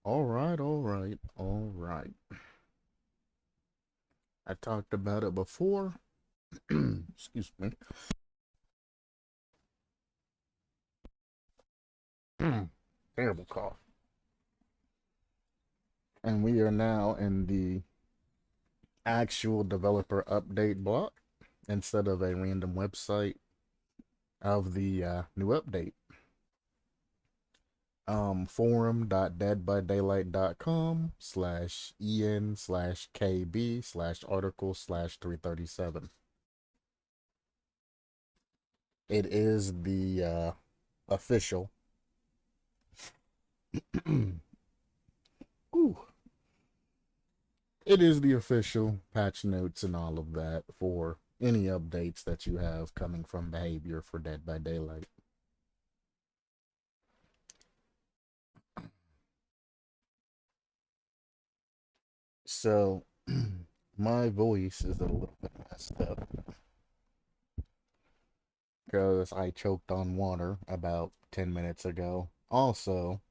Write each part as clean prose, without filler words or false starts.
All right. I talked about it before. Excuse me. Terrible cough. And we are now in the actual developer update block instead of a random website of the new update. Forum.deadbydaylight.com/en/kb/article/337. It is the official. Ooh. It is the official patch notes and all of that for any updates that you have coming from behavior for Dead by Daylight. So, my voice is a little bit messed up because I choked on water about 10 minutes ago. Also,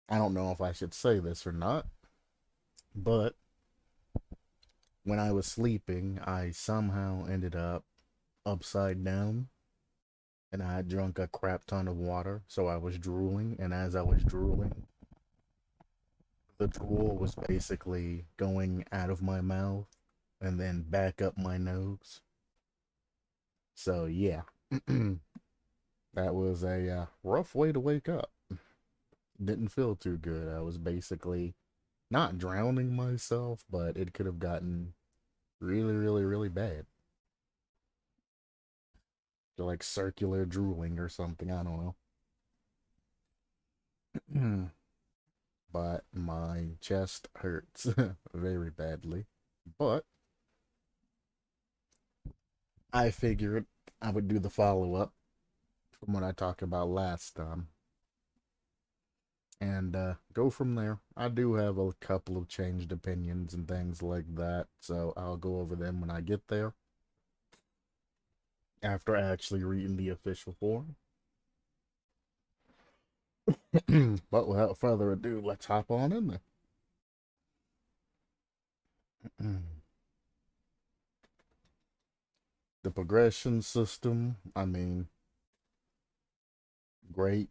I don't know if I should say this or not, but when I was sleeping, I somehow ended up upside down and I had drunk a crap ton of water, so I was drooling, and as I was drooling, the drool was basically going out of my mouth and then back up my nose. So yeah, that was a rough way to wake up. Didn't feel too good. I was basically not drowning myself, but it could have gotten really, really, really bad. Like circular drooling or something. I don't know. But my chest hurts very badly. But I figured I would do the follow up from what I talked about last time and go from there. I do have a couple of changed opinions and things like that, so I'll go over them when I get there after actually reading the official form. But without further ado, let's hop on in there. The progression system, I mean, great.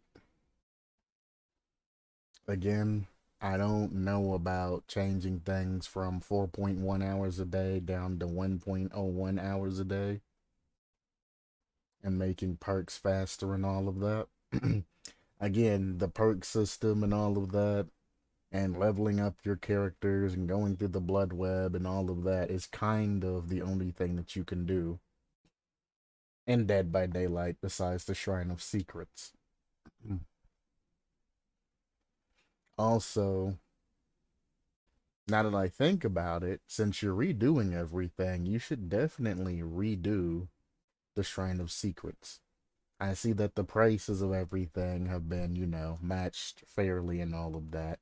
Again, I don't know about changing things from 4.1 hours a day down to 1.01 hours a day and making perks faster and all of that. Again, the perk system and all of that, and leveling up your characters and going through the blood web and all of that is kind of the only thing that you can do in Dead by Daylight besides the Shrine of Secrets. Also, now that I think about it, since you're redoing everything, you should definitely redo the Shrine of Secrets. I see that the prices of everything have been, matched fairly and all of that.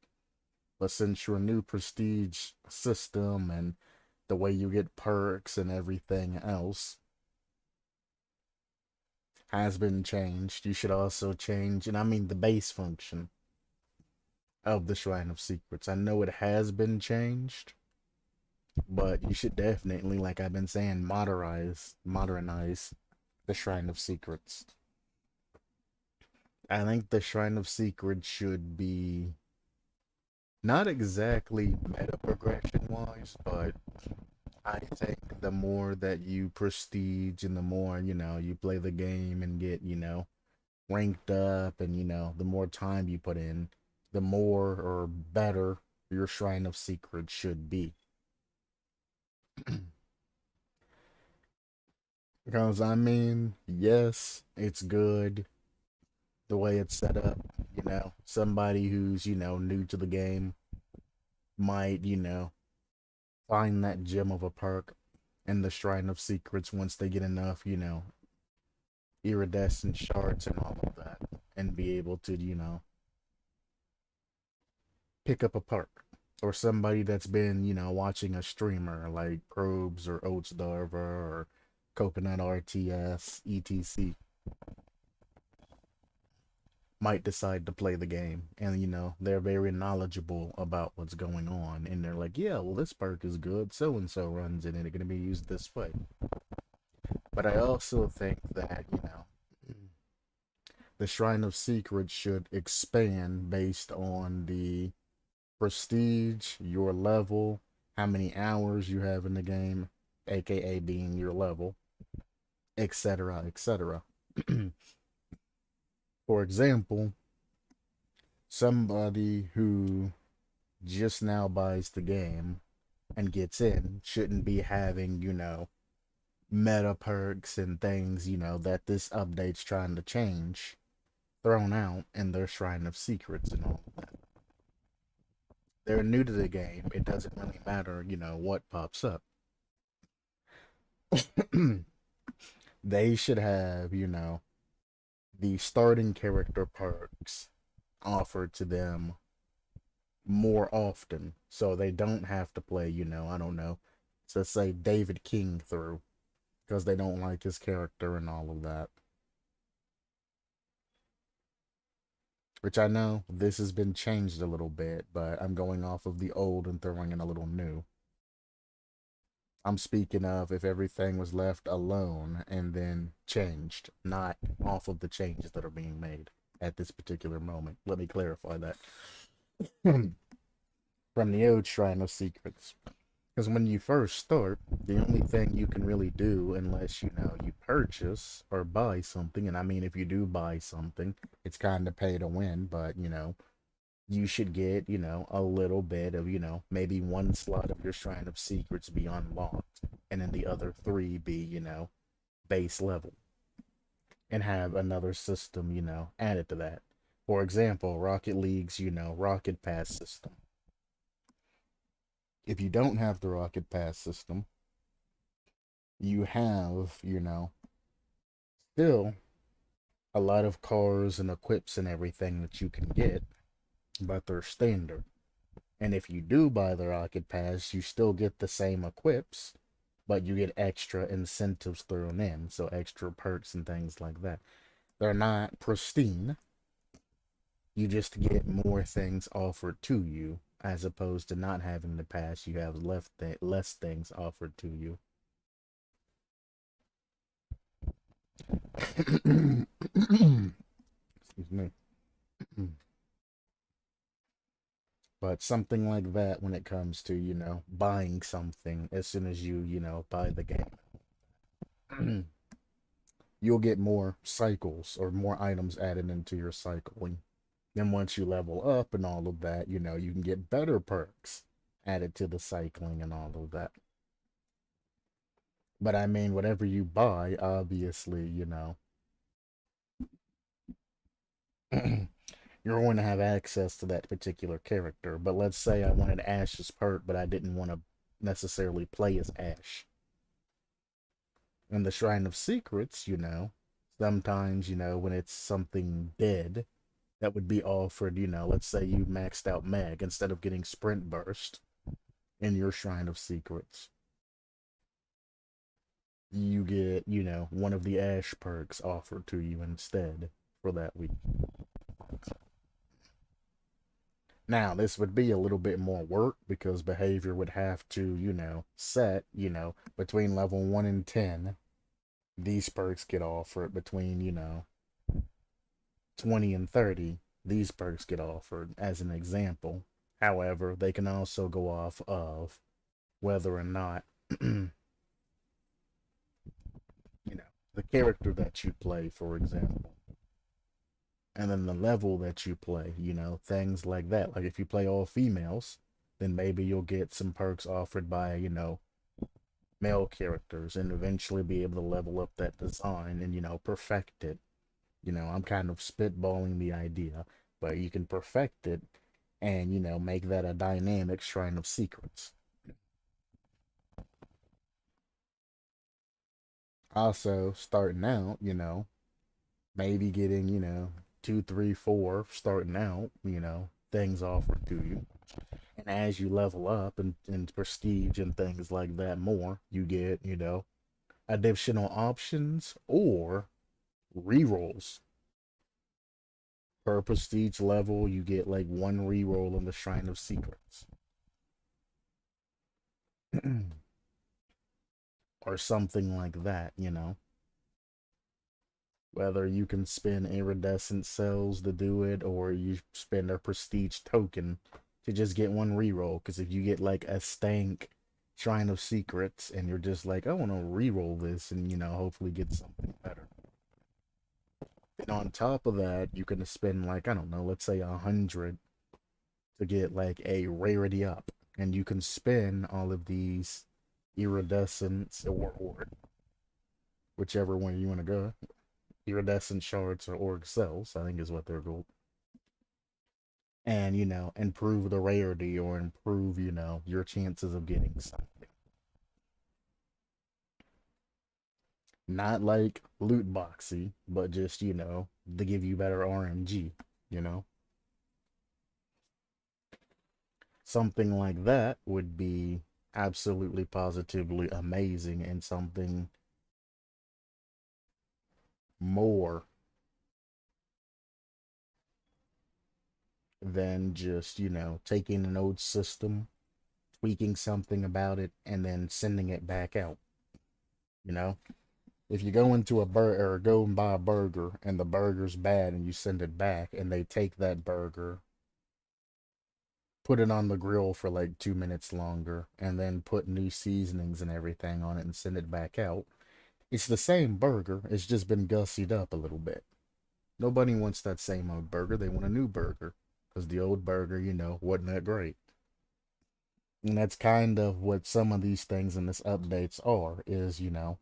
But since your new prestige system and the way you get perks and everything else has been changed, you should also change, and I mean the base function of the Shrine of Secrets. I know it has been changed, but you should definitely, like I've been saying, modernize the Shrine of Secrets. I think the Shrine of Secrets should be not exactly meta progression wise, but I think the more that you prestige and the more, you play the game and get, ranked up and, the more time you put in, the more or better your Shrine of Secrets should be. Because, I mean, yes, it's good the way it's set up. Somebody who's, new to the game might, find that gem of a perk in the Shrine of Secrets once they get enough, iridescent shards and all of that, and be able to, pick up a perk. Or somebody that's been, watching a streamer like Probes or Oats Darver or Coconut RTS, etc. might decide to play the game, and they're very knowledgeable about what's going on, and they're like, yeah, well, this perk is good, so and so runs it, and it's going to be used this way. But I also think that the Shrine of Secrets should expand based on the prestige, your level, how many hours you have in the game, aka being your level, etc., etc. For example, somebody who just now buys the game and gets in shouldn't be having, meta perks and things, that this update's trying to change thrown out in their Shrine of Secrets and all of that. They're new to the game. It doesn't really matter, what pops up. They should have, the starting character perks offered to them more often, so they don't have to play, I don't know, so let's say David King through, because they don't like his character and all of that. Which I know this has been changed a little bit, but I'm going off of the old and throwing in a little new. I'm speaking of if everything was left alone and then changed, not off of the changes that are being made at this particular moment. Let me clarify that. From the old Shrine of Secrets. Because when you first start, the only thing you can really do, unless you purchase or buy something, and I mean, if you do buy something, it's kind of pay to win, but you should get, a little bit of, maybe one slot of your Shrine of Secrets be unlocked, and then the other three be, base level, and have another system, added to that. For example, Rocket League's, Rocket Pass system. If you don't have the Rocket Pass system, you have, still a lot of cars and equips and everything that you can get, but they're standard. And if you do buy the Rocket Pass, you still get the same equips, but you get extra incentives thrown in, so extra perks and things like that. They're not pristine. You just get more things offered to you, as opposed to not having the pass. You have less things offered to you. Excuse me. But something like that when it comes to, buying something as soon as you, buy the game. You'll get more cycles or more items added into your cycling. Then once you level up and all of that, you can get better perks added to the cycling and all of that. But I mean, whatever you buy, obviously, you're going to have access to that particular character. But let's say I wanted Ash's perk, but I didn't want to necessarily play as Ash. In the Shrine of Secrets, sometimes, when it's something dead, that would be offered, let's say you maxed out Meg instead of getting Sprint Burst in your Shrine of Secrets. You get, one of the Ash perks offered to you instead for that week. Now, this would be a little bit more work because behavior would have to, set, between level 1 and 10. These perks get offered between, 20 and 30. These perks get offered as an example. However, they can also go off of whether or not, the character that you play, for example. And then the level that you play, things like that. Like if you play all females, then maybe you'll get some perks offered by, male characters and eventually be able to level up that design and, perfect it. I'm kind of spitballing the idea, but you can perfect it and, make that a dynamic Shrine of Secrets. Also, starting out, maybe getting, 2, 3, 4 starting out, things offered to you. And as you level up and prestige and things like that more, you get, additional options or rerolls. Per prestige level, you get like one reroll in the Shrine of Secrets. Or something like that, you know? Whether you can spend iridescent cells to do it, or you spend a prestige token to just get one reroll. Because if you get like a stank Shrine of Secrets and you're just like, I want to reroll this and, you know, hopefully get something better. And on top of that, you can spend like, I don't know, let's say 100 to get like a rarity up. And you can spin all of these iridescents or whichever one you want to go. Iridescent shards or org cells, I think is what they're called. And, you know, improve the rarity or improve, you know, your chances of getting something. Not like loot boxy, but just, you know, to give you better RNG, you know? Something like that would be absolutely positively amazing and something more than just, you know, taking an old system, tweaking something about it, and then sending it back out. You know? If you go into a burger or go and buy a burger and the burger's bad and you send it back and they take that burger, put it on the grill for like 2 minutes longer, and then put new seasonings and everything on it and send it back out, it's the same burger. It's just been gussied up a little bit. Nobody wants that same old burger. They want a new burger because the old burger, you know, wasn't that great. And that's kind of what some of these things in this updates are, is, you know,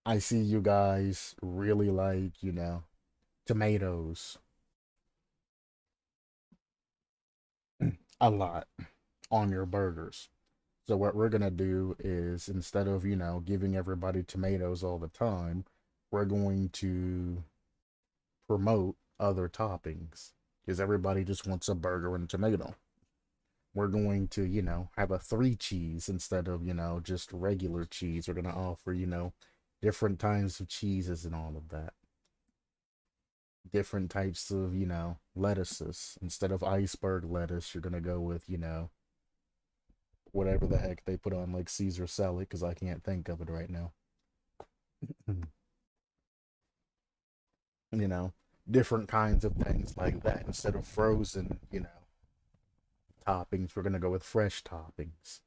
I see you guys really like, you know, tomatoes a lot on your burgers. So what we're gonna do is, instead of, you know, giving everybody tomatoes all the time, we're going to promote other toppings because everybody just wants a burger and tomato. We're going to, you know, have a three cheese instead of, you know, just regular cheese. We're gonna offer, you know, different types of cheeses and all of that. Different types of, you know, lettuces. Instead of iceberg lettuce, you're gonna go with, you know, whatever the heck they put on like Caesar salad, because I can't think of it right now. You know, different kinds of things like that. Instead of frozen, you know, toppings, we're gonna go with fresh toppings.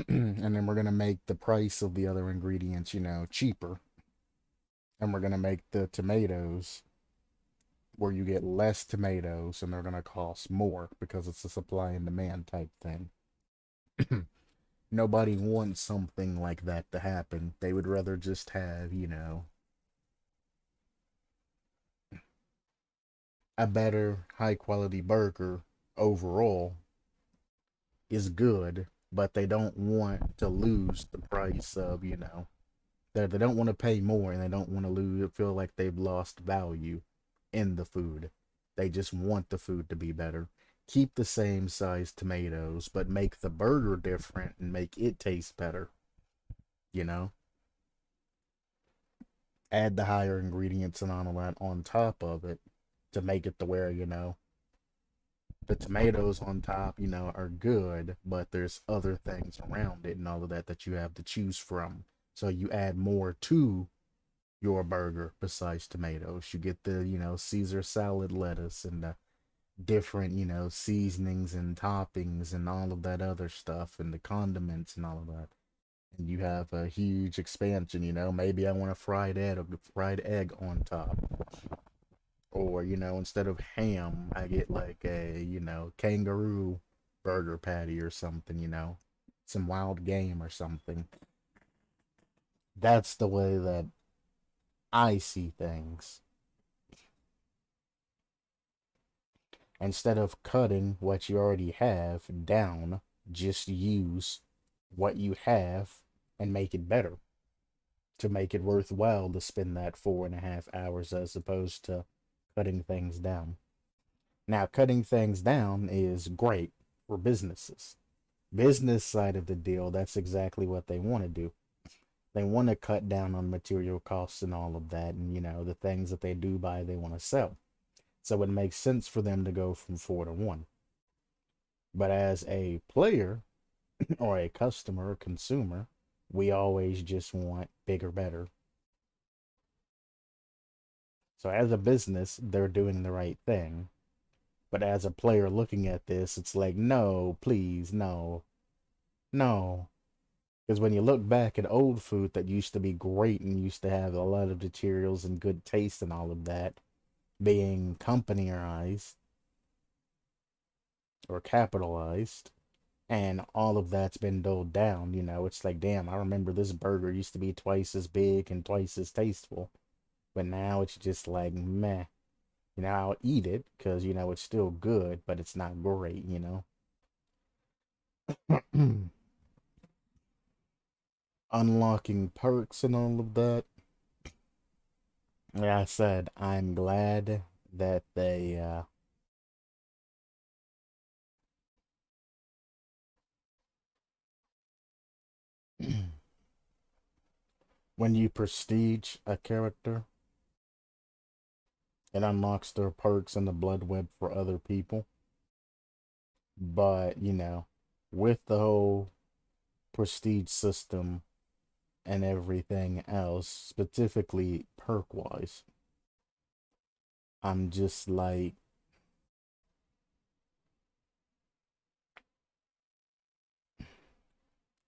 And then we're gonna make the price of the other ingredients, you know, cheaper. And we're gonna make the tomatoes where you get less tomatoes and they're gonna cost more because it's a supply and demand type thing. Nobody wants something like that to happen. They would rather just have, you know, a better high quality burger overall is good, but they don't want to lose the price of, you know, they don't want to pay more and they don't want to lose, feel like they've lost value in the food. They just want the food to be better. Keep the same size tomatoes, but make the burger different and make it taste better, you know? Add the higher ingredients and all of that on top of it to make it to where, you know, the tomatoes on top, you know, are good, but there's other things around it and all of that that you have to choose from. So you add more to your burger besides tomatoes. You get the, you know, Caesar salad lettuce and the different, you know, seasonings and toppings and all of that other stuff and the condiments and all of that. And you have a huge expansion, you know. Maybe I want a fried egg on top. Or, you know, instead of ham, I get like a, you know, kangaroo burger patty or something, you know. Some wild game or something. That's the way that I see things. Instead of cutting what you already have down, just use what you have and make it better to make it worthwhile to spend that 4.5 hours as opposed to cutting things down. Now, cutting things down is great for businesses. Business side of the deal, that's exactly what they want to do. They want to cut down on material costs and all of that, and the things that they do buy, they want to sell. So it makes sense for them to go from 4 to 1. But as a player or a customer or consumer, we always just want bigger, better. So as a business, they're doing the right thing. But as a player looking at this, it's like, no, please, no, no. Because when you look back at old food that used to be great and used to have a lot of materials and good taste and all of that being companyized or capitalized, and all of that's been doled down, it's like, damn, I remember this burger used to be twice as big and twice as tasteful. But now it's just like, meh. I'll eat it because, it's still good, but it's not great. Unlocking perks and all of that. Like I said, I'm glad that when you prestige a character, it unlocks their perks in the blood web for other people. But, with the whole prestige system and everything else, specifically perk wise, I'm just like,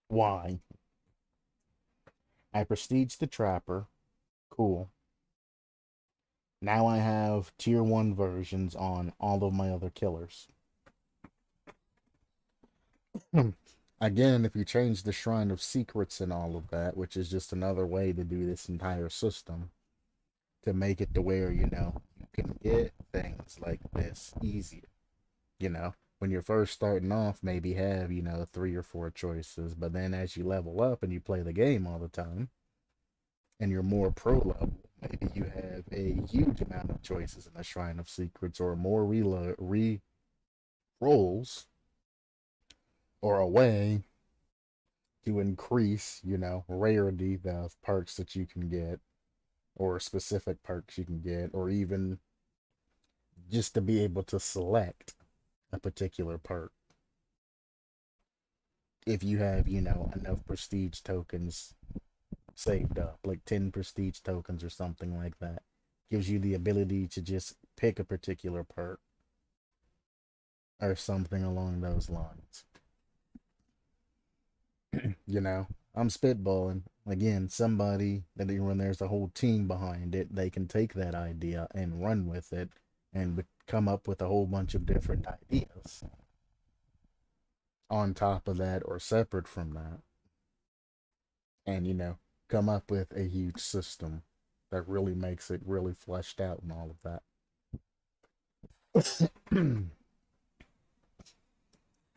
why? I prestige the trapper. Cool. Now I have tier 1 versions on all of my other killers. Again, if you change the Shrine of Secrets and all of that, which is just another way to do this entire system, to make it to where, you can get things like this easier. When you're first starting off, maybe have, 3 or 4 choices, but then as you level up and you play the game all the time, and you're more pro level, maybe you have a huge amount of choices in the Shrine of Secrets or more rolls or a way to increase, rarity of perks that you can get or specific perks you can get, or even just to be able to select a particular perk. If you have, enough prestige tokens saved up, like 10 prestige tokens or something like that, gives you the ability to just pick a particular perk or something along those lines. you know, I'm spitballing. Again, somebody that when there's a whole team behind it, they can take that idea and run with it and come up with a whole bunch of different ideas on top of that or separate from that. And, come up with a huge system that really makes it really fleshed out and all of that.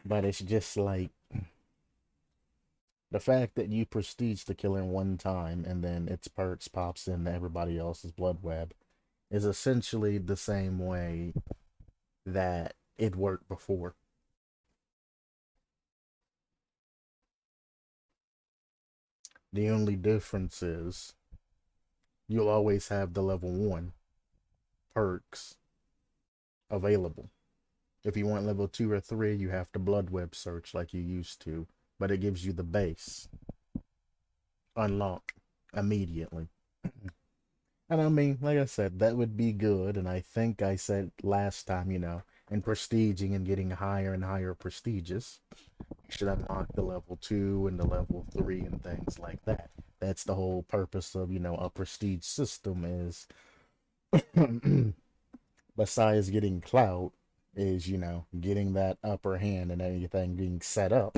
But it's just like the fact that you prestige the killer one time and then its perks pops into everybody else's blood web is essentially the same way that it worked before. The only difference is you'll always have the level 1 perks available. If you want level 2 or 3, you have to blood web search like you used to, but it gives you the base unlock immediately. And I mean, like I said, that would be good. And I think I said last time, in prestiging and getting higher and higher prestiges, you should unlock the level 2 and the level 3 and things like that. That's the whole purpose of, a prestige system is, besides getting clout, is, getting that upper hand and everything being set up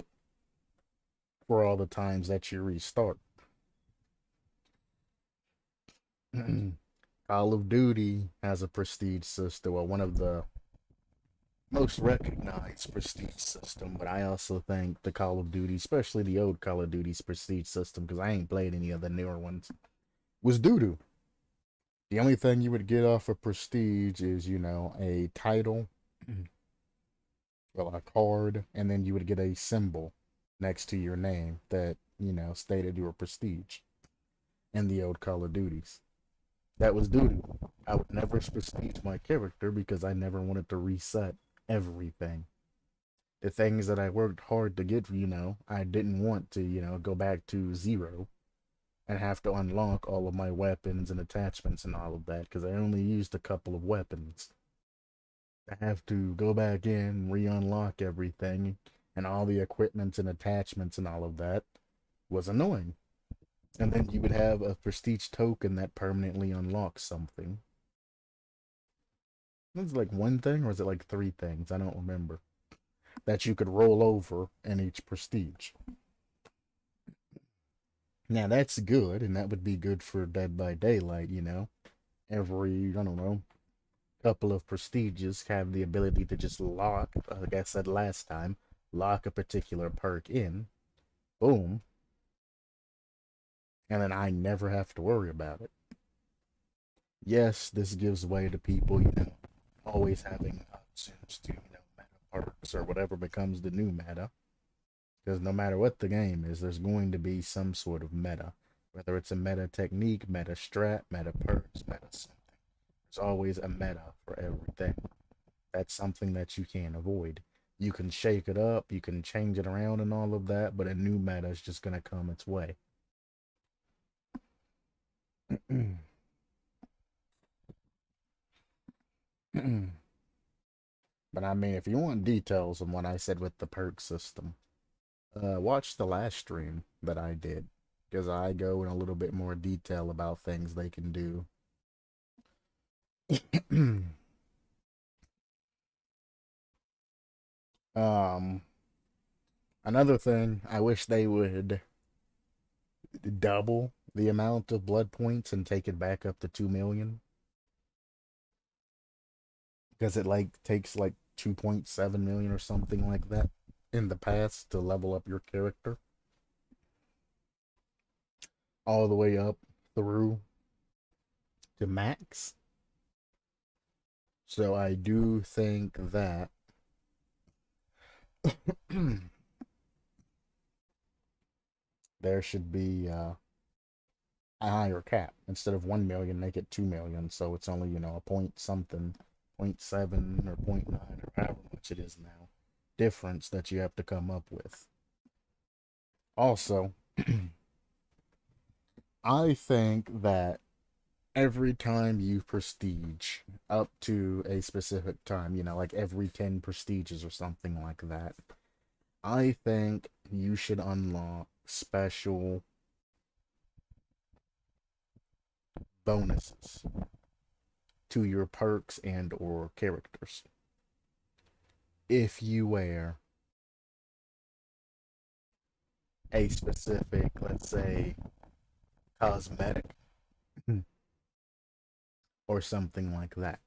for all the times that you restart. Call of Duty has a prestige system, or one of the most recognized prestige system, but I also think the Call of Duty, especially the old Call of Duty's prestige system, because I ain't played any of the newer ones, was doo doo. The only thing you would get off of prestige is, a title, well, a card, and then you would get a symbol next to your name that, stated you were prestige. in the old Call of Duties. That was due to I would never prestige my character because I never wanted to reset everything. The things that I worked hard to get, I didn't want to, go back to zero and have to unlock all of my weapons and attachments and all of that because I only used a couple of weapons. I have to go back in, re-unlock everything, and all the equipment and attachments and all of that was annoying. And then you would have a prestige token that permanently unlocks something. It's like one thing, or is it like three things? I don't remember. That you could roll over in each prestige. Now that's good, and that would be good for Dead by Daylight, Every, I don't know, couple of prestiges have the ability to just lock, like I said last time, lock a particular perk in. Boom. And then I never have to worry about it. Yes, this gives way to people, always having options to, meta perks or whatever becomes the new meta. Because no matter what the game is, there's going to be some sort of meta. Whether it's a meta technique, meta strat, meta perks, meta something. There's always a meta for everything. That's something that you can't avoid. You can shake it up, you can change it around and all of that, but a new meta is just going to come its way. But I mean, if you want details on what I said with the perk system, watch the last stream that I did because I go in a little bit more detail about things they can do. um, Another thing, I wish they would double the amount of blood points and take it back up to 2 million because it like takes like 2.7 million or something like that in the past to level up your character all the way up through to max. So I do think that there should be a higher cap. Instead of 1 million, make it 2 million. So it's only, a point something, 0.7 or 0.9 or however much it is now difference that you have to come up with. Also, I think that every time you prestige up to a specific time, like every 10 prestiges or something like that, I think you should unlock special bonuses to your perks and or characters. If you wear a specific, let's say, cosmetic or something like that.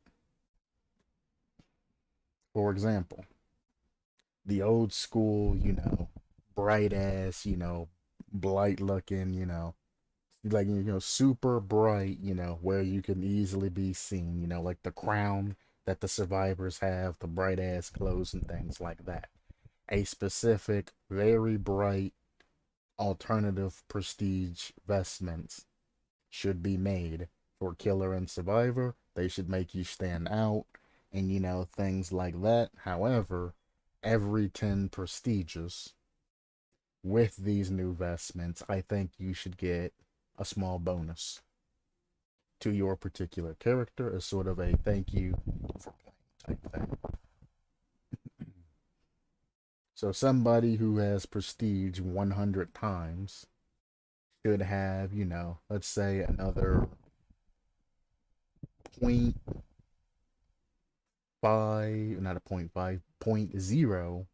For example, the old school, bright ass, blight looking, like, super bright, where you can easily be seen, like the crown that the survivors have, the bright ass clothes and things like that. A specific, very bright alternative prestige vestments should be made for killer and survivor. They should make you stand out and, things like that. However, every 10 prestiges with these new vestments, I think you should get a small bonus to your particular character as sort of a thank you for playing type thing. So somebody who has prestige 100 times should have, let's say another point five, not a point five, 0.05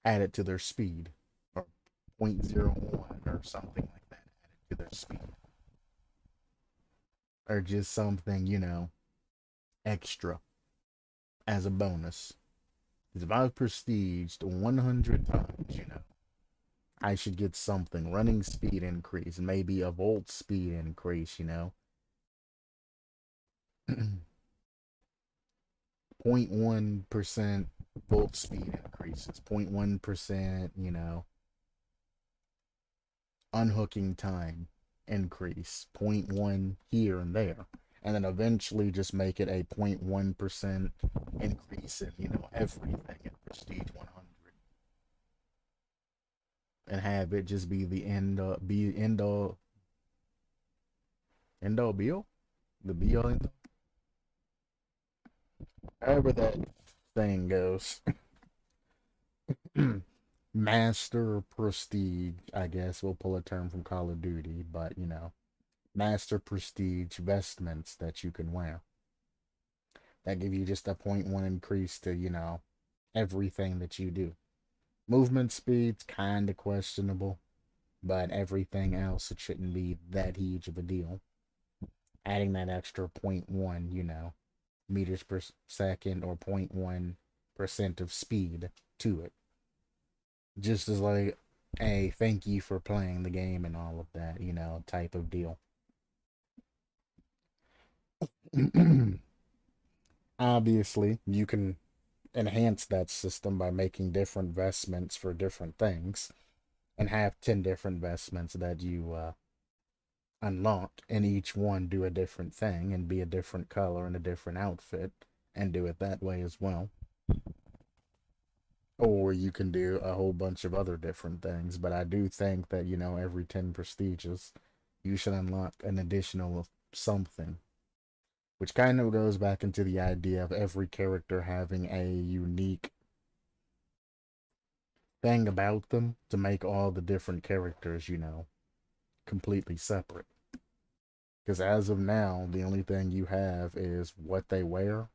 added to their speed, or 0.01 or something like that added to their speed, or just something, extra as a bonus. Because if I've prestiged 100 times, I should get something. Running speed increase, maybe a volt speed increase, 0.1% volt speed increases, 0.1%, unhooking time increase, point 0.1 here and there, and then eventually just make it a 0.1% increase in, everything in Prestige 100, and have it just be the end all be all, the be all end all, however that thing goes. Master Prestige, I guess we'll pull a term from Call of Duty, but Master Prestige vestments that you can wear that give you just a point 0.1 increase to, everything that you do. Movement speed's kind of questionable, but everything else, it shouldn't be that huge of a deal. Adding that extra point 0.1, meters per second or 0.1% of speed to it. Just as like a thank you for playing the game and all of that, type of deal. Obviously, you can enhance that system by making different vestments for different things and have 10 different vestments that you unlock, and each one do a different thing and be a different color and a different outfit, and do it that way as well. Or you can do a whole bunch of other different things, but I do think that, every 10 prestiges, you should unlock an additional something. Which kind of goes back into the idea of every character having a unique thing about them to make all the different characters, completely separate. Because as of now, the only thing you have is what they wear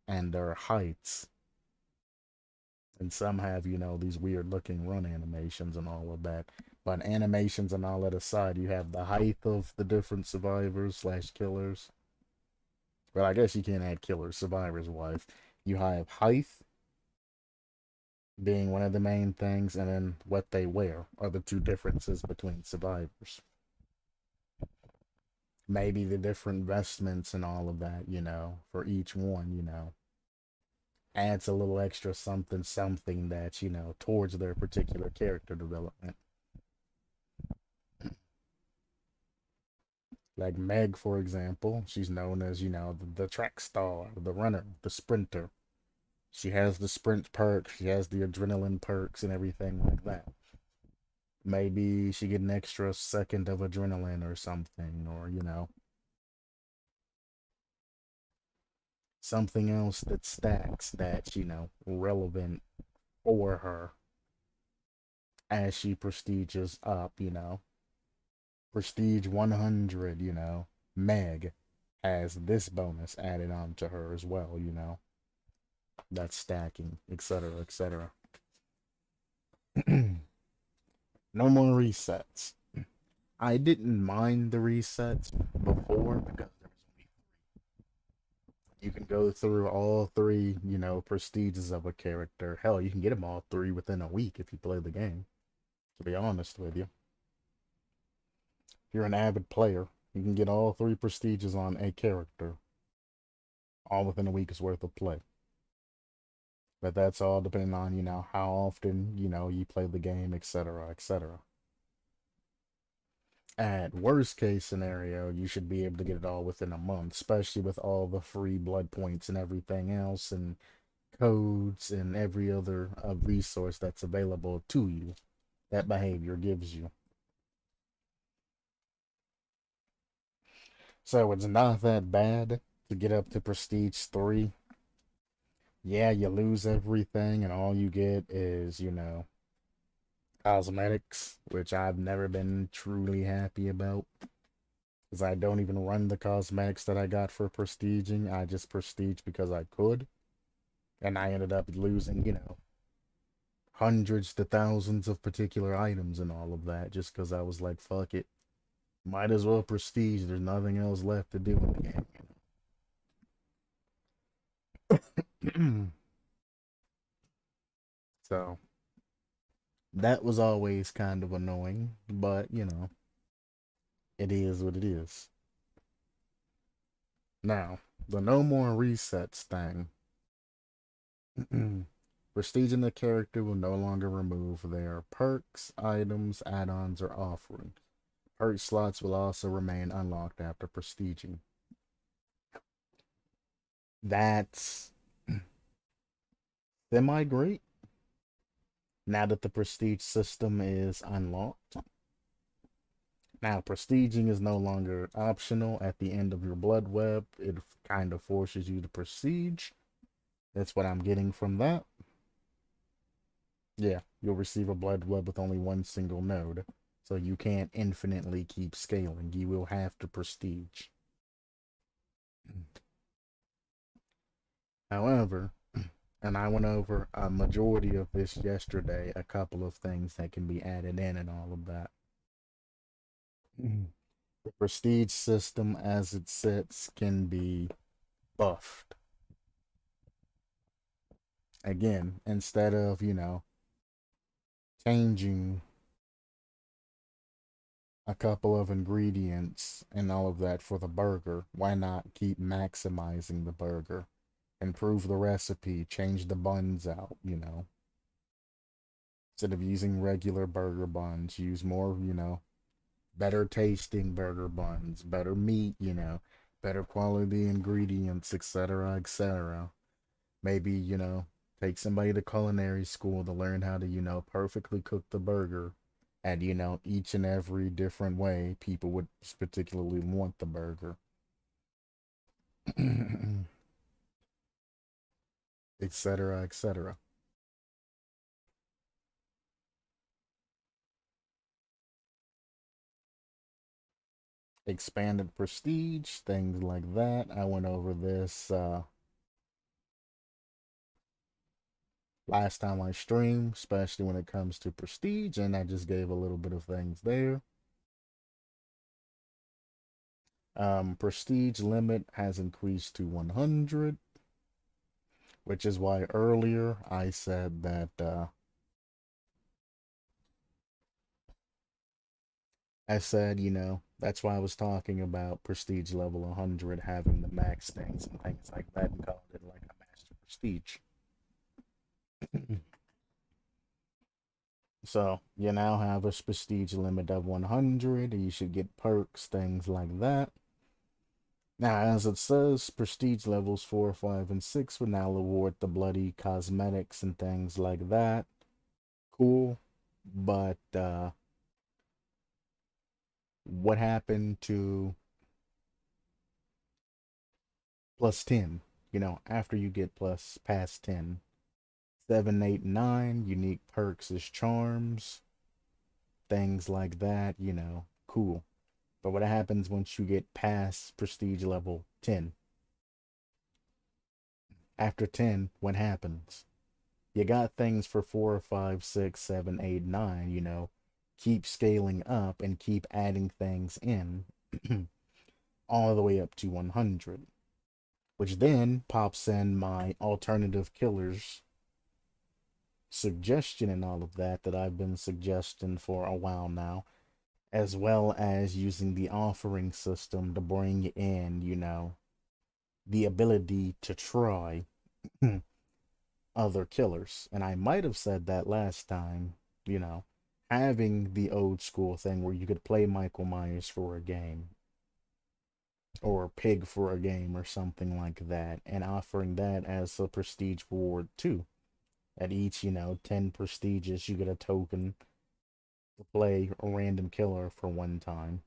and their heights. And some have, these weird looking run animations and all of that. But animations and all that aside, you have the height of the different survivors slash killers. Well, I guess you can't add killers, survivors wise. You have height being one of the main things, and then what they wear are the two differences between survivors. Maybe the different vestments and all of that, for each one, adds a little extra something, something that, towards their particular character development. Like Meg, for example, she's known as, the track star, the runner, the sprinter. She has the sprint perks, she has the adrenaline perks, and everything like that. Maybe she get an extra second of adrenaline or something, or, something else that stacks that's, relevant for her as she prestiges up, Prestige 100, Meg has this bonus added on to her as well, That's stacking, etc., etc. No more resets. I didn't mind the resets before because you can go through all three, prestiges of a character. Hell, you can get them all three within a week if you play the game, to be honest with you. If you're an avid player, you can get all three prestiges on a character all within a week's worth of play. But that's all depending on, how often, you play the game, etc., etc. At worst case scenario, you should be able to get it all within a month, especially with all the free blood points and everything else, and codes and every other resource that's available to you that behavior gives you. So it's not that bad to get up to Prestige 3. Yeah, you lose everything, and all you get is, cosmetics, which I've never been truly happy about. Because I don't even run the cosmetics that I got for prestiging. I just prestige because I could. And I ended up losing, hundreds to thousands of particular items and all of that just because I was like, fuck it. Might as well prestige. There's nothing else left to do in the game. So that was always kind of annoying, but it is what it is. Now, the no more resets thing. Prestiging the character will no longer remove their perks, items, add-ons, or offerings. Perk slots will also remain unlocked after prestiging. That's semi-great. Now that the prestige system is unlocked. Now, prestiging is no longer optional at the end of your blood web. It kind of forces you to prestige. That's what I'm getting from that. Yeah, you'll receive a blood web with only one single node. So you can't infinitely keep scaling. You will have to prestige. However, and I went over a majority of this yesterday, a couple of things that can be added in and all of that. The prestige system as it sits can be buffed. Again, instead of, changing a couple of ingredients and all of that for the burger, why not keep maximizing the burger? Improve the recipe, change the buns out. Instead of using regular burger buns, use more, better tasting burger buns, better meat, better quality ingredients, etc., etc. Maybe, take somebody to culinary school to learn how to, perfectly cook the burger at, each and every different way people would particularly want the burger. Etc., etc. Expanded prestige, things like that. I went over this last time I streamed, especially when it comes to prestige, and I just gave a little bit of things there. Prestige limit has increased to 100, which is why earlier I said that that's why I was talking about prestige level 100 having the max things and things like that and called it like a master prestige. So you now have a prestige limit of 100. You should get perks, things like that. Now, as it says, prestige levels 4, 5, and 6 will now award the bloody cosmetics and things like that. Cool. But what happened to plus 10? After you get plus past 10. 7, 8, 9, unique perks as charms, things like that, cool. But what happens once you get past prestige level 10? After 10, what happens? You got things for 4, 5, 6, 7, 8, 9, keep scaling up and keep adding things in all the way up to 100, which then pops in my alternative killers suggestion and all of that I've been suggesting for a while now, as well as using the offering system to bring in, the ability to try other killers. And I might have said that last time, having the old school thing where you could play Michael Myers for a game or Pig for a game or something like that, and offering that as a prestige reward too. At each, 10 prestiges, you get a token to play a random killer for one time.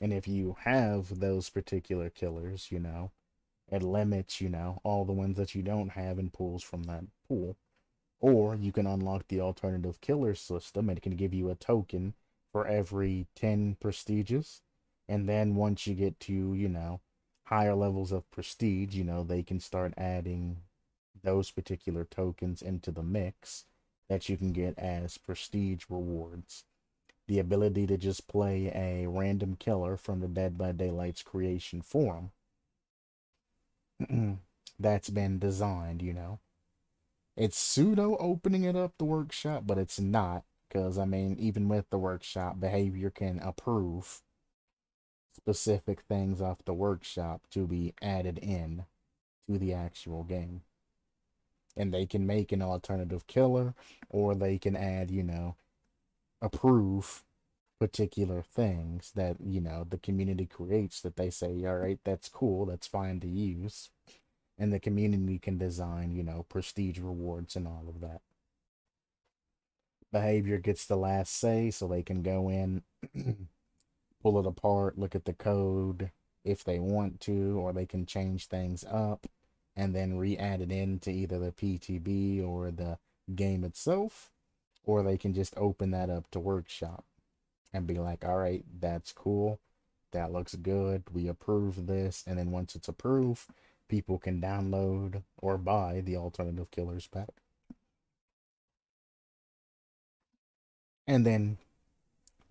And if you have those particular killers, it limits, all the ones that you don't have and pulls from that pool. Or you can unlock the alternative killer system and it can give you a token for every 10 prestiges. And then once you get to, higher levels of prestige, they can start adding those particular tokens into the mix that you can get as prestige rewards. The ability to just play a random killer from the Dead by Daylight's creation forum that's been designed. It's pseudo opening it up the workshop, but it's not. Because, I mean, even with the workshop, behavior can approve specific things off the workshop to be added in to the actual game. And they can make an alternative killer, or they can add, approve particular things that, the community creates that they say, all right, that's cool, that's fine to use. And the community can design, prestige rewards and all of that. Behavior gets the last say, so they can go in, pull it apart, look at the code if they want to, or they can change things up and then re-add it into either the PTB or the game itself, or they can just open that up to workshop and be like, all right, that's cool, that looks good, we approve this. And then once it's approved, people can download or buy the alternative killers pack and then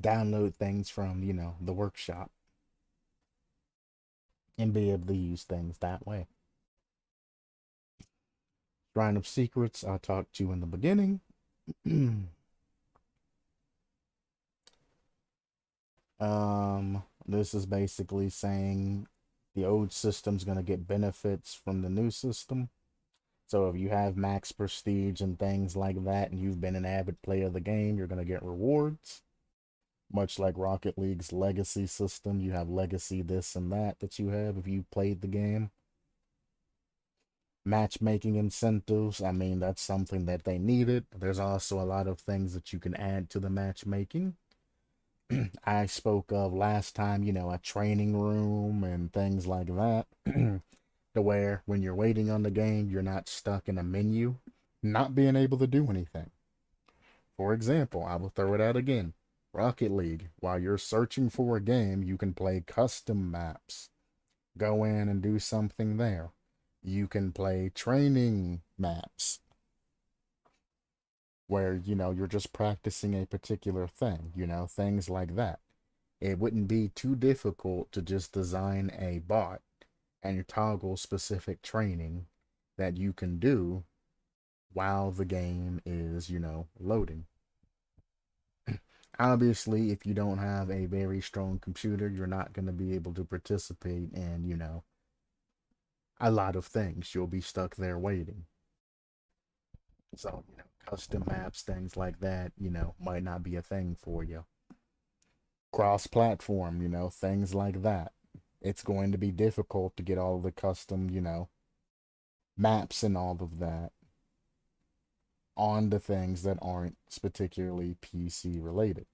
download things from, the workshop and be able to use things that way. Shrine of Secrets, I talked to in the beginning. This is basically saying the old system's gonna get benefits from the new system. So if you have max prestige and things like that, and you've been an avid player of the game, you're gonna get rewards. Much like Rocket League's legacy system, you have legacy this and that you have if you played the game. Matchmaking incentives, I mean, that's something that they needed. There's also a lot of things that you can add to the matchmaking. I spoke of last time, a training room and things like that, to where when you're waiting on the game, you're not stuck in a menu, not being able to do anything. For example, I will throw it out again. Rocket League, while you're searching for a game, you can play custom maps. Go in and do something there. You can play training maps where, you're just practicing a particular thing, things like that. It wouldn't be too difficult to just design a bot and toggle specific training that you can do while the game is, loading. Obviously, if you don't have a very strong computer, you're not going to be able to participate in, a lot of things. You'll be stuck there waiting. So, custom maps, things like that, might not be a thing for you. Cross platform, things like that. It's going to be difficult to get all the custom, maps and all of that on the things that aren't particularly PC related.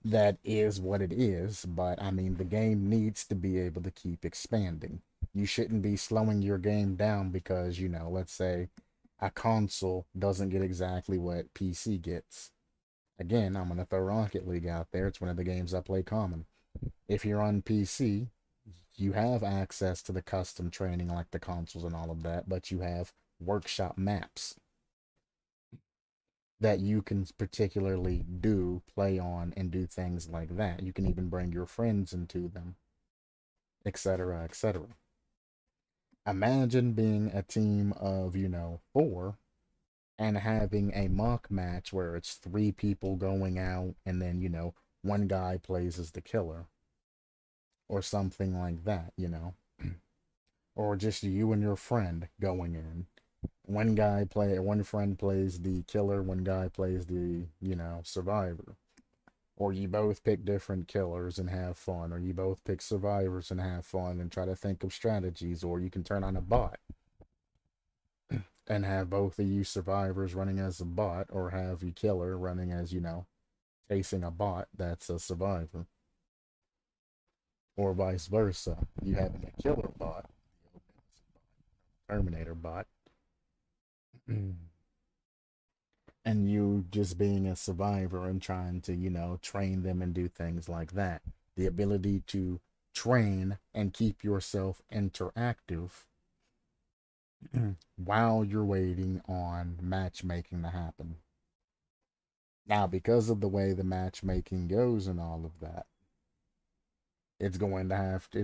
That is what it is, but I mean, the game needs to be able to keep expanding. You shouldn't be slowing your game down because, let's say a console doesn't get exactly what PC gets. Again, I'm going to throw Rocket League out there. It's one of the games I play common. If you're on PC, you have access to the custom training like the consoles and all of that, but you have workshop maps that you can particularly play on, and do things like that. You can even bring your friends into them, etc., etc. Imagine being a team of, four and having a mock match where it's three people going out and then, one guy plays as the killer or something like that, or just you and your friend going in. One friend plays the killer, one guy plays the, survivor. Or you both pick different killers and have fun, or you both pick survivors and have fun and try to think of strategies, or you can turn on a bot and have both of you survivors running as a bot, or have you killer running as, chasing a bot that's a survivor. Or vice versa. You having a killer bot, Terminator bot, and you just being a survivor and trying to, train them and do things like that. The ability to train and keep yourself interactive while you're waiting on matchmaking to happen. Now, because of the way the matchmaking goes and all of that, it's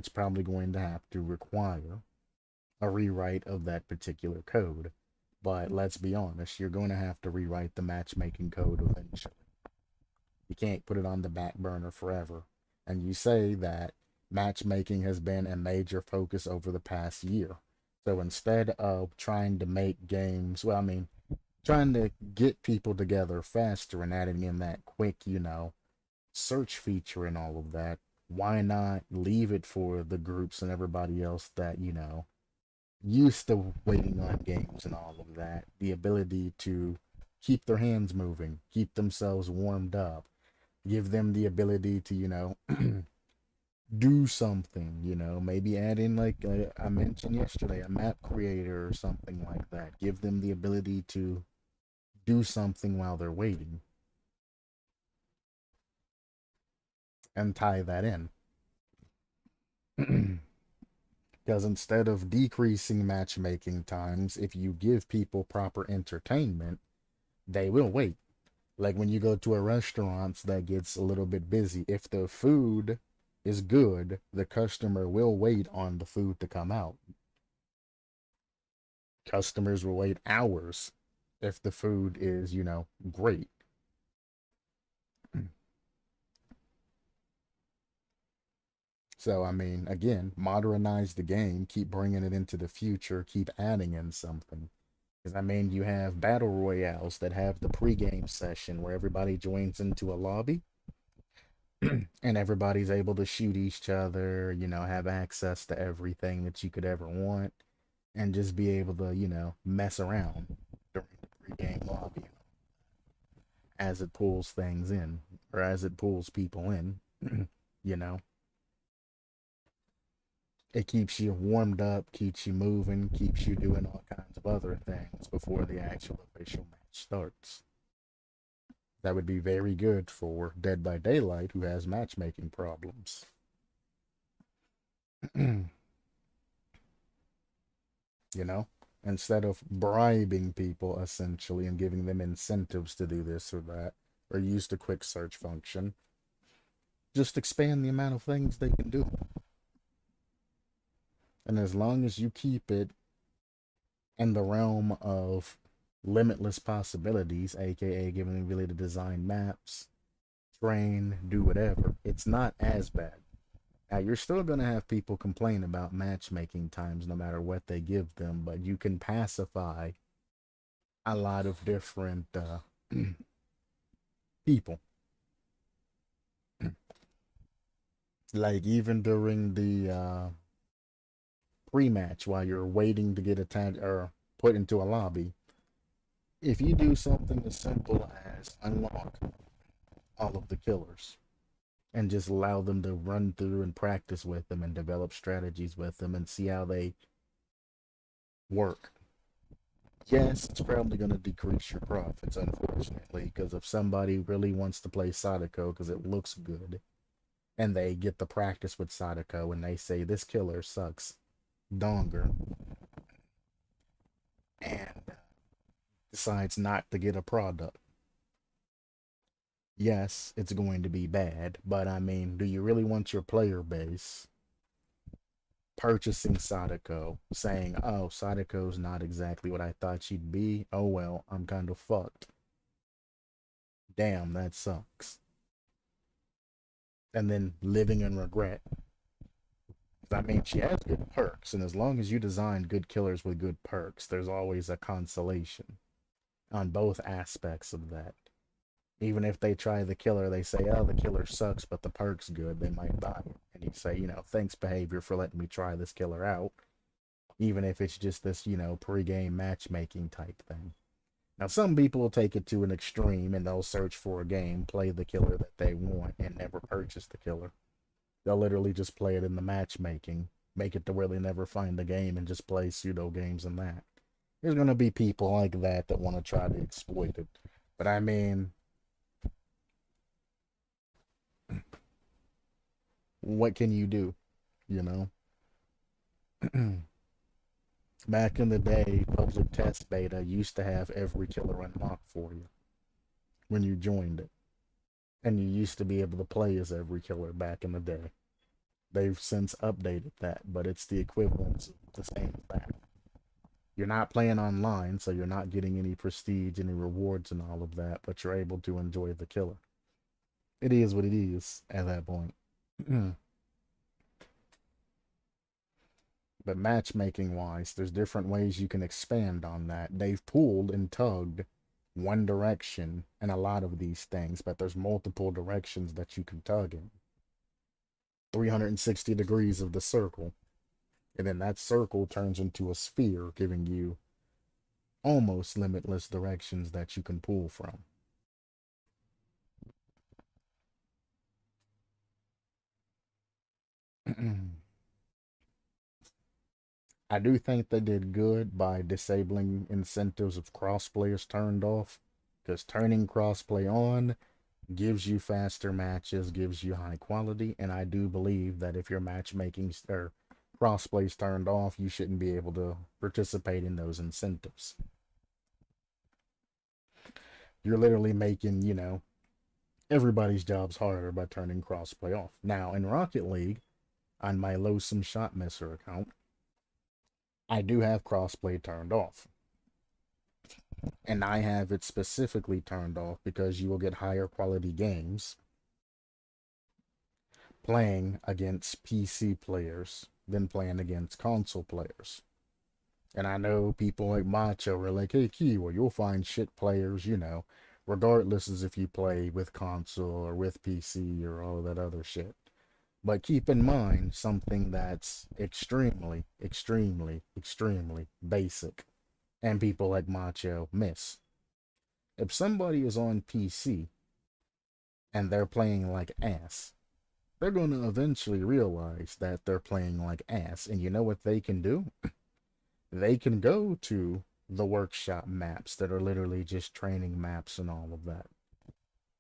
probably going to have to require a rewrite of that particular code. But let's be honest, you're going to have to rewrite the matchmaking code eventually. You can't put it on the back burner forever. And you say that Matchmaking has been a major focus over the past year. So instead of trying to make games, well, I mean, trying to get people together faster and adding in that quick, search feature and all of that, why not leave it for the groups and everybody else that, used to waiting on games and all of that, the ability to keep their hands moving, keep themselves warmed up, give them the ability to, do something, maybe add in, like I mentioned yesterday, a map creator or something like that. Give them the ability to do something while they're waiting and tie that in. Because instead of decreasing matchmaking times, if you give people proper entertainment, they will wait. Like when you go to a restaurant that gets a little bit busy, if the food is good, the customer will wait on the food to come out. Customers will wait hours if the food is, great. So, I mean, again, modernize the game, keep bringing it into the future, keep adding in something. Because, I mean, you have battle royales that have the pregame session where everybody joins into a lobby and everybody's able to shoot each other, have access to everything that you could ever want and just be able to, mess around during the pregame lobby as it pulls things in or as it pulls people in, you know. It keeps you warmed up, keeps you moving, keeps you doing all kinds of other things before the actual official match starts. That would be very good for Dead by Daylight, who has matchmaking problems. you know, Instead of bribing people essentially and giving them incentives to do this or that, or use the quick search function, just expand the amount of things they can do. And as long as you keep it in the realm of limitless possibilities, aka giving the ability to design maps, train, do whatever, it's not as bad. Now, you're still going to have people complain about matchmaking times no matter what they give them, but you can pacify a lot of different people. Like, even during the pre match, while you're waiting to get attached or put into a lobby, if you do something as simple as unlock all of the killers and just allow them to run through and practice with them and develop strategies with them and see how they work. Yes, it's probably going to decrease your profits, unfortunately, because if somebody really wants to play Sadako because it looks good, and they get the practice with Sadako and they say this killer sucks donger and decides not to get a product, yes, it's going to be bad, but I mean, do you really want your player base purchasing Sadako, saying, oh, Sadako's not exactly what I thought she'd be? Oh well, I'm kind of fucked. Damn, that sucks. And then living in regret. I mean, she has good perks, and as long as you design good killers with good perks, there's always a consolation on both aspects of that. Even if they try the killer, they say, oh, the killer sucks, but the perk's good, they might buy it. And you say, thanks, behavior, for letting me try this killer out. Even if it's just this, pre-game matchmaking type thing. Now, some people will take it to an extreme and they'll search for a game, play the killer that they want, and never purchase the killer. They'll literally just play it in the matchmaking, make it to where they never find the game and just play pseudo games in that. There's going to be people like that want to try to exploit it. But I mean, what can you do? You know? Back in the day, public test beta used to have every killer unlocked for you when you joined it. And you used to be able to play as every killer back in the day. They've since updated that, but it's the equivalent of the same as that. You're not playing online, so you're not getting any prestige, any rewards, and all of that, but you're able to enjoy the killer. It is what it is at that point. But matchmaking wise, there's different ways you can expand on that. They've pulled and tugged one direction in a lot of these things, but there's multiple directions that you can tug in. 360 degrees of the circle. And then that circle turns into a sphere, giving you almost limitless directions that you can pull from. I do think they did good by disabling incentives of crossplay is turned off, because turning crossplay on gives you faster matches, gives you high quality, and I do believe that if your matchmaking or crossplay's turned off, you shouldn't be able to participate in those incentives. You're literally making, everybody's jobs harder by turning crossplay off. Now, in Rocket League, on my Lowsome Shot Messer account, I do have crossplay turned off. And I have it specifically turned off because you will get higher quality games playing against PC players than playing against console players. And I know people like Macho are like, hey, Key, well, you'll find shit players, regardless as if you play with console or with PC or all that other shit. But keep in mind something that's extremely, extremely, extremely basic, and people like Macho miss. If somebody is on PC and they're playing like ass, they're going to eventually realize that they're playing like ass. And you know what they can do? They can go to the workshop maps that are literally just training maps and all of that.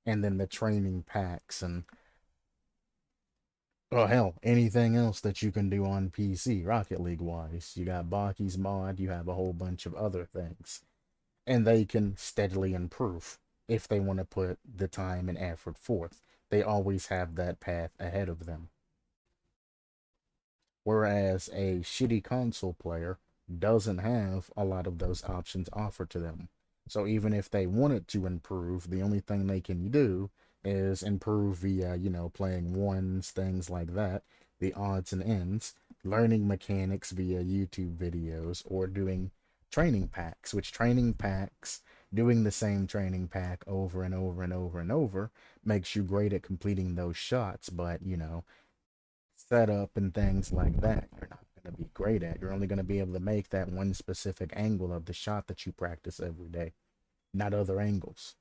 And then the training packs and, oh hell, anything else that you can do on PC, Rocket League wise. You got Baki's mod, you have a whole bunch of other things. And they can steadily improve if they want to put the time and effort forth. They always have that path ahead of them. Whereas a shitty console player doesn't have a lot of those options offered to them. So even if they wanted to improve, the only thing they can do is improve via, playing ones, things like that, the odds and ends, learning mechanics via YouTube videos, or doing training packs, which training packs, doing the same training pack over and over and over and over, makes you great at completing those shots, but, setup and things like that, you're not going to be great at. You're only going to be able to make that one specific angle of the shot that you practice every day, not other angles.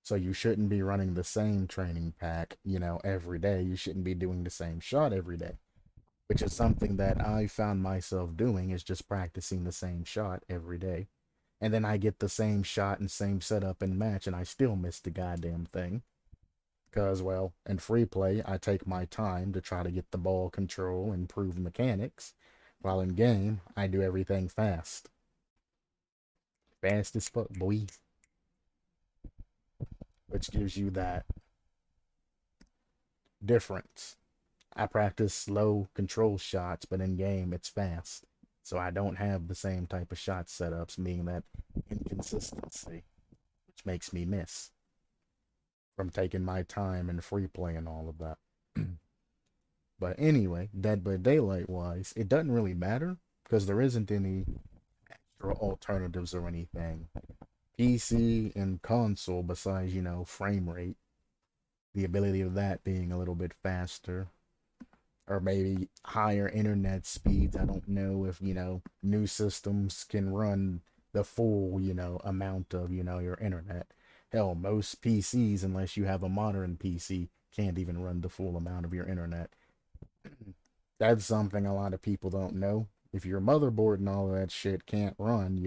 So you shouldn't be running the same training pack, every day. You shouldn't be doing the same shot every day, which is something that I found myself doing, is just practicing the same shot every day. And then I get the same shot and same setup and match, and I still miss the goddamn thing. Because, well, in free play, I take my time to try to get the ball control and improve mechanics, while in game, I do everything fast. Fast as fuck, boy. Which gives you that difference. I practice slow control shots, but in game, it's fast. So I don't have the same type of shot setups, meaning that inconsistency, which makes me miss from taking my time and free play and all of that. But anyway, Dead by Daylight wise, it doesn't really matter because there isn't any extra alternatives or anything. PC and console, besides, frame rate, the ability of that being a little bit faster, or maybe higher internet speeds. I don't know if, new systems can run the full, amount of, your internet. Hell, most PCs, unless you have a modern PC, can't even run the full amount of your internet. That's something a lot of people don't know. If your motherboard and all of that shit can't run,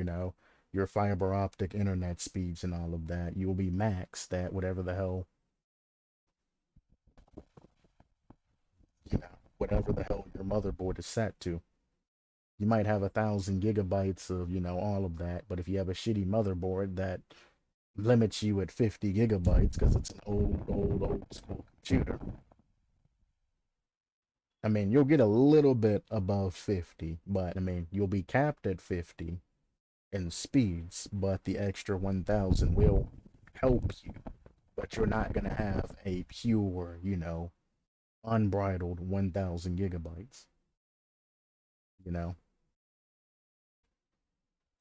your fiber optic internet speeds and all of that, you'll be maxed at whatever the hell, whatever the hell your motherboard is set to. You might have 1,000 gigabytes of, all of that, but if you have a shitty motherboard that limits you at 50 gigabytes because it's an old school computer, I mean, you'll get a little bit above 50, but I mean, you'll be capped at 50 in speeds, but the extra 1,000 will help you. But you're not going to have a pure, unbridled 1,000 gigabytes. You know,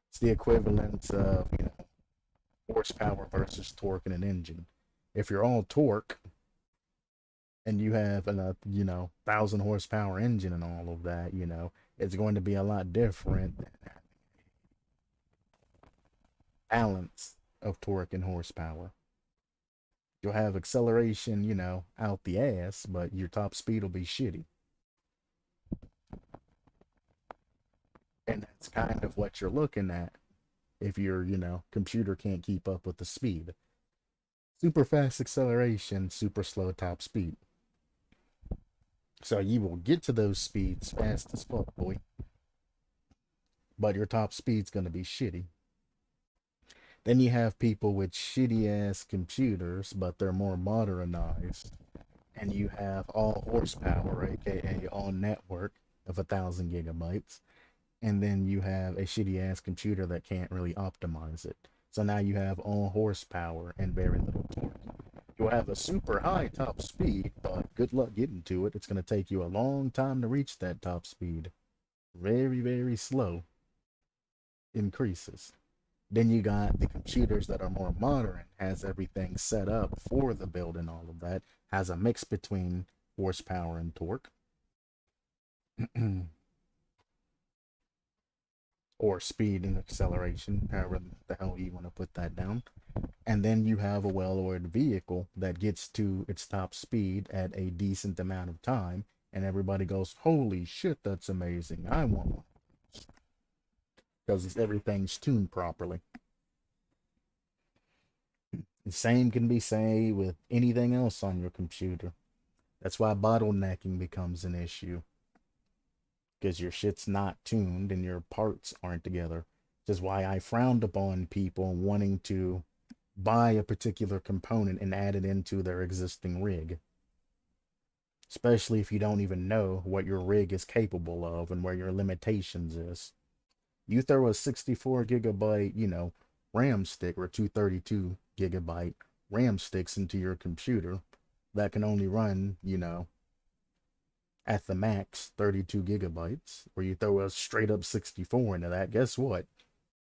it's the equivalent of, horsepower versus torque in an engine. If you're all torque and you have a, 1,000 horsepower engine and all of that, it's going to be a lot different than balance of torque and horsepower. You'll have acceleration, out the ass, but your top speed will be shitty. And that's kind of what you're looking at if your, computer can't keep up with the speed. Super fast acceleration, super slow top speed. So you will get to those speeds fast as fuck, boy. But your top speed's gonna be shitty. Then you have people with shitty ass computers, but they're more modernized. And you have all horsepower, aka all network of 1,000 gigabytes. And then you have a shitty ass computer that can't really optimize it. So now you have all horsepower and very little torque. You'll have a super high top speed, but good luck getting to it. It's going to take you a long time to reach that top speed. Very, very slow increases. Then you got the computers that are more modern, has everything set up for the build and all of that, has a mix between horsepower and torque. Or speed and acceleration, however the hell you want to put that down. And then you have a well-oiled vehicle that gets to its top speed at a decent amount of time, and everybody goes, holy shit, that's amazing, I want one. Because everything's tuned properly. The same can be said with anything else on your computer. That's why bottlenecking becomes an issue. Because your shit's not tuned and your parts aren't together. Which is why I frowned upon people wanting to buy a particular component and add it into their existing rig. Especially if you don't even know what your rig is capable of and where your limitations is. You throw a 64 gigabyte, RAM stick or 232 gigabyte RAM sticks into your computer that can only run, at the max 32 gigabytes, or you throw a straight up 64 into that, guess what?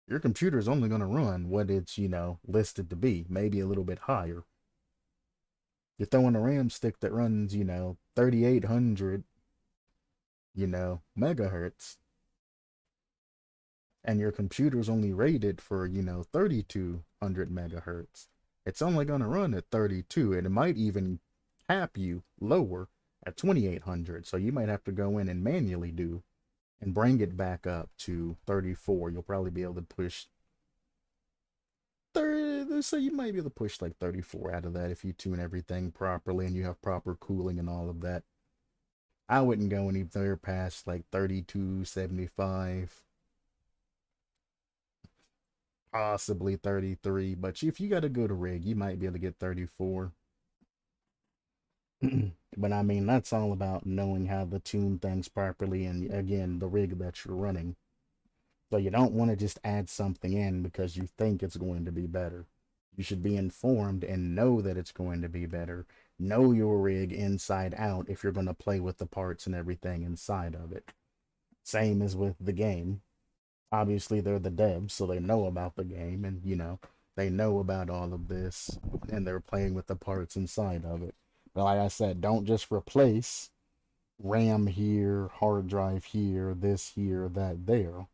Your computer is only going to run what it's, listed to be, maybe a little bit higher. You're throwing a RAM stick that runs, 3,800, megahertz, and your computer's only rated for, 3,200 megahertz. It's only going to run at 32, and it might even cap you lower at 2,800. So you might have to go in and manually do and bring it back up to 34. You'll probably be able to push 30. So you might be able to push like 34 out of that if you tune everything properly and you have proper cooling and all of that. I wouldn't go any further past like 3275, possibly 33. But if you got a good rig, you might be able to get 34. But I mean, that's all about knowing how to tune things properly and, again, the rig that you're running. So you don't want to just add something in because you think it's going to be better. You should be informed and know that it's going to be better. Know your rig inside out if you're going to play with the parts and everything inside of it. Same as with the game. Obviously, they're the devs, so they know about the game and, they know about all of this and they're playing with the parts inside of it. But like I said, don't just replace RAM here, hard drive here, this here, that there.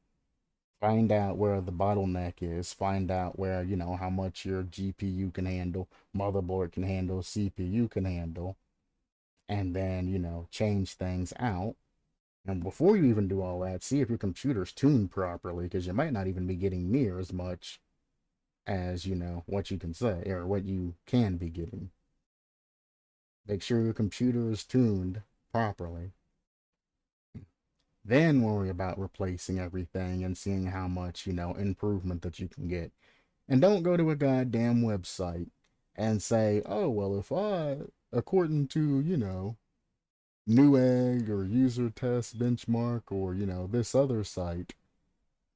Find out where the bottleneck is. Find out where, how much your GPU can handle, motherboard can handle, CPU can handle. And then, change things out. And before you even do all that, see if your computer's tuned properly, because you might not even be getting near as much as, what you can say, or what you can be getting. Make sure your computer is tuned properly. Then worry about replacing everything and seeing how much, improvement that you can get. And don't go to a goddamn website and say, oh, well, if according to, Newegg or user test benchmark or, this other site,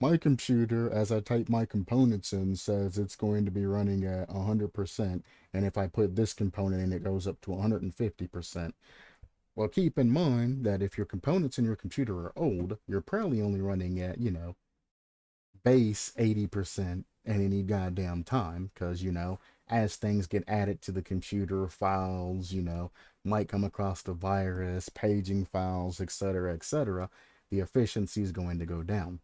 my computer, as I type my components in, says it's going to be running at 100%. And if I put this component in, it goes up to 150%. Well, keep in mind that if your components in your computer are old, you're probably only running at, base 80% at any goddamn time. Because, as things get added to the computer, files, might come across the virus, paging files, etc., the efficiency is going to go down.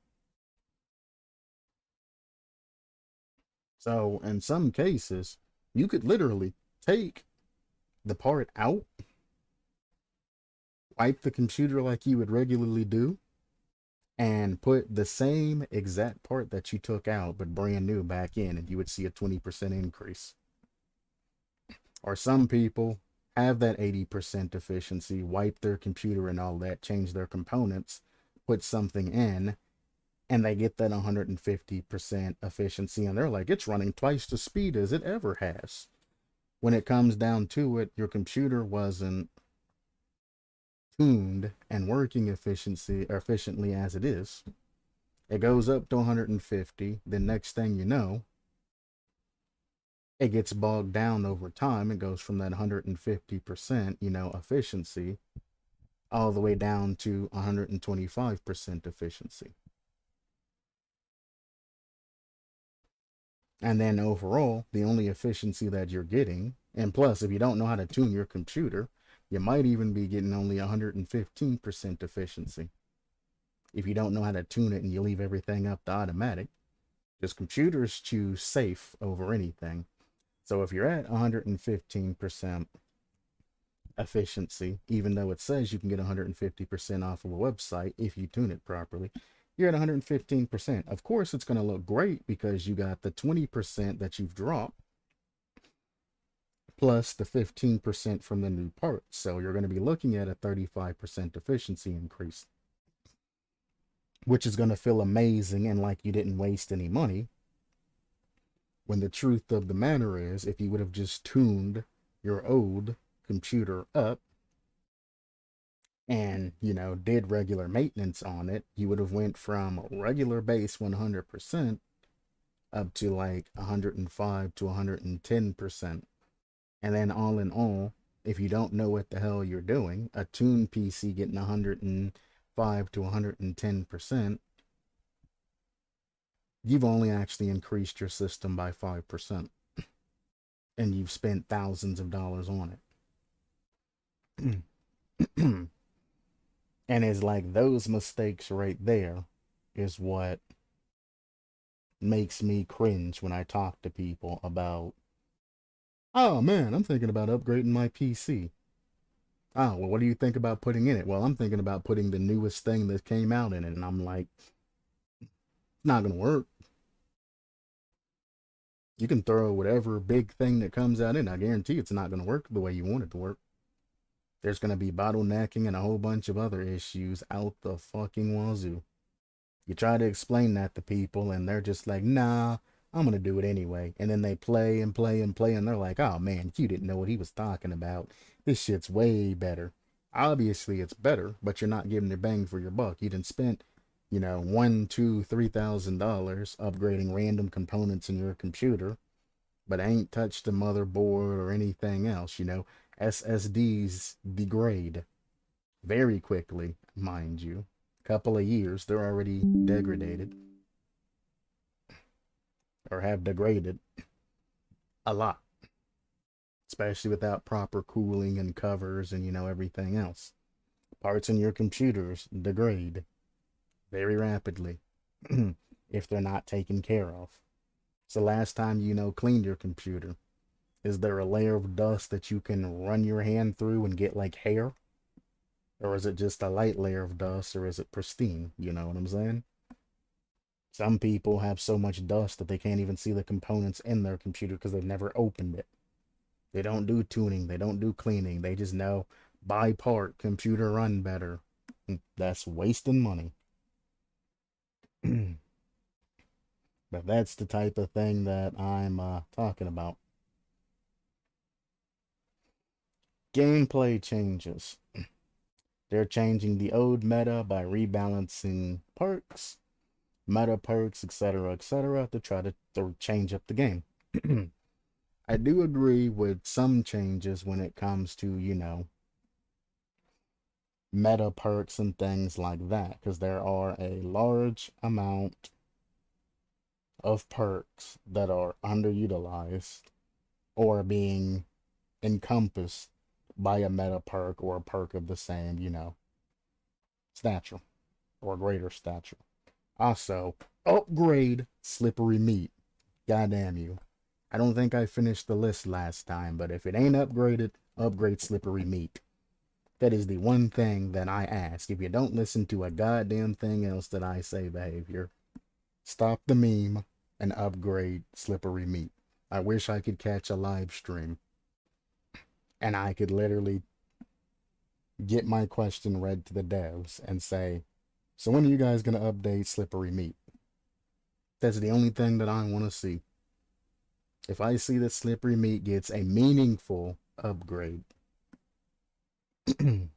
So, in some cases, you could literally take the part out, wipe the computer like you would regularly do, and put the same exact part that you took out but brand new back in, and you would see a 20% increase. Or some people have that 80% efficiency, wipe their computer and all that, change their components, put something in, and they get that 150% efficiency, and they're like, it's running twice the speed as it ever has. When it comes down to it, your computer wasn't tuned and working efficiently as it is. It goes up to 150. The next thing you know, it gets bogged down over time. It goes from that 150%, efficiency all the way down to 125% efficiency. And then overall, the only efficiency that you're getting, and plus, if you don't know how to tune your computer, you might even be getting only 115% efficiency. If you don't know how to tune it and you leave everything up to automatic, because computers choose safe over anything. So if you're at 115% efficiency, even though it says you can get 150% off of a website if you tune it properly, you're at 115%. Of course, it's going to look great because you got the 20% that you've dropped plus the 15% from the new parts. So you're going to be looking at a 35% efficiency increase, which is going to feel amazing and like you didn't waste any money. When the truth of the matter is, if you would have just tuned your old computer up and, did regular maintenance on it, you would have went from regular base 100% up to like 105 to 110%. And then all in all, if you don't know what the hell you're doing, a tuned PC getting 105 to 110%, you've only actually increased your system by 5%. And you've spent thousands of dollars on it. And it's like those mistakes right there is what makes me cringe when I talk to people about, oh man, I'm thinking about upgrading my PC. Oh, well, what do you think about putting in it? Well, I'm thinking about putting the newest thing that came out in it. And I'm like, it's not going to work. You can throw whatever big thing that comes out in. I guarantee it's not going to work the way you want it to work. There's going to be bottlenecking and a whole bunch of other issues out the fucking wazoo. You try to explain that to people and they're just like, nah, I'm going to do it anyway. And then they play and play and play and they're like, oh man, you didn't know what he was talking about. This shit's way better. Obviously it's better, but you're not getting your bang for your buck. You done spent, $1, $2, $3,000 upgrading random components in your computer, but ain't touched the motherboard or anything else. SSDs degrade very quickly, mind you. Couple of years, they're already degraded or have degraded a lot, especially without proper cooling and covers and everything else. Parts in your computers degrade very rapidly if they're not taken care of. It's the last time cleaned your computer. Is there a layer of dust that you can run your hand through and get like hair? Or is it just a light layer of dust, or is it pristine? You know what I'm saying? Some people have so much dust that they can't even see the components in their computer because they've never opened it. They don't do tuning, they don't do cleaning. They just know buy part, computer run better. That's wasting money. But that's the type of thing that I'm talking about. Gameplay changes. They're changing the old meta by rebalancing perks, meta perks, etc., to try to change up the game. I do agree with some changes when it comes to, meta perks and things like that, because there are a large amount of perks that are underutilized or being encompassed by a meta perk or a perk of the same, stature or greater stature. Also, upgrade slippery meat. Goddamn you. I don't think I finished the list last time, but if it ain't upgraded, upgrade slippery meat. That is the one thing that I ask. If you don't listen to a goddamn thing else that I say, behavior, stop the meme and upgrade slippery meat. I wish I could catch a live stream and I could literally get my question read to the devs and say, so when are you guys going to update slippery meat? That's the only thing that I want to see. If I see that slippery meat gets a meaningful upgrade to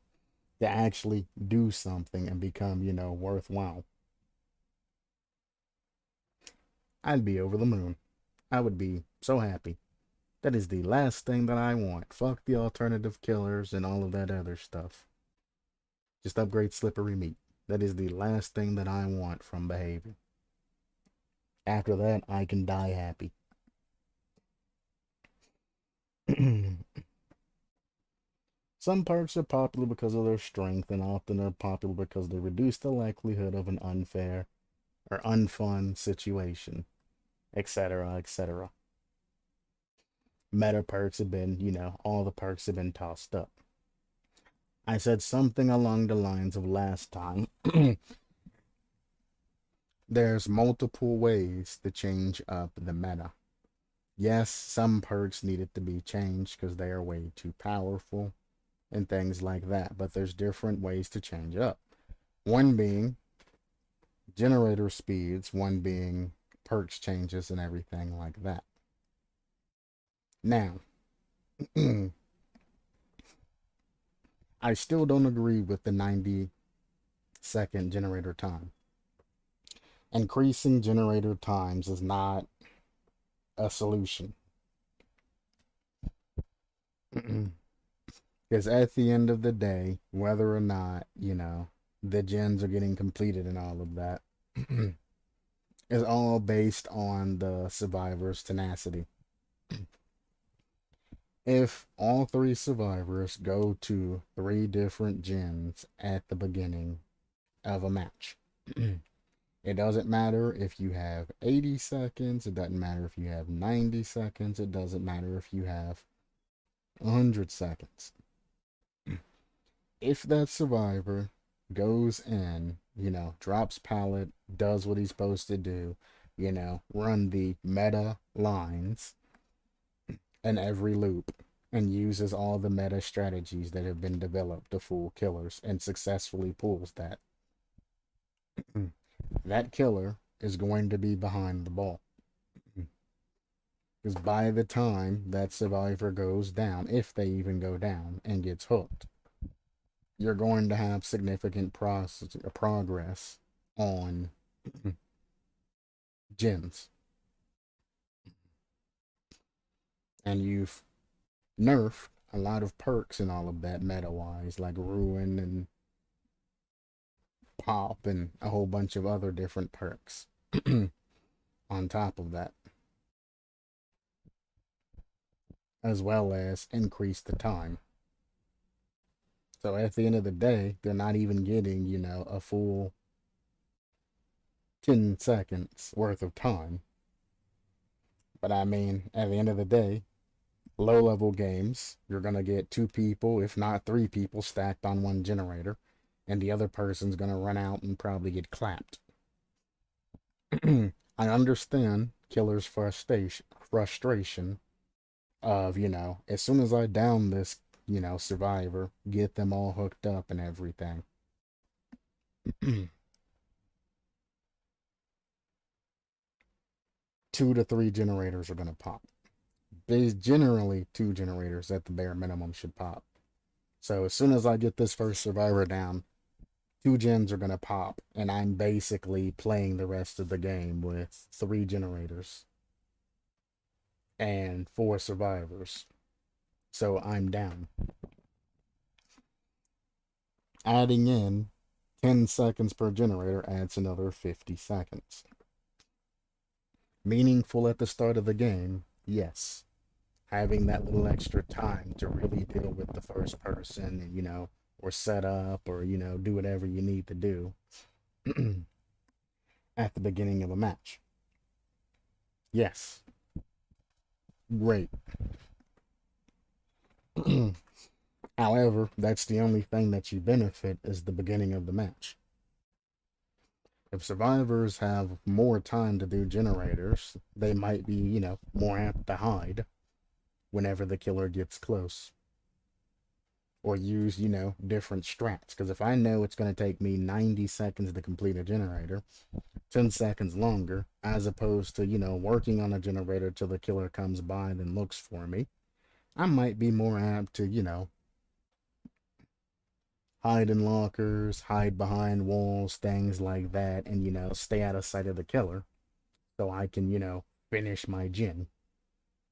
actually do something and become, worthwhile, I'd be over the moon. I would be so happy. That is the last thing that I want. Fuck the alternative killers and all of that other stuff. Just upgrade slippery meat. That is the last thing that I want from behavior. After that, I can die happy. Some perks are popular because of their strength, and often are popular because they reduce the likelihood of an unfair or unfun situation, etc., etc. Meta perks have been, all the perks have been tossed up. I said something along the lines of last time. There's multiple ways to change up the meta. Yes, some perks needed to be changed because they are way too powerful and things like that, but there's different ways to change it up. One being generator speeds, one being perks changes and everything like that. Now, I still don't agree with the 90-second generator time. Increasing generator times is not a solution. Because at the end of the day, whether or not, the gens are getting completed and all of that is all based on the survivor's tenacity. If all 3 survivors go to 3 different gens at the beginning of a match, it doesn't matter if you have 80 seconds, it doesn't matter if you have 90 seconds, it doesn't matter if you have 100 seconds. If that survivor goes in, drops pallet, does what he's supposed to do, run the meta lines in every loop, and uses all the meta strategies that have been developed to fool killers and successfully pulls that, that killer is going to be behind the ball. Because by the time that survivor goes down, if they even go down and gets hooked, you're going to have significant progress on gens. And you've nerfed a lot of perks and all of that meta-wise, like Ruin and Pop and a whole bunch of other different perks on top of that. As well as increase the time. So at the end of the day, they're not even getting, a full 10 seconds worth of time. But I mean, at the end of the day, low level games, you're going to get 2 people, if not 3 people, stacked on one generator, and the other person's going to run out and probably get clapped. I understand killer's frustration of, as soon as I down this, survivor, get them all hooked up and everything. 2 to 3 generators are going to pop. There's generally 2 generators at the bare minimum should pop. So as soon as I get this first survivor down, 2 gens are going to pop, and I'm basically playing the rest of the game with 3 generators and 4 survivors. So I'm down. Adding in 10 seconds per generator adds another 50 seconds. Meaningful at the start of the game, yes. Having that little extra time to really deal with the first person and, or set up or, do whatever you need to do at the beginning of a match. Yes, great. However, that's the only thing that you benefit is the beginning of the match. If survivors have more time to do generators, they might be, more apt to hide whenever the killer gets close. Or use, different strats. Because if I know it's going to take me 90 seconds to complete a generator, 10 seconds longer, as opposed to, working on a generator till the killer comes by and then looks for me, I might be more apt to, hide in lockers, hide behind walls, things like that, and, stay out of sight of the killer so I can, finish my gen.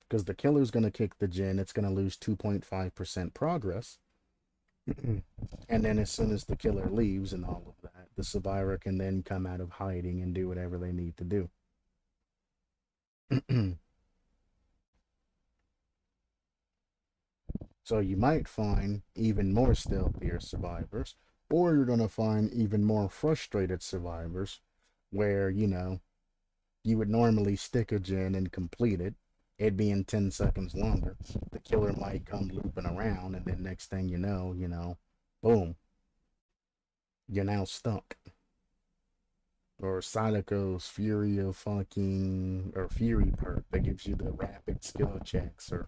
Because the killer's going to kick the gen, it's going to lose 2.5% progress. And then as soon as the killer leaves and all of that, the survivor can then come out of hiding and do whatever they need to do. So you might find even more stealthier survivors, or you're going to find even more frustrated survivors where, you would normally stick a gen and complete it. It'd be in 10 seconds longer. The killer might come looping around, and then next thing you know, boom, you're now stuck. Or Sadako's Fury of fucking, or Fury perk that gives you the rapid skill checks, or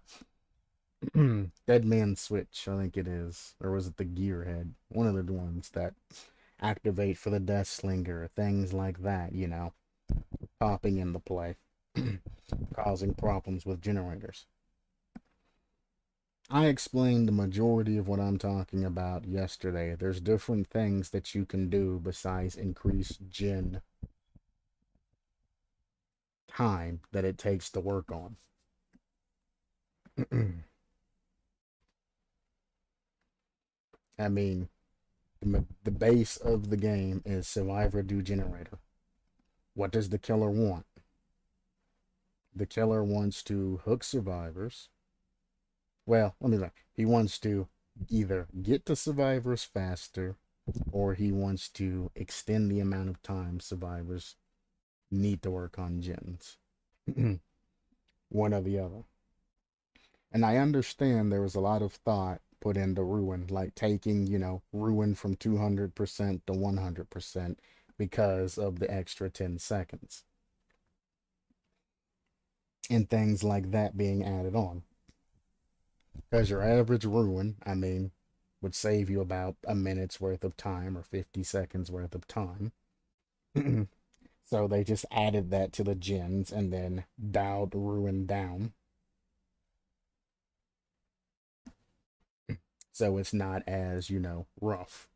Dead Man Switch, I think it is. Or was it the Gearhead? One of the ones that activate for the Death Slinger, things like that, popping into play, causing problems with generators. I explained the majority of what I'm talking about yesterday. There's different things that you can do besides increase gen time that it takes to work on. I mean, the base of the game is survivor do generator. What does the killer want? The killer wants to hook survivors. Well, let me look. He wants to either get to survivors faster or he wants to extend the amount of time survivors need to work on gens. One or the other. And I understand there was a lot of thought put into Ruin, like taking, Ruin from 200% to 100% because of the extra 10 seconds. And things like that being added on. Because your average Ruin, would save you about a minute's worth of time or 50 seconds worth of time. So they just added that to the gens and then dialed Ruin down. So it's not as, rough.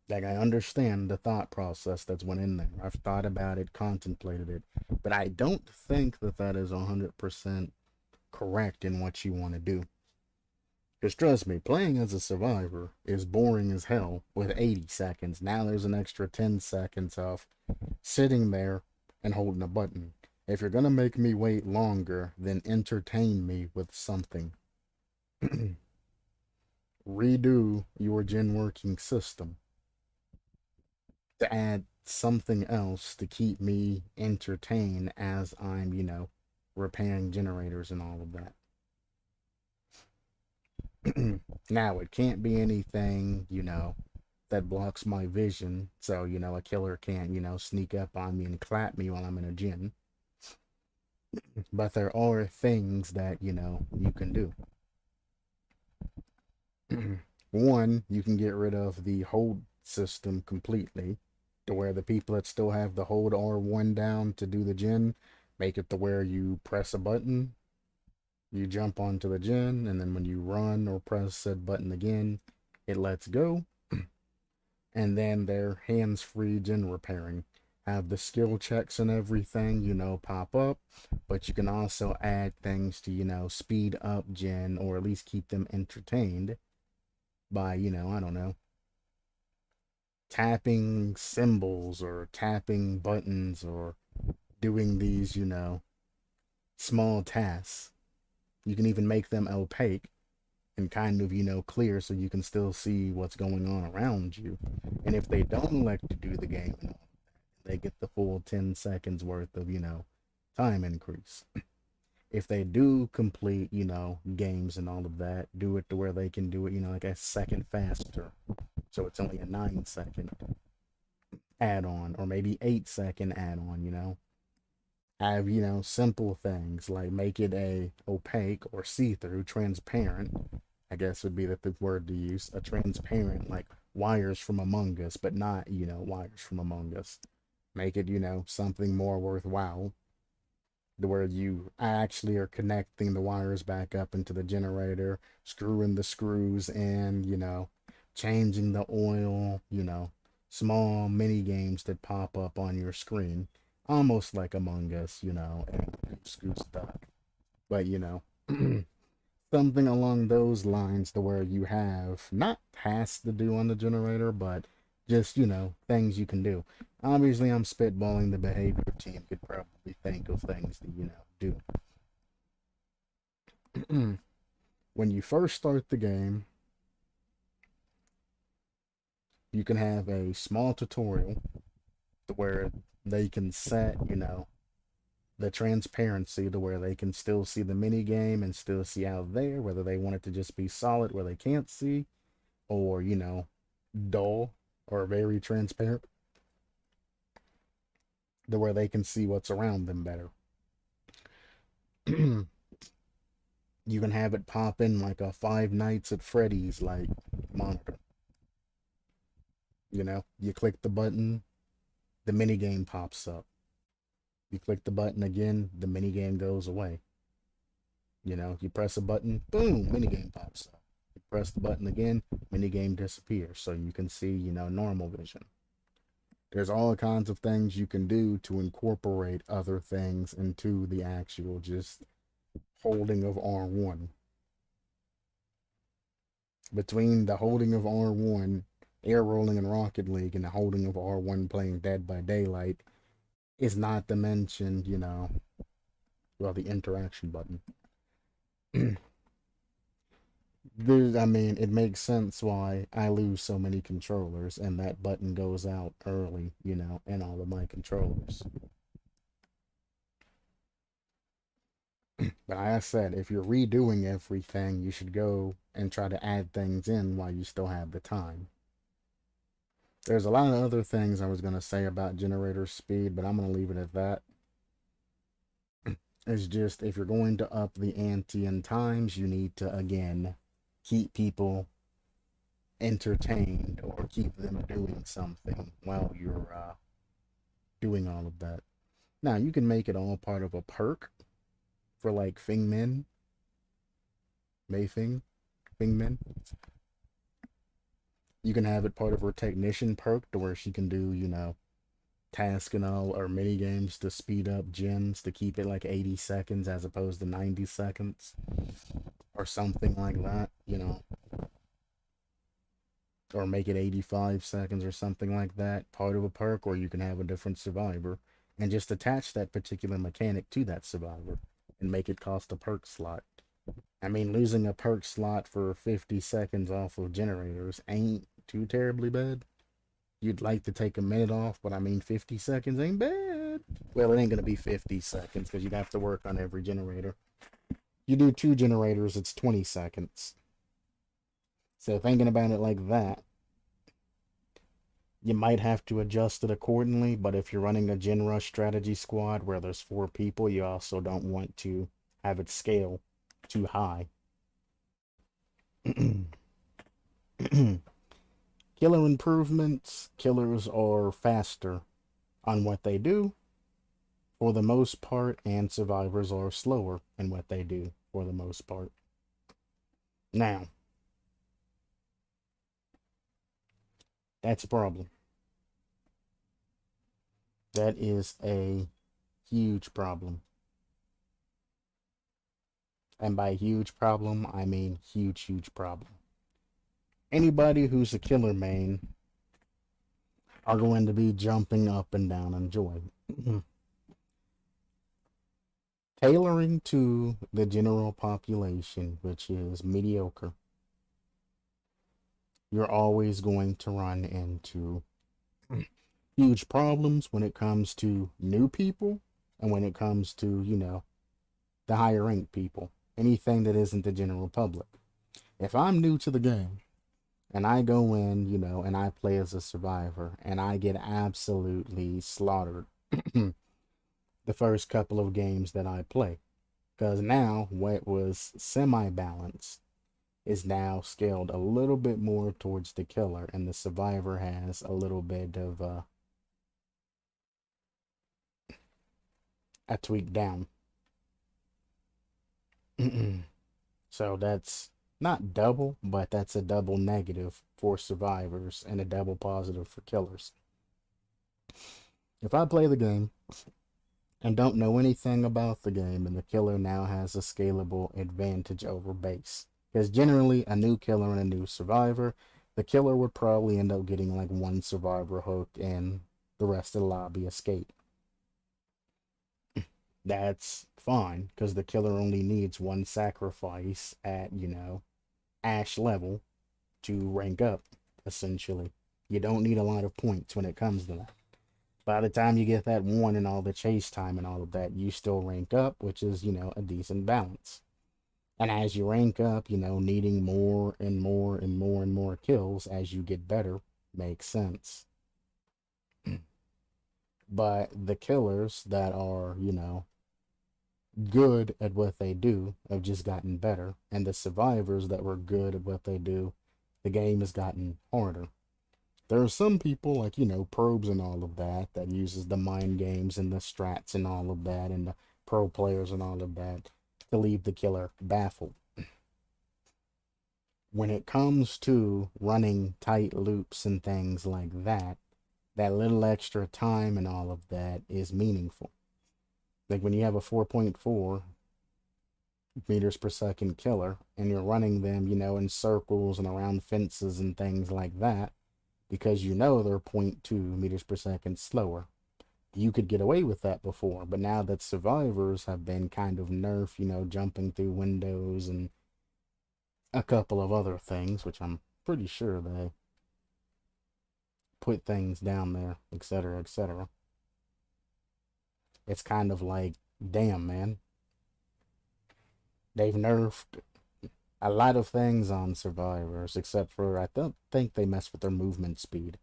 Like, I understand the thought process that's went in there. I've thought about it, contemplated it, but I don't think that that is 100% correct in what you want to do. Because trust me, playing as a survivor is boring as hell with 80 seconds. Now there's an extra 10 seconds of sitting there and holding a button. If you're going to make me wait longer, then entertain me with something. Redo your gen working system to add something else to keep me entertained as I'm, repairing generators and all of that. Now, it can't be anything, that blocks my vision. So, a killer can't, sneak up on me and clap me while I'm in a gen. But there are things that, you can do. One, you can get rid of the hold system completely to where the people that still have the hold R1 down to do the gen, make it to where you press a button, you jump onto the gen, and then when you run or press said button again, it lets go. And then they're hands-free gen repairing. Have the skill checks and everything, pop up, but you can also add things to, speed up gen or at least keep them entertained by, I don't know, tapping symbols or tapping buttons or doing these, small tasks. You can even make them opaque and kind of, clear so you can still see what's going on around you. And if they don't elect to do the game, they get the full 10 seconds worth of, time increase. If they do complete, games and all of that, do it to where they can do it, like a second faster. So it's only a 9-second add on, or maybe 8-second add on, Have, simple things like make it a opaque or see through, transparent, I guess would be the word to use, a transparent, like wires from Among Us, but not, wires from Among Us. Make it, something more worthwhile, where you actually are connecting the wires back up into the generator, screwing the screws in, changing the oil, small mini games that pop up on your screen, almost like Among Us, and screw stuck. But, something along those lines to where you have not tasks to do on the generator, but just, things you can do. Obviously, I'm spitballing. The behavior team could probably think of things to, do. When you first start the game, you can have a small tutorial to where they can set, the transparency to where they can still see the mini game and still see out there, whether they want it to just be solid where they can't see, or, dull or very transparent to where they can see what's around them better. You can have it pop in like a Five Nights at Freddy's like monitor. You click the button, the mini game pops up. You click the button again, the mini game goes away. You press a button, boom, mini game pops up. You press the button again, mini game disappears, so you can see, normal vision. There's all kinds of things you can do to incorporate other things into the actual just holding of R1. Between the holding of R1, air rolling in Rocket League, and the holding of R1 playing Dead by Daylight, is not to mention, well, the interaction button. It makes sense why I lose so many controllers and that button goes out early, in all of my controllers. But like I said, if you're redoing everything, you should go and try to add things in while you still have the time. There's a lot of other things I was going to say about generator speed, but I'm going to leave it at that. It's just, if you're going to up the ante in times, you need to, again, keep people entertained or keep them doing something while you're doing all of that. Now, you can make it all part of a perk for like Fingmin, Mayfing, Fingmin. You can have it part of her technician perk to where she can do, task and all, or mini games to speed up gens to keep it like 80 seconds as opposed to 90 seconds or something like that, or make it 85 seconds or something like that, part of a perk, or you can have a different survivor and just attach that particular mechanic to that survivor and make it cost a perk slot. Losing a perk slot for 50 seconds off of generators ain't too terribly bad. You'd like to take a minute off, but 50 seconds ain't bad. Well, it ain't gonna be 50 seconds because you'd have to work on every generator. You do 2 generators, it's 20 seconds. So thinking about it like that, you might have to adjust it accordingly, but if you're running a Gen Rush strategy squad where there's 4 people, you also don't want to have it scale too high. Killer improvements. Killers are faster on what they do for the most part, and survivors are slower in what they do for the most part. Now, that's a problem. That is a huge problem. And by huge problem, I mean huge, huge problem. Anybody who's a killer main are going to be jumping up and down in joy. Tailoring to the general population, which is mediocre, you're always going to run into huge problems when it comes to new people and when it comes to, the higher ranked people. Anything that isn't the general public. If I'm new to the game and I go in, and I play as a survivor and I get absolutely slaughtered the first couple of games that I play, because now what was semi balanced is now scaled a little bit more towards the killer, and the survivor has a little bit of a tweak down. So that's not double, but that's a double negative for survivors and a double positive for killers. If I play the game and don't know anything about the game, and the killer now has a scalable advantage over base. Because generally, a new killer and a new survivor, the killer would probably end up getting like one survivor hook and the rest of the lobby escape. That's fine, because the killer only needs one sacrifice at, Ash level to rank up, essentially. You don't need a lot of points when it comes to that. By the time you get that one and all the chase time and all of that, you still rank up, which is, a decent balance. And as you rank up, needing more and more and more and more kills as you get better makes sense. But the killers that are, good at what they do have just gotten better. And the survivors that were good at what they do, the game has gotten harder. There are some people like, probes and all of that, that uses the mind games and the strats and all of that, and the pro players and all of that to leave the killer baffled. When it comes to running tight loops and things like that, that little extra time and all of that is meaningful. Like when you have a 4.4 meters per second killer and you're running them, in circles and around fences and things like that, because they're 0.2 meters per second slower. You could get away with that before, but now that survivors have been kind of nerfed, jumping through windows and a couple of other things, which I'm pretty sure they put things down there, etc., etc. It's kind of like, damn, man. They've nerfed a lot of things on survivors, except for, I don't think they mess with their movement speed.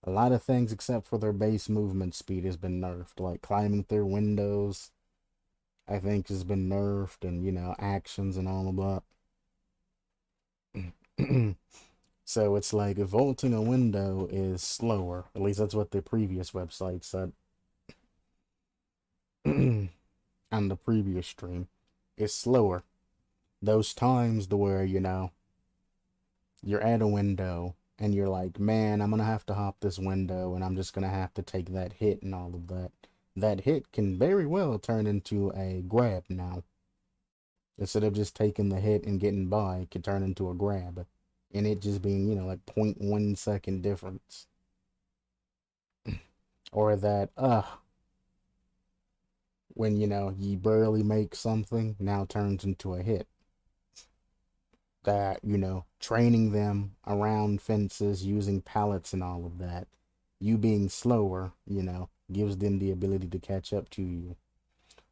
A lot of things except for their base movement speed has been nerfed, like climbing through windows, I think has been nerfed, and, actions and all of that. So it's like vaulting a window is slower. At least that's what the previous website said. On the previous stream. It's slower. Those times to where, you're at a window and you're like, man, I'm gonna have to hop this window and I'm just gonna have to take that hit and all of that. That hit can very well turn into a grab now. Instead of just taking the hit and getting by, it can turn into a grab. And it just being, like 0.1 second difference. Or that, when, you barely make something, now turns into a hit. That, training them around fences using pallets and all of that, you being slower, gives them the ability to catch up to you.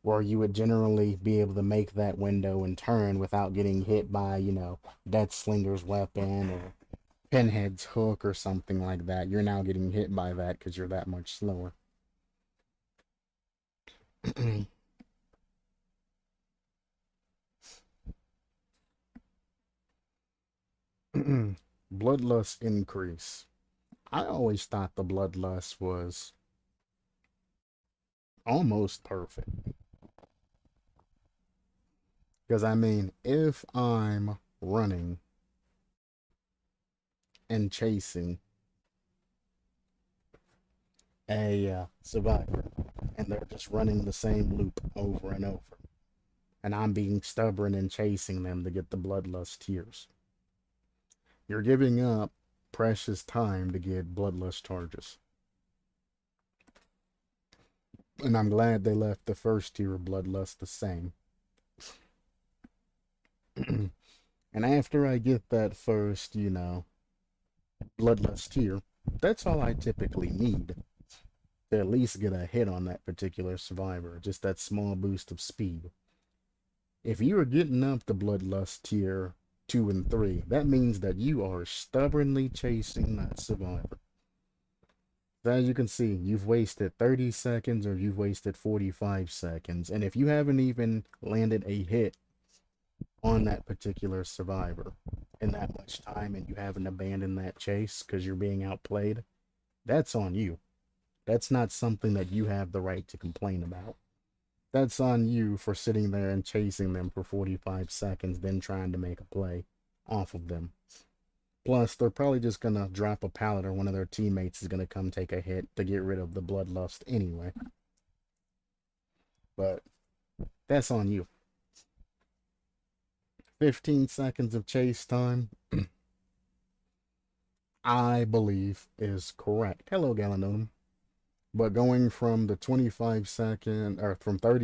Or you would generally be able to make that window and turn without getting hit by, Death Slinger's weapon or Pinhead's hook or something like that. You're now getting hit by that because you're that much slower. Bloodlust increase. I always thought the bloodlust was almost perfect. Because, I mean, if I'm running and chasing a survivor and they're just running the same loop over and over, and I'm being stubborn and chasing them to get the bloodlust tears, you're giving up precious time to get bloodlust charges. And I'm glad they left the first tier of bloodlust the same. And after I get that first, bloodlust tier, that's all I typically need to at least get a hit on that particular survivor. Just that small boost of speed. If you are getting up to bloodlust tier 2 and 3, that means that you are stubbornly chasing that survivor. So as you can see, you've wasted 30 seconds or you've wasted 45 seconds. And if you haven't even landed a hit on that particular survivor in that much time and you haven't abandoned that chase because you're being outplayed, that's on you. That's not something that you have the right to complain about. That's on you for sitting there and chasing them for 45 seconds, then trying to make a play off of them. Plus, they're probably just going to drop a pallet or one of their teammates is going to come take a hit to get rid of the bloodlust anyway. But that's on you. 15 seconds of chase time, I believe, is correct. Hello, Galanonim. But going from the 30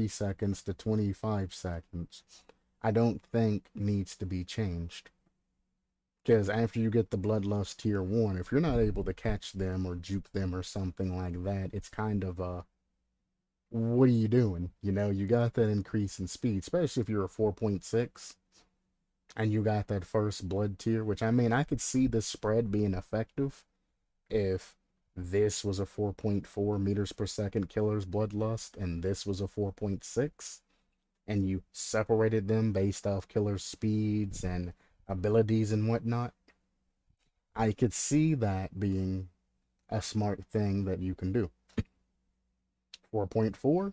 seconds to 25 seconds, I don't think needs to be changed. Because after you get the bloodlust tier 1, if you're not able to catch them or juke them or something like that, it's kind of what are you doing? You got that increase in speed, especially if you're a 4.6 and you got that first blood tier, which I could see this spread being effective if this was a 4.4 meters per second killer's bloodlust and this was a 4.6, and you separated them based off killer's speeds and abilities and whatnot. I could see that being a smart thing that you can do. 4.4,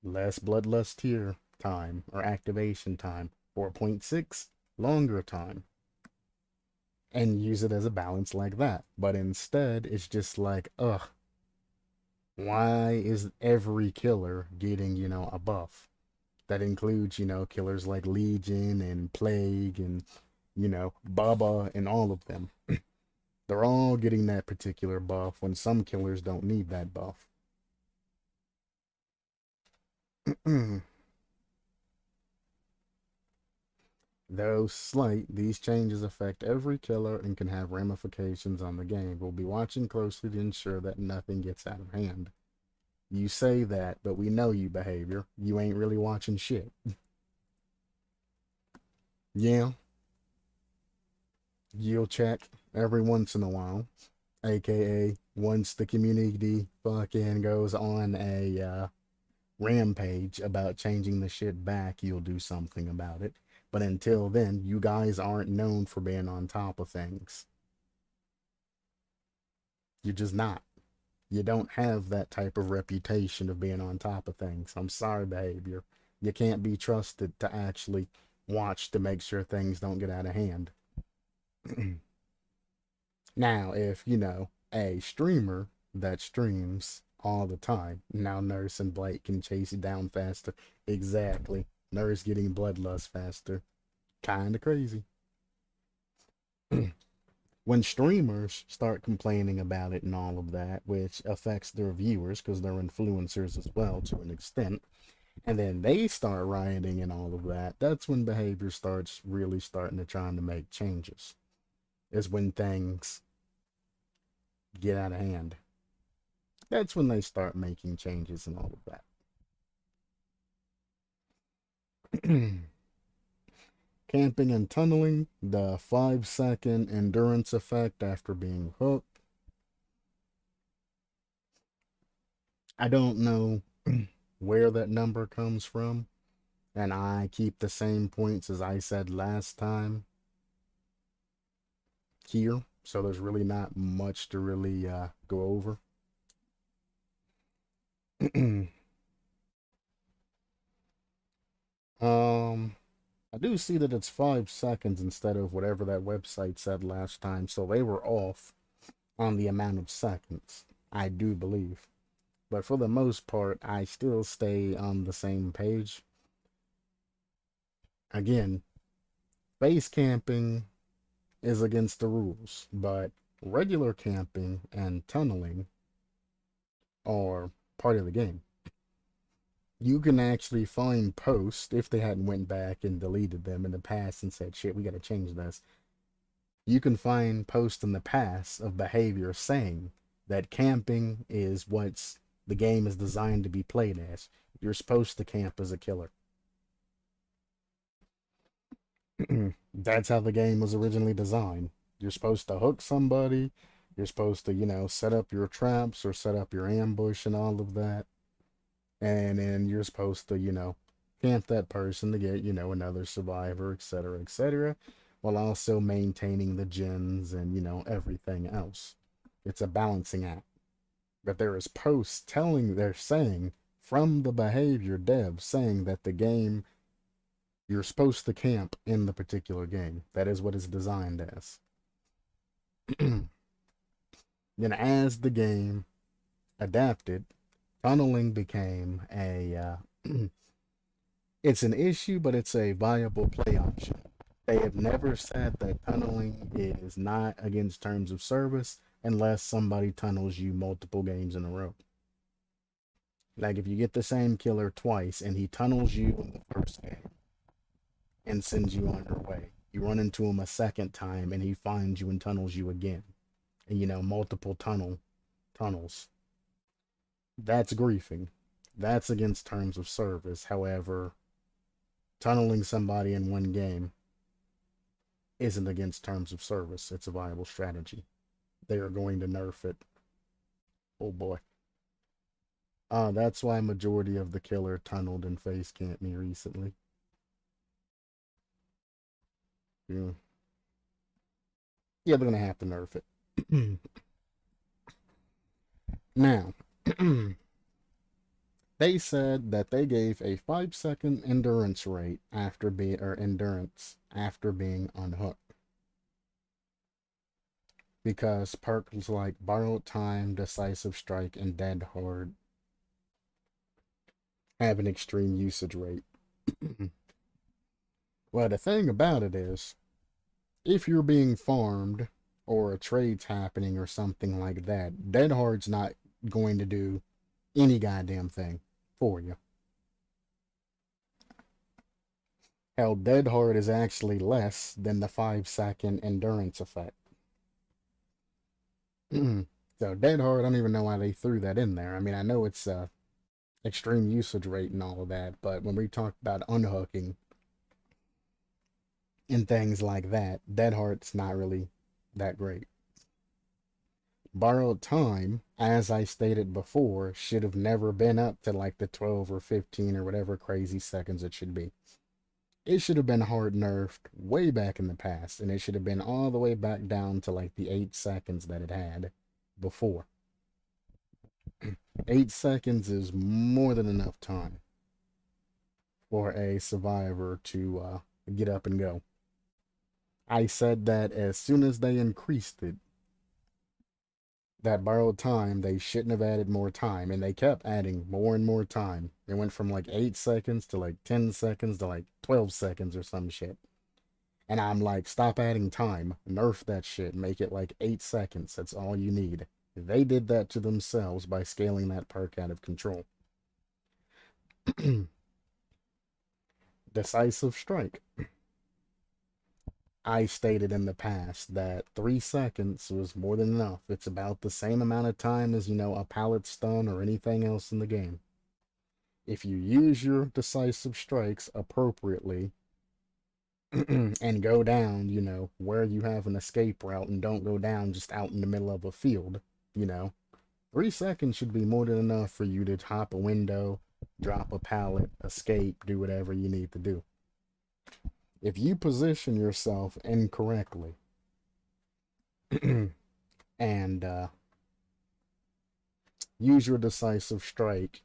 less bloodlust tier time or activation time. 4.6, longer time. And use it as a balance like that. But instead, it's just like, why is every killer getting, a buff? That includes, killers like Legion and Plague and, Bubba and all of them. They're all getting that particular buff when some killers don't need that buff. Though slight, these changes affect every killer and can have ramifications on the game. We'll be watching closely to ensure that nothing gets out of hand. You say that, but we know you behavior. You ain't really watching shit. Yeah. You'll check every once in a while. AKA, once the community fucking goes on a rampage about changing the shit back, you'll do something about it. But until then, you guys aren't known for being on top of things. You're just not. You don't have that type of reputation of being on top of things. I'm sorry, behavior. You can't be trusted to actually watch to make sure things don't get out of hand. Now, if, a streamer that streams all the time, now Nurse and Blake can chase you down faster. Exactly. Nurse getting bloodlust faster. Kinda crazy. When streamers start complaining about it and all of that, which affects their viewers because they're influencers as well to an extent, and then they start rioting and all of that, that's when behavior starts really starting to trying to make changes. Is when things get out of hand. That's when they start making changes and all of that. Camping and tunneling, the 5-second endurance effect after being hooked. I don't know where that number comes from, and I keep the same points as I said last time here, so there's really not much to really go over. I do see that it's 5 seconds instead of whatever that website said last time, so they were off on the amount of seconds, I do believe. But for the most part, I still stay on the same page. Again, base camping is against the rules, but regular camping and tunneling are part of the game. You can actually find posts, if they hadn't went back and deleted them in the past and said, shit, we gotta change this. You can find posts in the past of behavior saying that camping is what's the game is designed to be played as. You're supposed to camp as a killer. That's how the game was originally designed. You're supposed to hook somebody. You're supposed to, set up your traps or set up your ambush and all of that. And then you're supposed to, camp that person to get, another survivor, etc., while also maintaining the gens and, everything else. It's a balancing act. But there is posts they're saying from the behavior devs saying that the game, you're supposed to camp in the particular game. That is what it's designed as. Then as the game adapted, tunneling became it's an issue, but it's a viable play option. They have never said that tunneling is not against terms of service unless somebody tunnels you multiple games in a row. Like if you get the same killer twice and he tunnels you in the first game and sends you on your way, you run into him a second time and he finds you and tunnels you again. And multiple tunnels. That's griefing. That's against terms of service. However, tunneling somebody in one game isn't against terms of service. It's a viable strategy. They are going to nerf it. Oh boy. That's why majority of the killer tunneled and face camped me recently. Yeah. Yeah, they're gonna have to nerf it. Now, they said that they gave a 5-second endurance rate after being unhooked. Because perks like borrowed time, decisive strike, and dead hard have an extreme usage rate. Well, the thing about it is, if you're being farmed or a trade's happening or something like that, dead hard's not going to do any goddamn thing for you. Hell, dead hard is actually less than the 5-second endurance effect. So dead hard, I don't even know why they threw that in there. I mean, I know it's extreme usage rate and all of that, but when we talk about unhooking and things like that, dead hard's not really that great. Borrowed time, as I stated before, should have never been up to like the 12 or 15 or whatever crazy seconds it should be. It should have been hard nerfed way back in the past, and it should have been all the way back down to like the 8 seconds that it had before. 8 seconds is more than enough time for a survivor to get up and go. I said that as soon as they increased it, that borrowed time, they shouldn't have added more time, and they kept adding more and more time. It went from like 8 seconds to like 10 seconds to like 12 seconds or some shit. And I'm like, stop adding time, nerf that shit, make it like 8 seconds, that's all you need. They did that to themselves by scaling that perk out of control. Decisive strike. I stated in the past that 3 seconds was more than enough. It's about the same amount of time as, a pallet stun or anything else in the game. If you use your decisive strikes appropriately and go down, where you have an escape route and don't go down just out in the middle of a field, 3 seconds should be more than enough for you to hop a window, drop a pallet, escape, do whatever you need to do. If you position yourself incorrectly and use your decisive strike,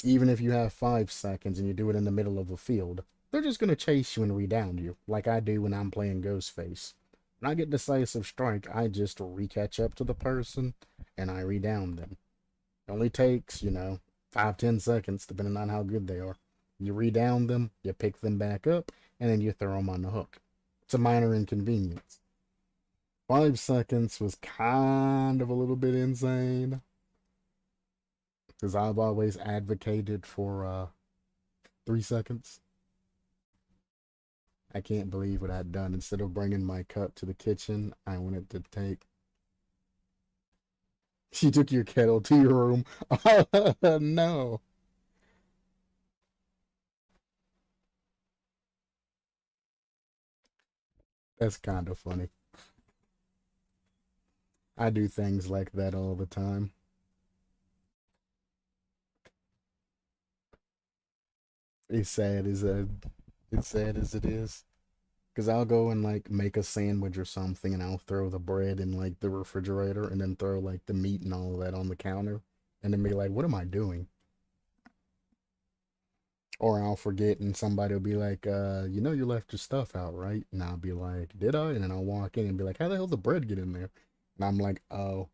even if you have 5 seconds and you do it in the middle of a field, they're just going to chase you and redound you, like I do when I'm playing Ghostface. When I get decisive strike, I just re-catch up to the person and I redound them. It only takes, 5-10 seconds, depending on how good they are. You redown them, you pick them back up, and then you throw them on the hook. It's a minor inconvenience. 5 seconds was kind of a little bit insane because I've always advocated for 3 seconds. I can't believe what I'd done. Instead of bringing my cup to the kitchen, I wanted to take. She took your kettle to your room. Oh, no. That's kind of funny. I do things like that all the time. It's sad as a, it's sad as it is. Cause I'll go and like make a sandwich or something, and I'll throw the bread in like the refrigerator, and then throw like the meat and all of that on the counter, and then be like, "What am I doing?" Or I'll forget, and somebody will be like, you know, you left your stuff out, right?" And I'll be like, "Did I?" And then I'll walk in and be like, "How the hell did the bread get in there?" And I'm like, "Oh,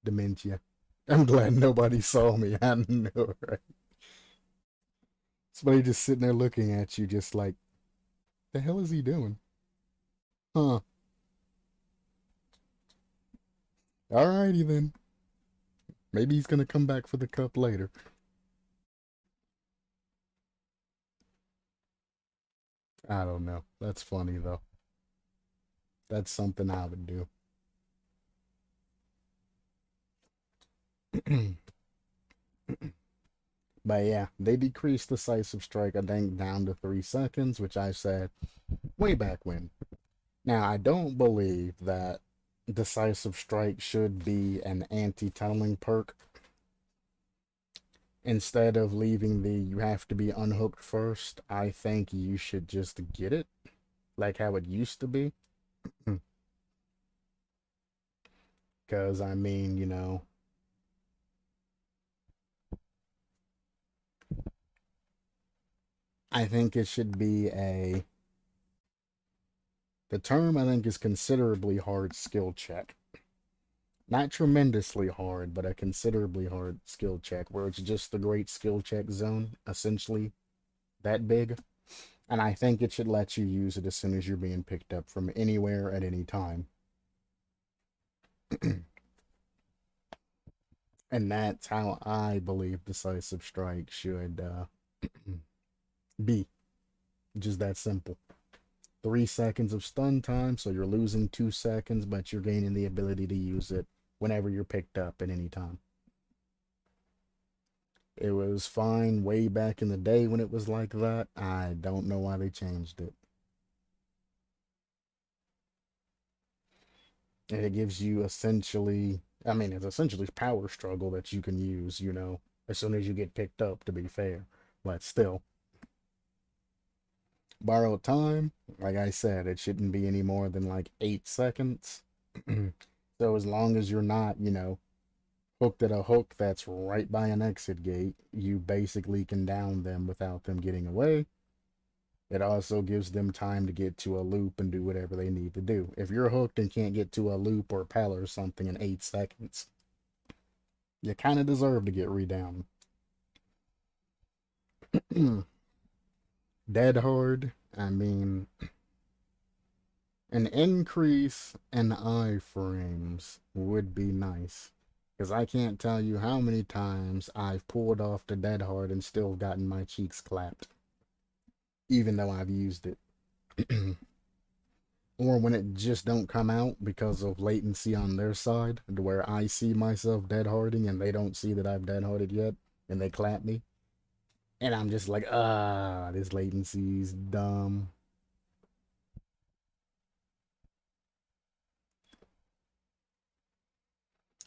dementia." I'm glad nobody saw me. I know, right? Somebody just sitting there looking at you, just like, "The hell is he doing?" Huh? Alrighty then. Maybe he's gonna come back for the cup later. I don't know. That's funny though. That's something I would do. But yeah, they decreased decisive strike, I think, down to 3 seconds, which I said way back when. Now, I don't believe that decisive strike should be an anti-tunneling perk. Instead of leaving the you have to be unhooked first, I think you should just get it like how it used to be. Because, I mean, I think it should be the term I think is considerably hard skill check. Not tremendously hard, but a considerably hard skill check, where it's just the great skill check zone, essentially that big. And I think it should let you use it as soon as you're being picked up from anywhere at any time. And that's how I believe decisive strike should be. Just that simple. 3 seconds of stun time, so you're losing 2 seconds, but you're gaining the ability to use it whenever you're picked up at any time. It was fine way back in the day when it was like that. I don't know why they changed it. And it gives you essentially, I mean, it's essentially power struggle that you can use, as soon as you get picked up, to be fair. But still, borrowed time, like I said, it shouldn't be any more than like 8 seconds. So as long as you're not, hooked at a hook that's right by an exit gate, you basically can down them without them getting away. It also gives them time to get to a loop and do whatever they need to do. If you're hooked and can't get to a loop or a pallet or something in 8 seconds, you kind of deserve to get redown. Dead hard, I mean, an increase in iframes would be nice. Because I can't tell you how many times I've pulled off the dead hard and still gotten my cheeks clapped, even though I've used it. Or when it just don't come out because of latency on their side, to where I see myself dead harding and they don't see that I've dead harded yet, and they clap me. And I'm just like, this latency's dumb.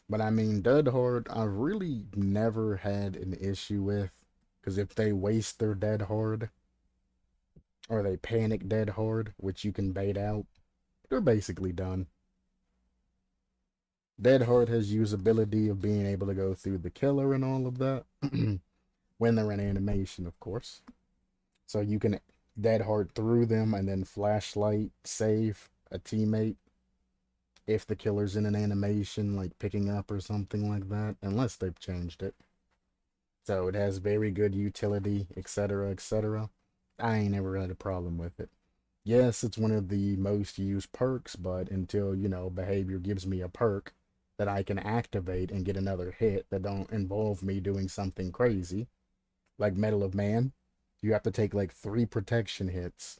But I mean, dead hard, I really never had an issue with, because if they waste their dead hard, or they panic dead hard, which you can bait out, they're basically done. Dead hard has usability of being able to go through the killer and all of that. When they're in animation, of course. So you can dead hard through them and then flashlight save a teammate if the killer's in an animation, like picking up or something like that, unless they've changed it. So it has very good utility, etc., etc. I ain't never had a problem with it. Yes, it's one of the most used perks, but until, behavior gives me a perk that I can activate and get another hit that don't involve me doing something crazy, like Medal of Man, you have to take like 3 protection hits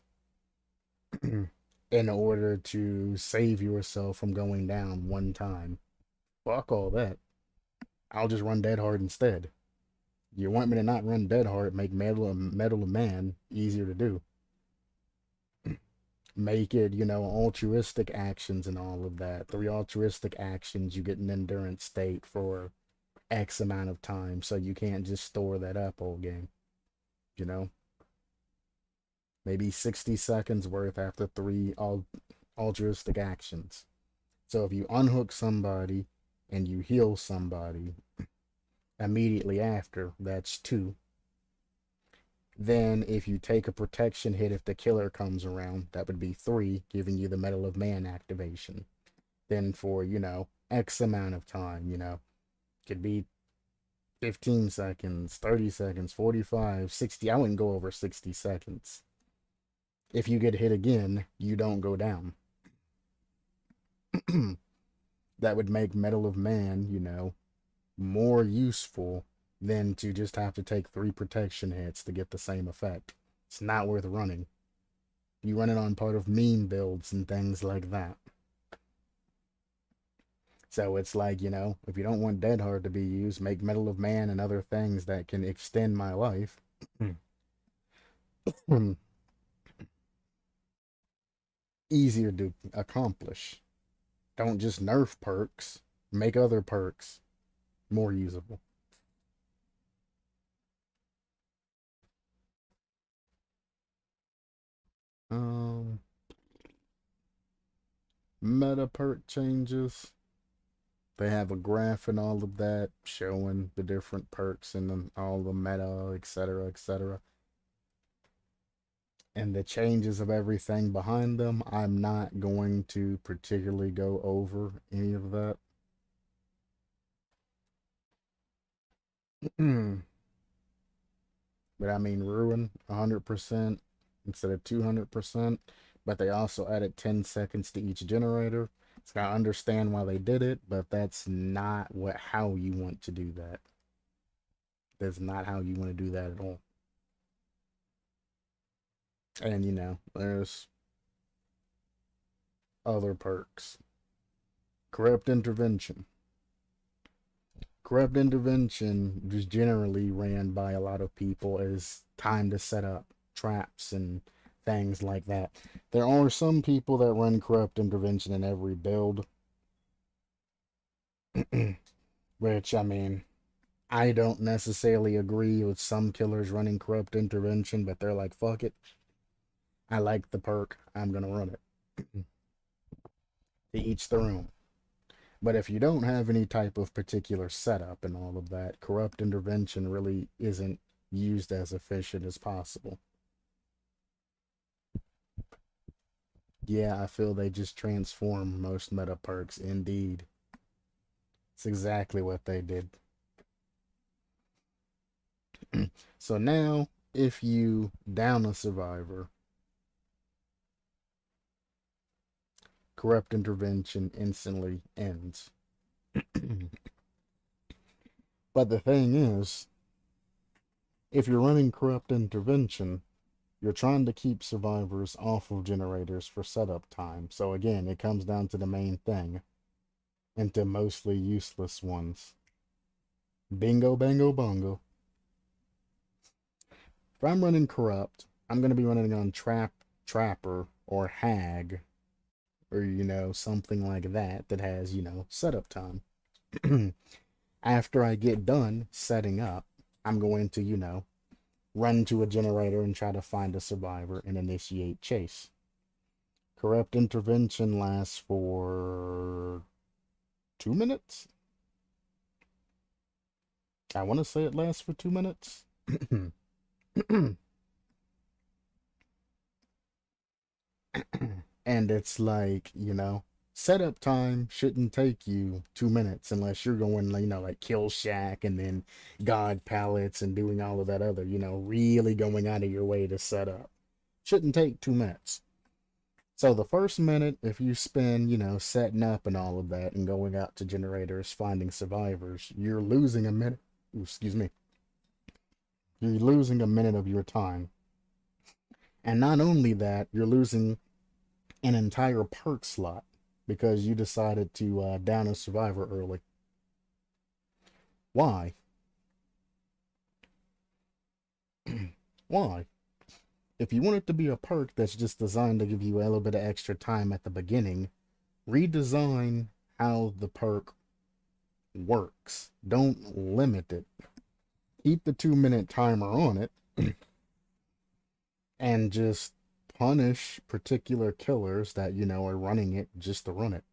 in order to save yourself from going down one time. Fuck all that. I'll just run Dead Hard instead. You want me to not run Dead Hard, make Medal of Man easier to do. Make it, altruistic actions and all of that. 3 altruistic actions, you get an endurance state for X amount of time, so you can't just store that up all game. You know, maybe 60 seconds worth after 3 altruistic actions. So if you unhook somebody and you heal somebody immediately after, that's 2. Then if you take a protection hit if the killer comes around, that would be 3, giving you the Medal of Man activation. Then for, X amount of time, could be 15 seconds, 30 seconds, 45, 60. I wouldn't go over 60 seconds. If you get hit again, you don't go down. That would make Medal of Man, more useful than to just have to take 3 protection hits to get the same effect. It's not worth running. You run it on part of meme builds and things like that. So it's like, if you don't want Dead Hard to be used, make Medal of Man and other things that can extend my life. Easier to accomplish. Don't just nerf perks, make other perks more usable. Um, Meta perk changes. They have a graph and all of that showing the different perks and all the meta, etc., etc. And the changes of everything behind them. I'm not going to particularly go over any of that. But I mean, Ruin 100% instead of 200%. But they also added 10 seconds to each generator. So I understand why they did it, but that's not how you want to do that. That's not how you want to do that at all. And there's other perks. Corrupt intervention. Corrupt intervention is generally ran by a lot of people as time to set up traps and things like that. There are some people that run corrupt intervention in every build, which I mean, I don't necessarily agree with some killers running corrupt intervention, but they're like, fuck it. I like the perk. I'm gonna run it. To each their own. But if you don't have any type of particular setup and all of that, corrupt intervention really isn't used as efficient as possible. Yeah, I feel they just transform most meta perks indeed. It's exactly what they did. So now, if you down a survivor, corrupt intervention instantly ends. But the thing is, if you're running corrupt intervention, you're trying to keep survivors off of generators for setup time. So again, it comes down to the main thing and to mostly useless ones. Bingo, bango, bongo. If I'm running corrupt, I'm going to be running on trapper, or hag, or something like that has setup time. After I get done setting up, I'm going to run to a generator and try to find a survivor and initiate chase. Corrupt intervention lasts for 2 minutes. I want to say it lasts for 2 minutes. And it's like, setup time shouldn't take you 2 minutes unless you're going, like Kill Shack and then God Pallets and doing all of that other, really going out of your way to set up. Shouldn't take 2 minutes. So the first minute, if you spend, setting up and all of that and going out to generators, finding survivors, you're losing a minute. Excuse me. You're losing a minute of your time. And not only that, you're losing an entire perk slot because you decided to down a survivor early. Why? Why? If you want it to be a perk that's just designed to give you a little bit of extra time at the beginning, redesign how the perk works. Don't limit it. Keep the 2 minute timer on it and just punish particular killers that, are running it just to run it.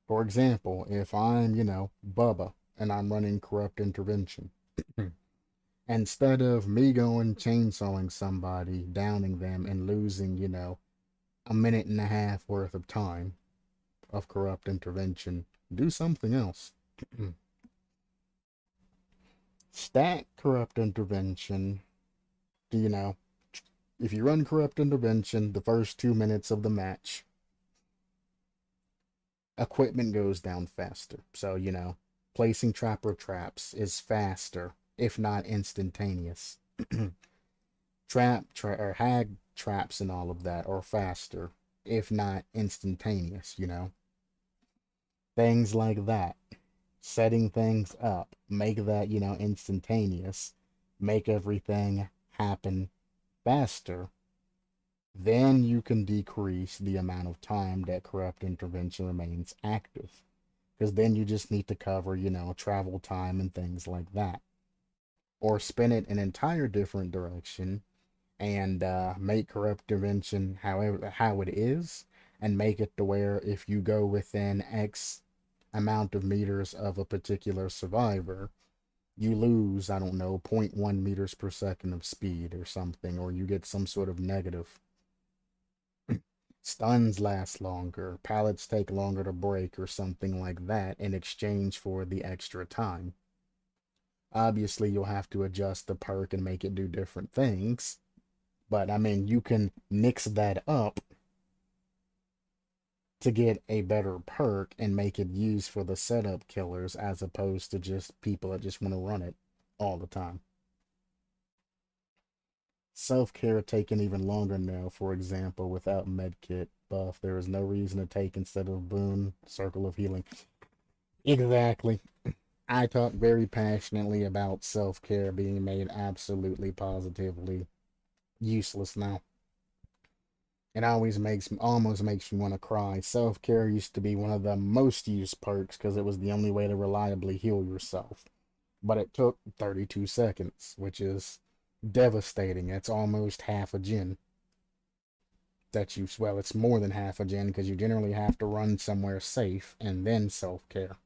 For example, if I'm, Bubba and I'm running corrupt intervention, instead of me going chainsawing somebody, downing them, and losing, a minute and a half worth of time of corrupt intervention, do something else. Stack corrupt intervention. If you run corrupt intervention the first 2 minutes of the match, equipment goes down faster. So, placing trapper traps is faster, if not instantaneous. Or hag traps and all of that are faster, if not instantaneous, Things like that. Setting things up, make that, instantaneous, make everything happen faster. Then you can decrease the amount of time that corrupt intervention remains active. Because then you just need to cover, travel time and things like that. Or spin it an entire different direction and make corrupt intervention how it is, and make it to where if you go within X amount of meters of a particular survivor, you lose, I don't know, 0.1 meters per second of speed or something, or you get some sort of negative. Stuns last longer, pallets take longer to break, or something like that in exchange for the extra time. Obviously, you'll have to adjust the perk and make it do different things, but I mean, you can mix that up to get a better perk and make it used for the setup killers as opposed to just people that just want to run it all the time. Self-care taking even longer now. For example, without medkit buff, there is no reason to take instead of boon circle of healing. Exactly. I talk very passionately about self-care being made absolutely positively useless now. It almost makes me want to cry. Self-care used to be one of the most used perks because it was the only way to reliably heal yourself. But it took 32 seconds, which is devastating. It's almost half a gen well, it's more than half a gen because you generally have to run somewhere safe and then self-care.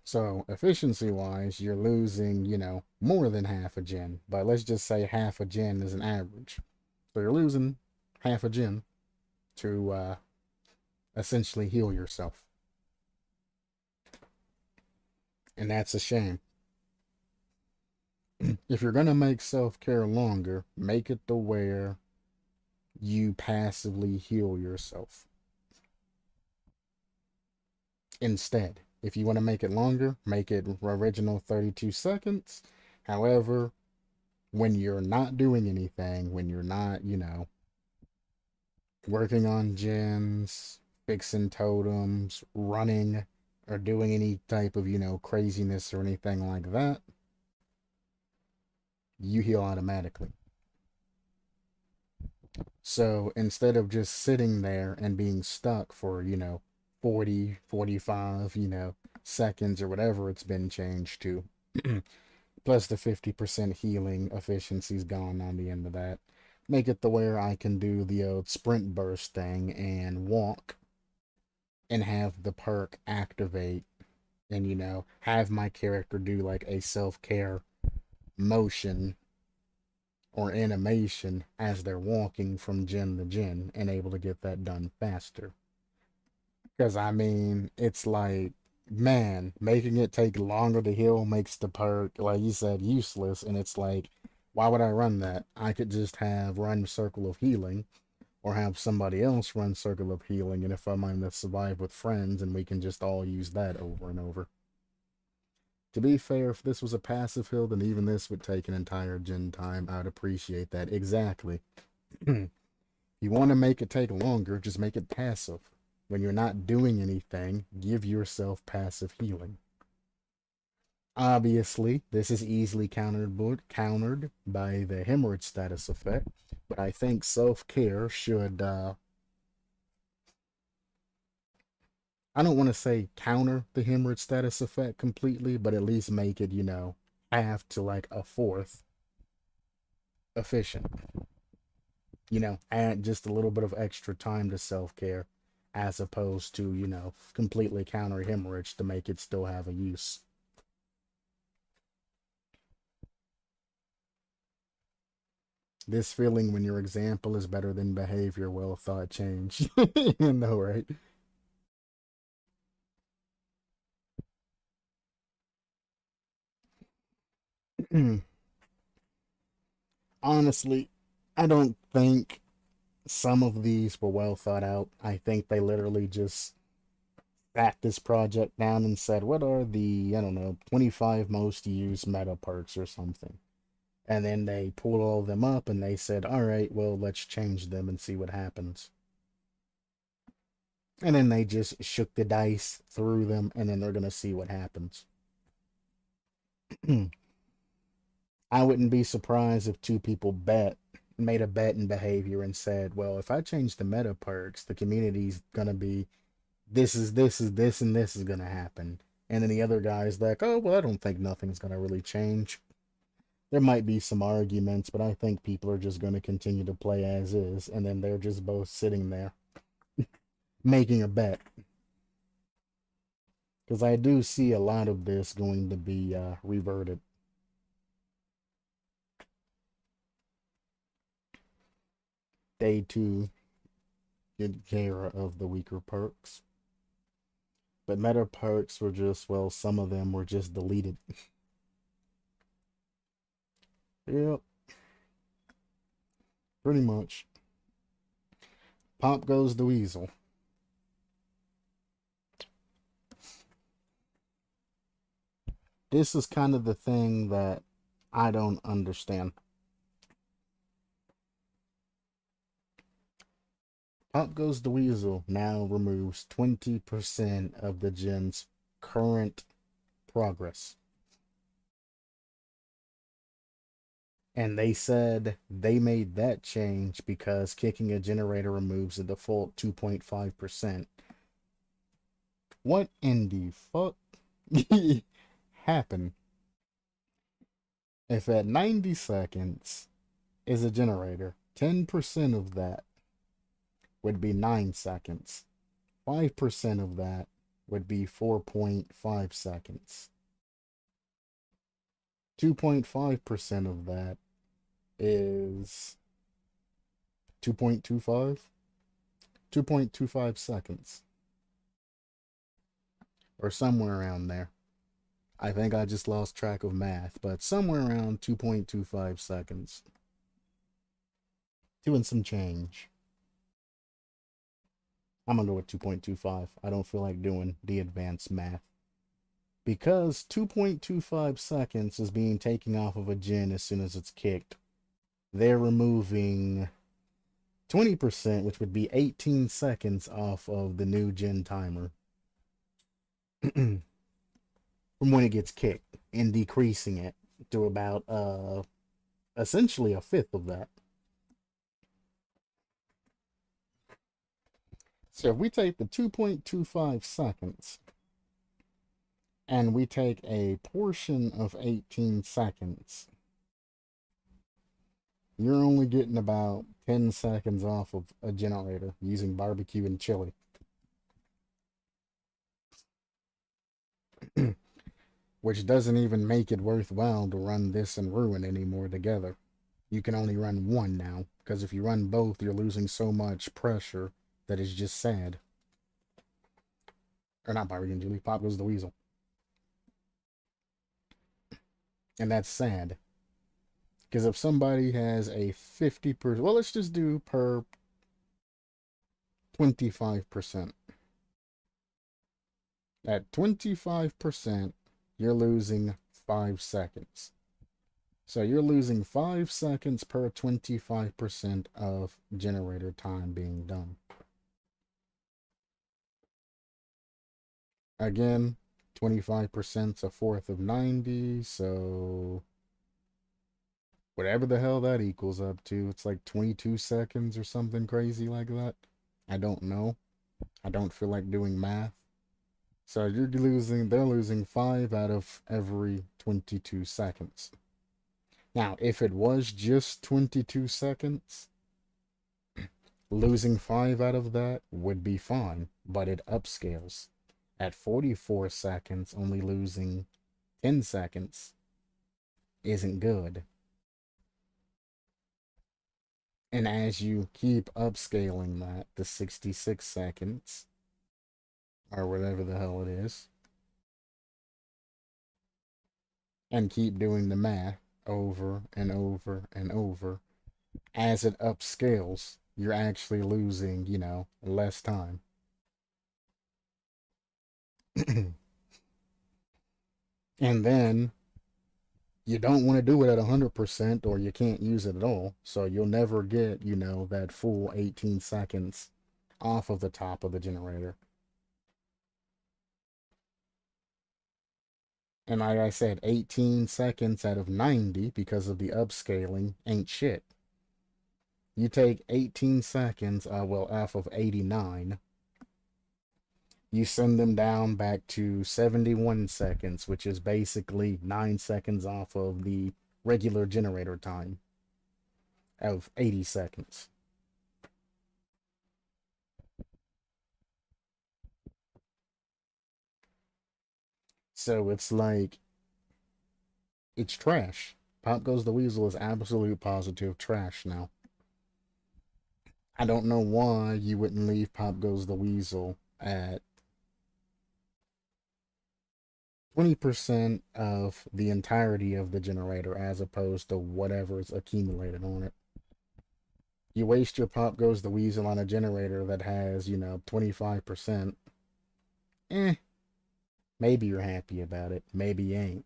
So efficiency wise, you're losing, more than half a gen, but let's just say half a gen is an average. So you're losing half a gen to essentially heal yourself. And that's a shame. If you're going to make self-care longer, make it to where you passively heal yourself. Instead, if you want to make it longer, make it original 32 seconds. However, when you're not doing anything, when you're not, working on gens, fixing totems, running, or doing any type of, craziness or anything like that, you heal automatically. So instead of just sitting there and being stuck for, 40, 45, seconds or whatever it's been changed to, plus the 50% healing efficiency's gone on the end of that, make it to where I can do the old sprint burst thing and walk and have the perk activate and, have my character do like a self-care motion or animation as they're walking from gen to gen and able to get that done faster. Because, I mean, it's like, man, making it take longer to heal makes the perk, like you said, useless. And it's like, why would I run that? I could just have run Circle of Healing, Or have somebody else run Circle of Healing, and if I'm on the Survive with Friends, and we can just all use that over and over. To be fair, if this was a passive heal, then even this would take an entire gen time. I'd appreciate that. Exactly. You want to make it take longer, just make it passive. When you're not doing anything, give yourself passive healing. Obviously, this is easily countered by the hemorrhage status effect, but I think self-care should, I don't want to say counter the hemorrhage status effect completely, but at least make it, half to like a fourth efficient. Add just a little bit of extra time to self-care as opposed to, completely counter hemorrhage to make it still have a use. This feeling when your example is better than behavior, well thought change. You know, right? Honestly, I don't think some of these were well thought out. I think they literally just sat this project down and said, what are the, I don't know, 25 most used meta perks or something. And then they pulled all of them up and they said, all right, well, let's change them and see what happens. And then they just shook the dice through them and then they're going to see what happens. I wouldn't be surprised if two people made a bet in behavior and said, well, if I change the meta perks, the community's going to be this, and this is going to happen. And then the other guy's like, oh, well, I don't think nothing's going to really change. There might be some arguments, but I think people are just going to continue to play as is. And then they're just both sitting there making a bet. Because I do see a lot of this going to be reverted. Day 2, get care of the weaker perks. But meta perks were just, well, some of them were just deleted. Yep, pretty much. Pop goes the weasel. This is kind of the thing that I don't understand. Pop goes the weasel now removes 20% of the gen's current progress. And they said they made that change because kicking a generator removes the default 2.5%. What in the fuck happened? If at 90 seconds is a generator, 10% of that would be 9 seconds. 5% of that would be 4.5 seconds. 2.5% of that is 2.25? 2.25 seconds. Or somewhere around there. I think I just lost track of math, but somewhere around 2.25 seconds. Doing some change. I'm gonna go with 2.25. I don't feel like doing the advanced math. Because 2.25 seconds is being taken off of a gen as soon as it's kicked, they're removing 20%, which would be 18 seconds off of the new gen timer from when it gets kicked and decreasing it to about essentially a fifth of that. So if we take the 2.25 seconds and we take a portion of 18 seconds, you're only getting about 10 seconds off of a generator using barbecue and chili. Which doesn't even make it worthwhile to run this and Ruin anymore together. You can only run one now, because if you run both, you're losing so much pressure that it's just sad. Or not barbecue and chili, Pop goes the weasel. And that's sad. Because if somebody has a 50%, well, let's just do per 25%. At 25%, you're losing 5 seconds. So you're losing 5 seconds per 25% of generator time being done. Again, 25%'s a fourth of 90, so whatever the hell that equals up to, it's like 22 seconds or something crazy like that. I don't know. I don't feel like doing math. So they're losing 5 out of every 22 seconds. Now, if it was just 22 seconds, losing 5 out of that would be fine, but it upscales. At 44 seconds, only losing 10 seconds isn't good. And as you keep upscaling that to 66 seconds, or whatever the hell it is, and keep doing the math over and over and over, as it upscales, you're actually losing, less time. And then you don't want to do it at 100% or you can't use it at all. So you'll never get, that full 18 seconds off of the top of the generator. And like I said, 18 seconds out of 90 because of the upscaling ain't shit. You take 18 seconds, off of 89, you send them down back to 71 seconds, which is basically 9 seconds off of the regular generator time of 80 seconds. So it's like, it's trash. Pop Goes the Weasel is absolute positive trash now. I don't know why you wouldn't leave Pop Goes the Weasel at 20% of the entirety of the generator as opposed to whatever's accumulated on it. You waste your Pop Goes the Weasel on a generator that has, 25%. Maybe you're happy about it. Maybe you ain't.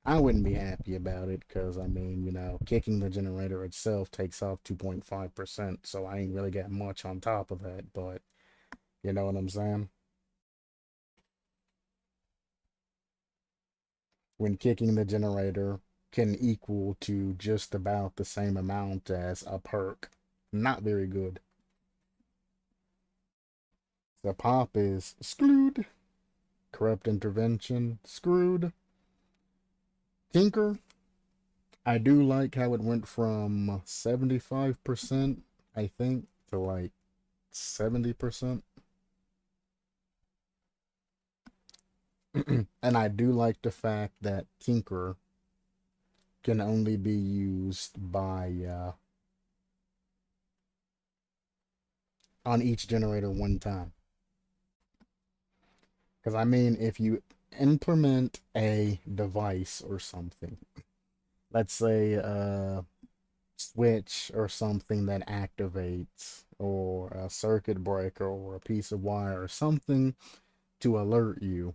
I wouldn't be happy about it because, kicking the generator itself takes off 2.5%, so I ain't really got much on top of that, but you know what I'm saying? When kicking the generator can equal to just about the same amount as a perk. Not very good. The pop is screwed. Corrupt intervention, screwed. Tinker, I do like how it went from 75%, I think, to like 70%. And I do like the fact that Tinker can only be used by on each generator one time. Because if you implement a device or something, let's say a switch or something that activates, or a circuit breaker or a piece of wire or something to alert you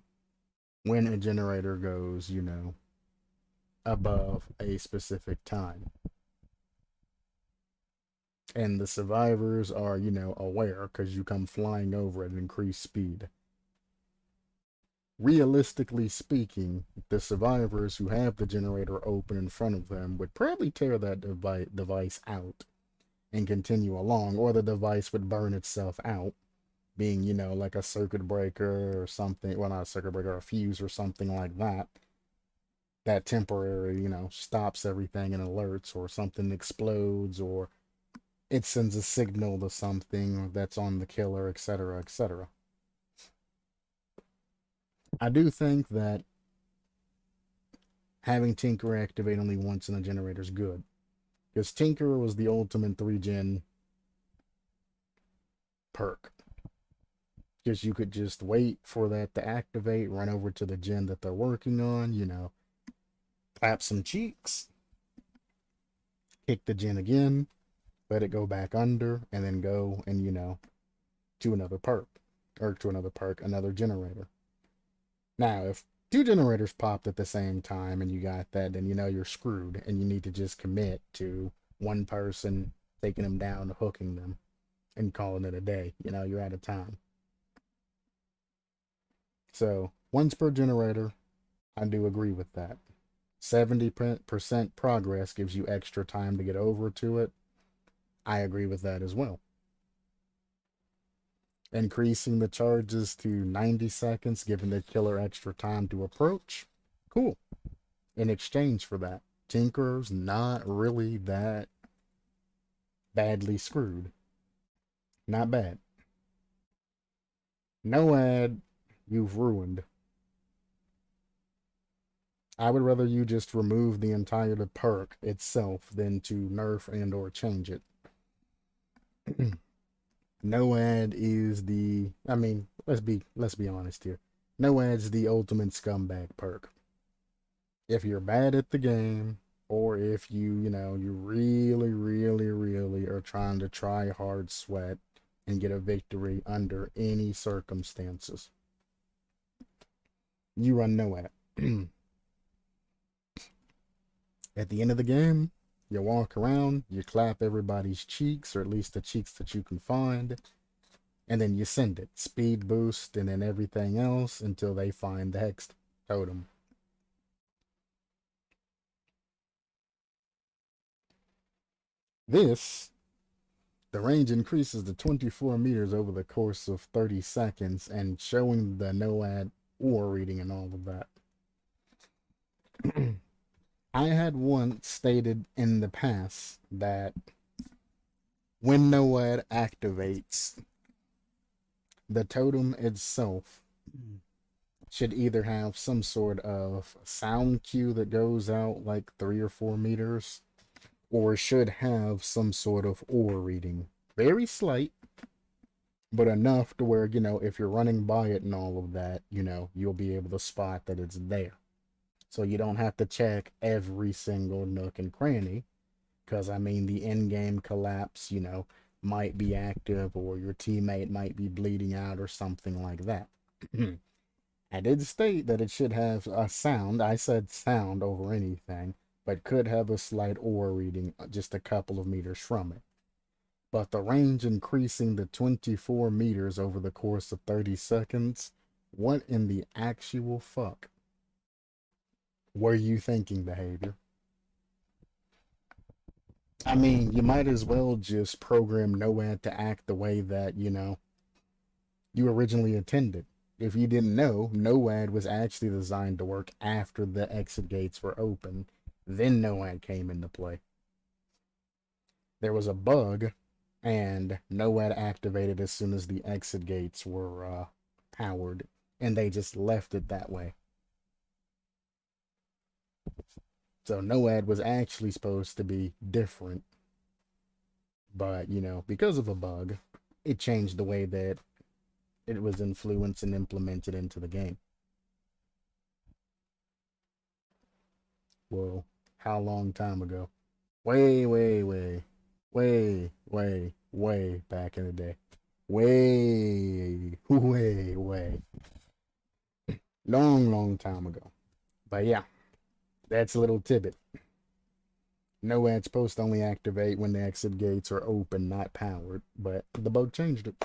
when a generator goes, above a specific time. And the survivors are, aware because you come flying over at increased speed. Realistically speaking, the survivors who have the generator open in front of them would probably tear that device out and continue along, or the device would burn itself out, being, like a circuit breaker or something. Well, not a circuit breaker, a fuse or something like that. That temporary, stops everything and alerts, or something explodes, or it sends a signal to something that's on the killer, etc., etc. I do think that having Tinker activate only once in a generator is good. Because Tinker was the ultimate 3-gen perk. Because you could just wait for that to activate, run over to the gen that they're working on, clap some cheeks, kick the gen again, let it go back under, and then go and, to another perk. Or to another perk, another generator. Now, if two generators popped at the same time and you got that, then you're screwed and you need to just commit to one person taking them down, hooking them, and calling it a day. You're out of time. So, once per generator, I do agree with that. 70% progress gives you extra time to get over to it. I agree with that as well. Increasing the charges to 90 seconds, giving the killer extra time to approach. Cool. In exchange for that, Tinker's not really that badly screwed. Not bad. No ad, you've ruined. I would rather you just remove the entire perk itself than to nerf and or change it. No ad is let's be honest here. No ad's the ultimate scumbag perk. If you're bad at the game, or if you really, really, really are trying to try hard sweat and get a victory under any circumstances, you run no ad. At the end of the game, you walk around, you clap everybody's cheeks, or at least the cheeks that you can find, and then you send it. Speed boost and then everything else until they find the hex totem. The range increases to 24 meters over the course of 30 seconds and showing the NOAD or reading and all of that. I had once stated in the past that when NOAD activates, the totem itself should either have some sort of sound cue that goes out like 3 or 4 meters, or should have some sort of ore reading. Very slight, but enough to where, if you're running by it and all of that, you'll be able to spot that it's there. So you don't have to check every single nook and cranny, because, the in-game collapse, might be active, or your teammate might be bleeding out or something like that. I did state that it should have a sound. I said sound over anything, but could have a slight ore reading just a couple of meters from it. But the range increasing to 24 meters over the course of 30 seconds, what in the actual fuck were you thinking, behavior? You might as well just program NOAD to act the way that, you originally intended. If you didn't know, NOAD was actually designed to work after the exit gates were open. Then NOAD came into play. There was a bug, and NOAD activated as soon as the exit gates were powered, and they just left it that way. So NOAD was actually supposed to be different, but, because of a bug, it changed the way that it was influenced and implemented into the game. Well, how long time ago? Way, way, way, way, way, way back in the day. Way, way, way. Long, long time ago. But yeah, that's a little tidbit. NOAD's supposed to only activate when the exit gates are open, not powered, but the bug changed it.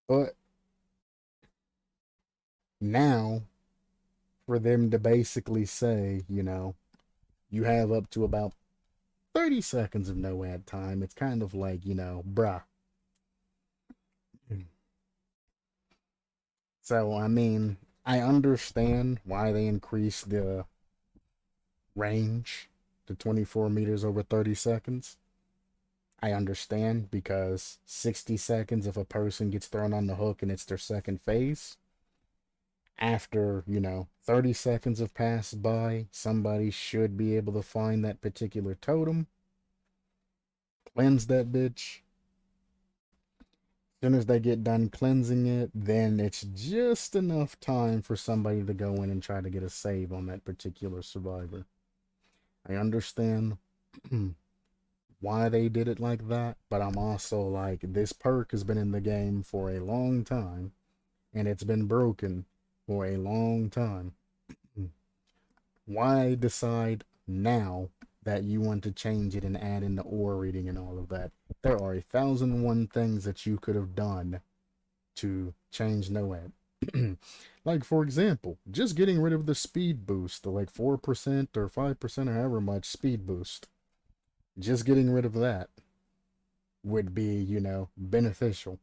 But now, for them to basically say, you have up to about 30 seconds of NOAD time, it's kind of like, bruh. So, I understand why they increased the range to 24 meters over 30 seconds. I understand, because 60 seconds if a person gets thrown on the hook and it's their second phase. After, 30 seconds have passed by, somebody should be able to find that particular totem, cleanse that bitch. As soon as they get done cleansing it, then it's just enough time for somebody to go in and try to get a save on that particular survivor. I understand why they did it like that, but I'm also like, this perk has been in the game for a long time, and it's been broken for a long time. Why decide now that you want to change it and add in the ore reading and all of that? There are 1,001 things that you could have done to change NOAD. Like, for example, just getting rid of the speed boost, the like 4% or 5% or however much speed boost. Just getting rid of that would be, beneficial.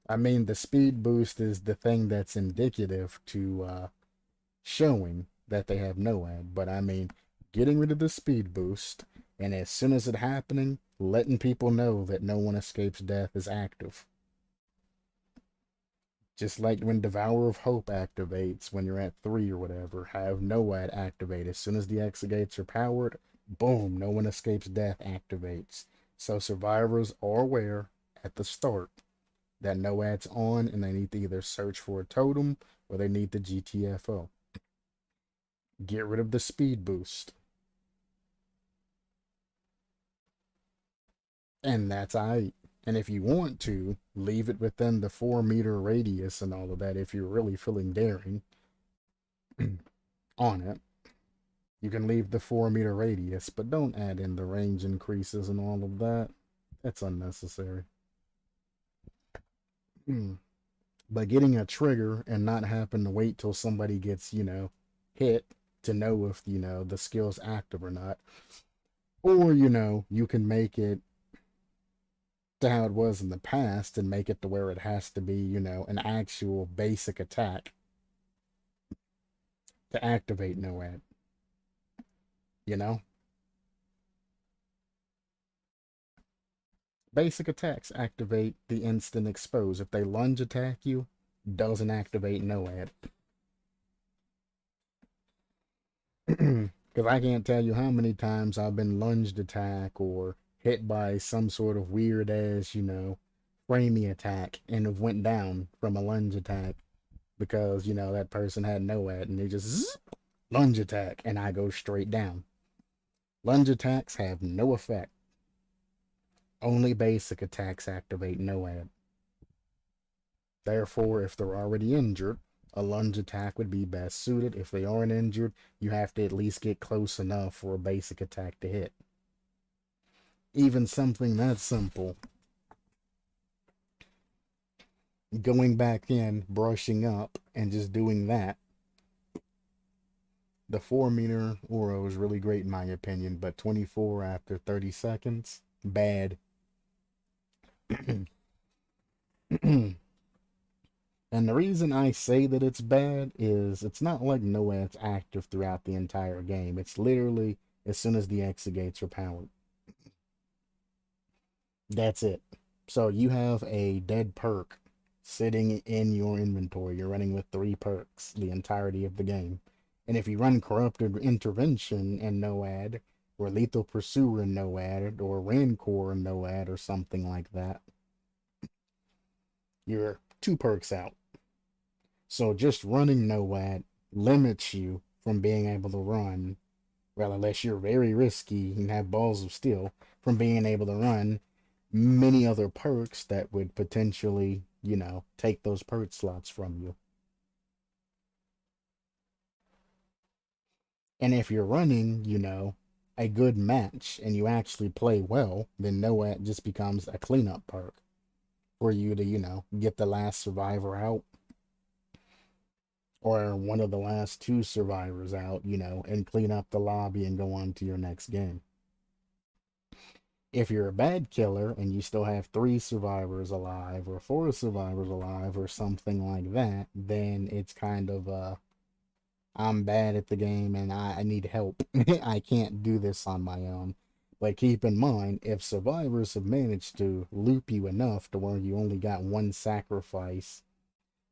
I mean, the speed boost is the thing that's indicative to showing that they have NOAD, but I mean, getting rid of the speed boost, and as soon as it happening, letting people know that no one escapes death is active. Just like when Devour of Hope activates when you're at 3 or whatever, have NOAD activate. As soon as the exit are powered, boom, no one escapes death activates. So survivors are aware at the start that NOAD's on and they need to either search for a totem or they need the GTFO. Get rid of the speed boost. And that's aight. And if you want to, leave it within the 4-meter radius and all of that if you're really feeling daring on it. You can leave the 4-meter radius, but don't add in the range increases and all of that. That's unnecessary. But getting a trigger and not having to wait till somebody gets, hit to know if, the skill's active or not. Or, you can make it to how it was in the past and make it to where it has to be, an actual basic attack to activate NOAD. You know? Basic attacks activate the instant expose. If they lunge attack you, doesn't activate NOAD. Because I can't tell you how many times I've been lunged attack or hit by some sort of weird ass, framey attack and have went down from a lunge attack because, that person had NOAD and they just lunge attack and I go straight down. Lunge attacks have no effect. Only basic attacks activate NOAD. Therefore, if they're already injured, a lunge attack would be best suited. If they aren't injured, you have to at least get close enough for a basic attack to hit. Even something that simple, going back in, brushing up, and just doing that. The 4-meter aura is really great in my opinion, but 24 after 30 seconds, bad. And the reason I say that it's bad is it's not like NOAD's active throughout the entire game. It's literally as soon as the exit gates are powered. That's it. So you have a dead perk sitting in your inventory. You're running with 3 perks the entirety of the game. And if you run Corrupted Intervention and NOAD, or Lethal Pursuer and NOAD, or Rancor and NOAD, or something like that, you're 2 perks out. So just running NOAD limits you from being able to run, well, unless you're very risky and have balls of steel, from being able to run many other perks that would potentially, take those perk slots from you. And if you're running, a good match and you actually play well, then NOAD just becomes a cleanup perk for you to, get the last survivor out or one of the last 2 survivors out, and clean up the lobby and go on to your next game. If you're a bad killer and you still have 3 survivors alive or 4 survivors alive or something like that, then it's kind of I'm bad at the game and I need help. I can't do this on my own. But keep in mind, if survivors have managed to loop you enough to where you only got 1 sacrifice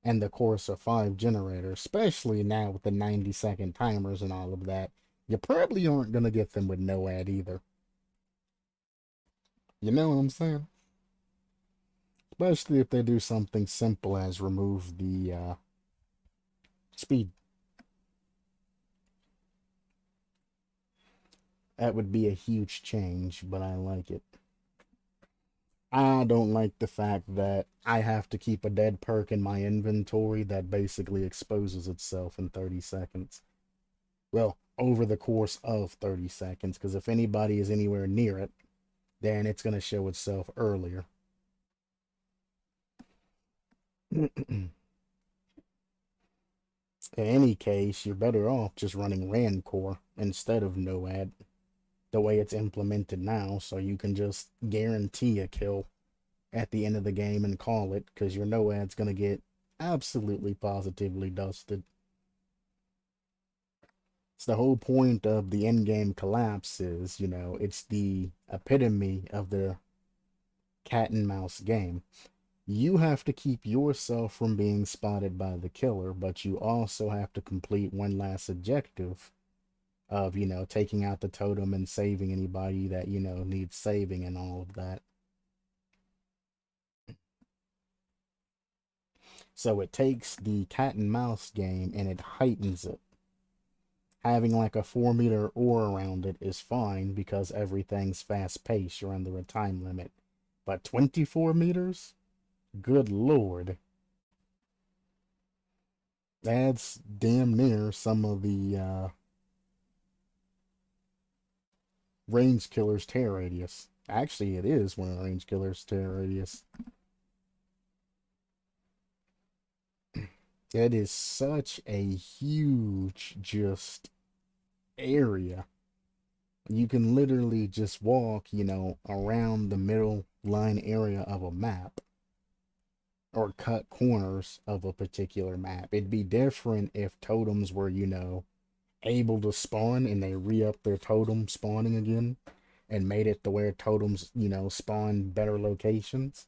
and the course of 5 generators, especially now with the 90-second timers and all of that, you probably aren't going to get them with NOAD either. You know what I'm saying? Especially if they do something simple as remove the speed. That would be a huge change, but I like it. I don't like the fact that I have to keep a dead perk in my inventory that basically exposes itself in 30 seconds. Well, over the course of 30 seconds, because if anybody is anywhere near it, then it's going to show itself earlier. In any case, you're better off just running Rancor instead of NOAD, the way it's implemented now, so you can just guarantee a kill at the end of the game and call it, because your NOAD's going to get absolutely positively dusted. It's the whole point of the endgame collapse is, it's the epitome of the cat and mouse game. You have to keep yourself from being spotted by the killer, but you also have to complete one last objective of, taking out the totem and saving anybody that, needs saving and all of that. So it takes the cat and mouse game and it heightens it. Having like a 4-meter ore around it is fine because everything's fast paced. You're under a time limit. But 24 meters? Good lord. That's damn near some of the range killer's tear radius. Actually, it is one of the range killer's tear radius. It is such a huge just area. You can literally just walk, around the middle line area of a map or cut corners of a particular map. It'd be different if totems were, able to spawn and they re-up their totem spawning again and made it to where totems, spawn better locations.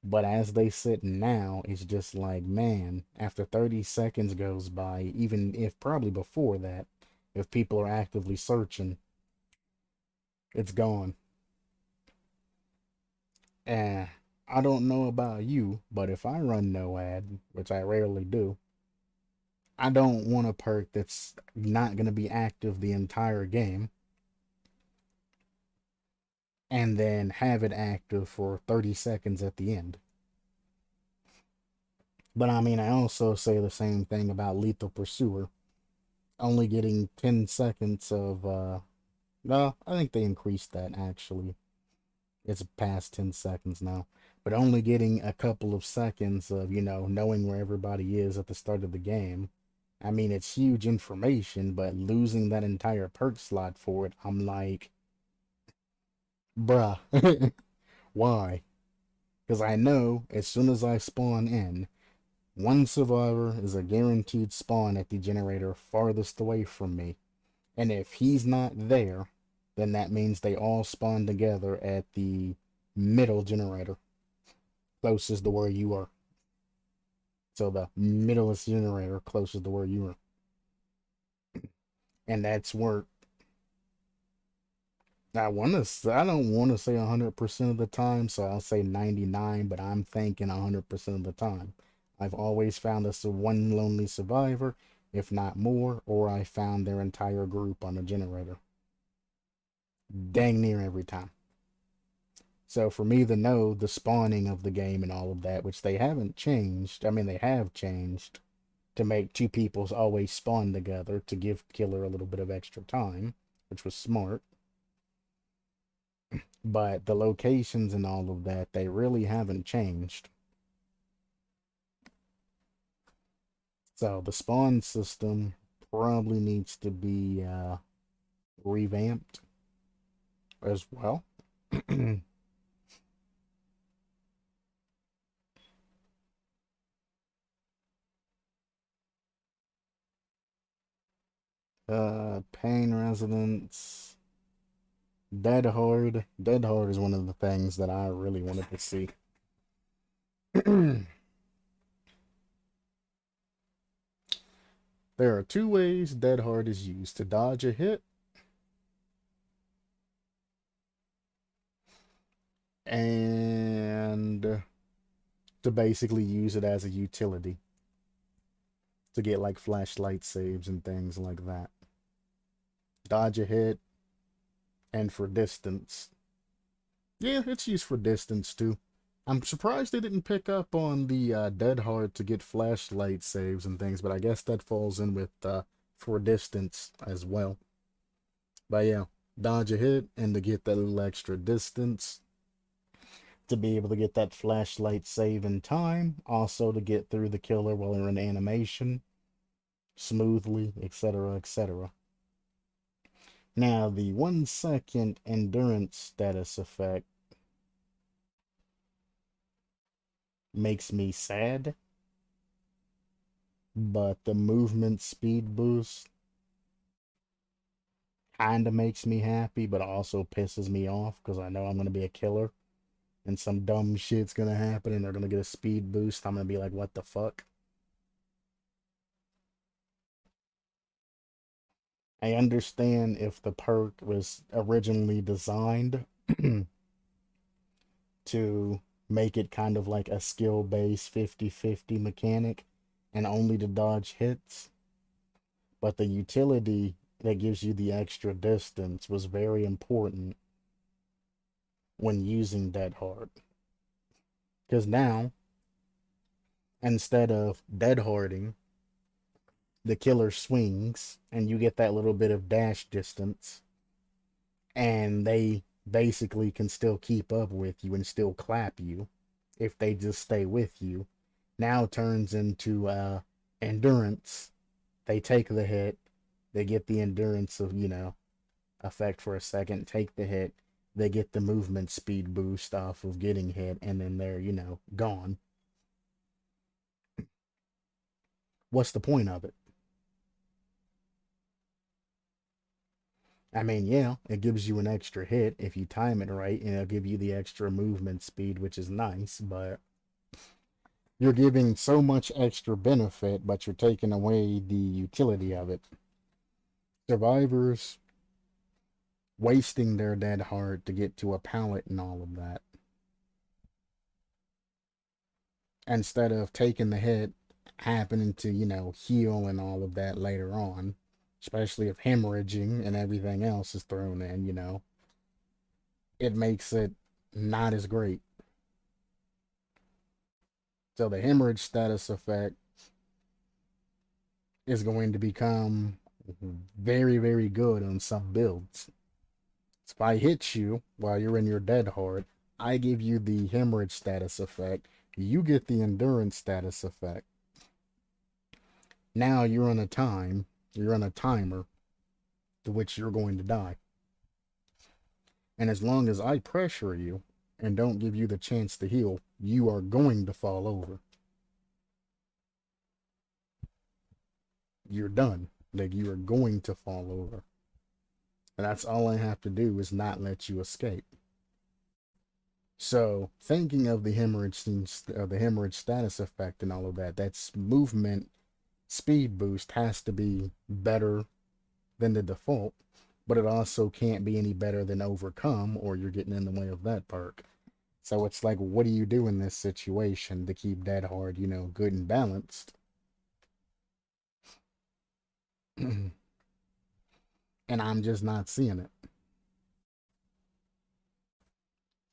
But as they sit now, it's just like, man, after 30 seconds goes by, even if probably before that, if people are actively searching, it's gone. And I don't know about you, but if I run NOAD, which I rarely do, I don't want a perk that's not going to be active the entire game and then have it active for 30 seconds at the end. But I mean, I also say the same thing about Lethal Pursuer. Only getting 10 seconds of, no, I think they increased that actually. It's past 10 seconds now. But only getting a couple of seconds of, knowing where everybody is at the start of the game. I mean, it's huge information, but losing that entire perk slot for it, I'm like, bruh, why? Because I know as soon as I spawn in, one survivor is a guaranteed spawn at the generator farthest away from me. And if he's not there, then that means they all spawn together at the middle generator, closest to where you are. So the middlest generator closest to where you are. And that's where I don't want to say 100% of the time, so I'll say 99, but I'm thinking 100% of the time. I've always found us one lonely survivor, if not more, or I found their entire group on a generator. Dang near every time. So for me to know the spawning of the game and all of that, which they haven't changed, I mean, they have changed to make two peoples always spawn together to give killer a little bit of extra time, which was smart. But the locations and all of that, they really haven't changed. So the spawn system probably needs to be revamped as well. Pain Residence, Dead Horde. Dead Horde is one of the things that I really wanted to see. There are two ways Dead Horde is used: to dodge a hit and to basically use it as a utility to get like flashlight saves and things like that. dodge a hit, and for distance. Yeah, it's used for distance too. I'm surprised they didn't pick up on the dead hard to get flashlight saves and things, but I guess that falls in with for distance as well. But yeah, dodge a hit and to get that little extra distance, to be able to get that flashlight save in time, also to get through the killer while they're in animation smoothly, etc., etc. Now, the 1 second endurance status effect makes me sad, but the movement speed boost kinda makes me happy, but also pisses me off because I know I'm gonna be a killer and some dumb shit's gonna happen and they're gonna get a speed boost. I'm gonna be like, what the fuck? I understand if the perk was originally designed to make it kind of like a skill based 50-50 mechanic and only to dodge hits, but the utility that gives you the extra distance was very important when using Dead Hard. Because now, instead of Dead Harding, the killer swings and you get that little bit of dash distance, and they basically can still keep up with you and still clap you if they just stay with you. Now turns into endurance. They take the hit, they get the endurance of, effect for a second, take the hit, they get the movement speed boost off of getting hit, and then they're, gone. What's the point of it? I mean, yeah, it gives you an extra hit if you time it right, and it'll give you the extra movement speed, which is nice, but you're giving so much extra benefit, but you're taking away the utility of it. Survivors wasting their dead heart to get to a pallet and all of that, instead of taking the hit, happening to, heal and all of that later on, especially if hemorrhaging and everything else is thrown in, it makes it not as great. So the hemorrhage status effect is going to become very, very good on some builds. So if I hit you while you're in your dead hard, I give you the hemorrhage status effect, you get the endurance status effect. Now you're on a timer to which you're going to die. And as long as I pressure you and don't give you the chance to heal, you are going to fall over. You're done. Like, you are going to fall over. And that's all I have to do is not let you escape. So, thinking of the hemorrhage status effect and all of that, that's movement speed boost has to be better than the default, but it also can't be any better than overcome, or you're getting in the way of that perk. So it's like, what do you do in this situation to keep Dead Hard, good and balanced? And I'm just not seeing it.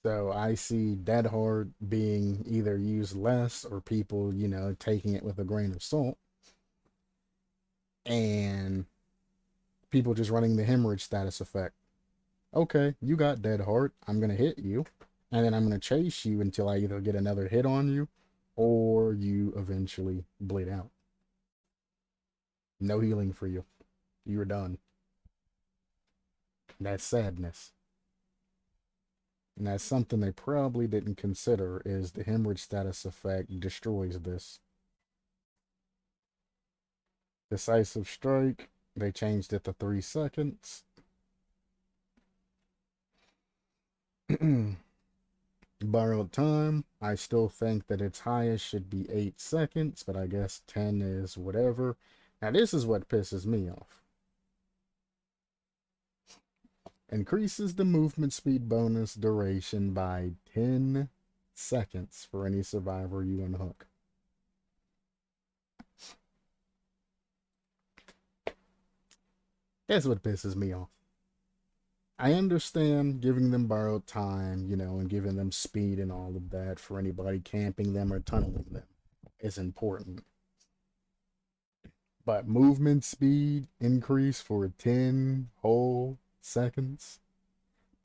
So I see Dead Hard being either used less or people, taking it with a grain of salt. And people just running the hemorrhage status effect. Okay, you got Dead Hard. I'm going to hit you. And then I'm going to chase you until I either get another hit on you or you eventually bleed out. No healing for you. You're done. That's sadness. And that's something they probably didn't consider, is the hemorrhage status effect destroys this. Decisive strike, they changed it to 3 seconds. Borrowed time, I still think that its highest should be 8 seconds, but I guess 10 is whatever. Now this is what pisses me off. Increases the movement speed bonus duration by 10 seconds for any survivor you unhook. That's what pisses me off. I understand giving them borrowed time, and giving them speed and all of that for anybody camping them or tunneling them is important. But movement speed increase for 10 whole seconds.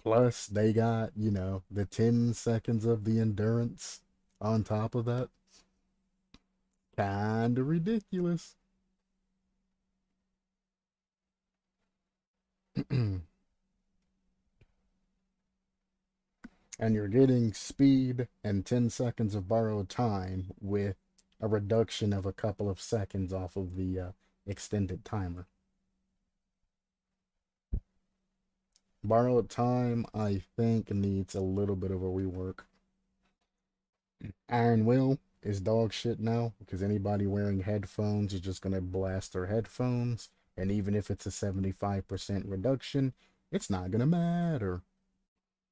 Plus, they got, the 10 seconds of the endurance on top of that. Kinda ridiculous. And you're getting speed and 10 seconds of borrowed time with a reduction of a couple of seconds off of the extended timer. Borrowed time, I think, needs a little bit of a rework. Iron Will is dog shit now because anybody wearing headphones is just going to blast their headphones. And even if it's a 75% reduction, it's not going to matter.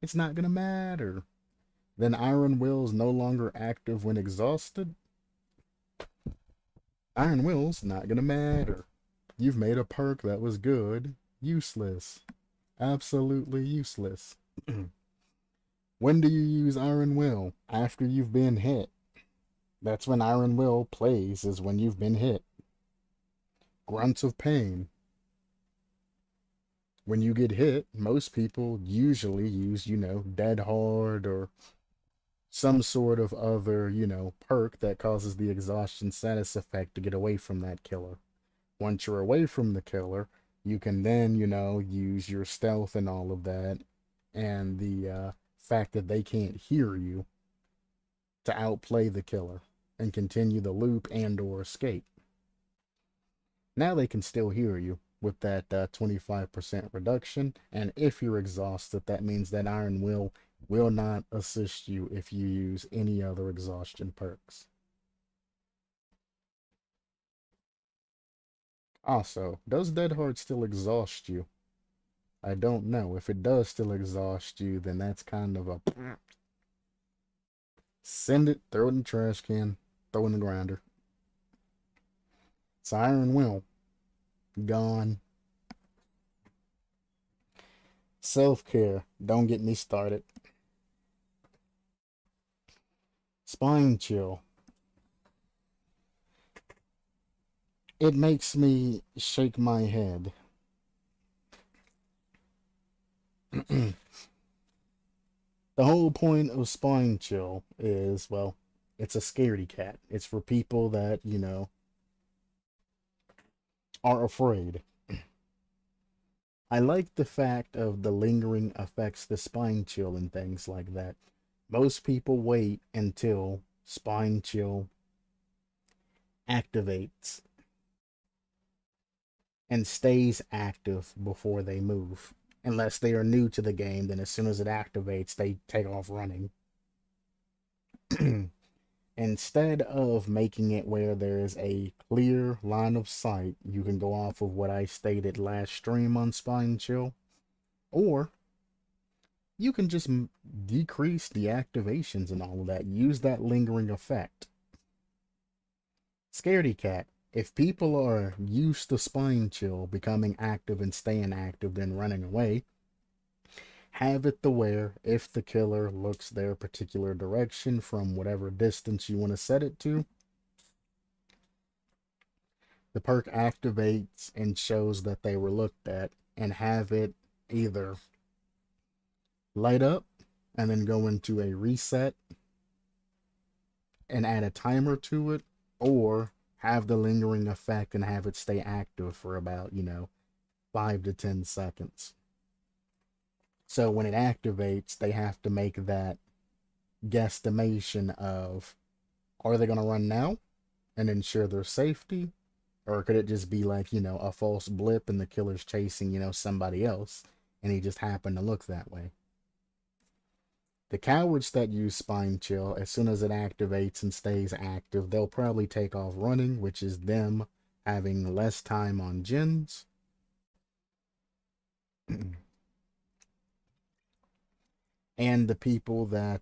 It's not going to matter. Then Iron Will's no longer active when exhausted. Iron Will's not going to matter. You've made a perk that was good useless. Absolutely useless. When do you use Iron Will? After you've been hit. That's when Iron Will plays, is when you've been hit. Grunts of pain. When you get hit, most people usually use, Dead Hard or some sort of other, perk that causes the exhaustion status effect to get away from that killer. Once you're away from the killer, you can then, use your stealth and all of that, and the fact that they can't hear you to outplay the killer and continue the loop and or escape. Now they can still hear you with that 25% reduction, and if you're exhausted, that means that Iron will not assist you if you use any other exhaustion perks. Also, does Dead Hard still exhaust you? I don't know. If it does still exhaust you, then that's kind of a send it, throw it in the trash can, throw it in the grinder. It's Iron Will. Gone. Self-care. Don't get me started. Spine chill. It makes me shake my head. The whole point of spine chill is, well, it's a scaredy cat. It's for people that, are afraid. I like the fact of the lingering effects, the spine chill and things like that. Most people wait until spine chill activates and stays active before they move. Unless they are new to the game, then as soon as it activates, they take off running. Instead of making it where there's a clear line of sight, you can go off of what I stated last stream on Spine Chill, or you can just decrease the activations and all of that. Use that lingering effect. Scaredy Cat. If people are used to Spine Chill becoming active and staying active, then running away, have it to where if the killer looks their particular direction from whatever distance you want to set it to, the perk activates and shows that they were looked at, and have it either light up and then go into a reset and add a timer to it, or have the lingering effect and have it stay active for about, 5 to 10 seconds. So when it activates, they have to make that guesstimation of, are they going to run now and ensure their safety? Or could it just be like, a false blip and the killer's chasing, somebody else and he just happened to look that way? The cowards that use Spine Chill, as soon as it activates and stays active, they'll probably take off running, which is them having less time on gens. And the people that,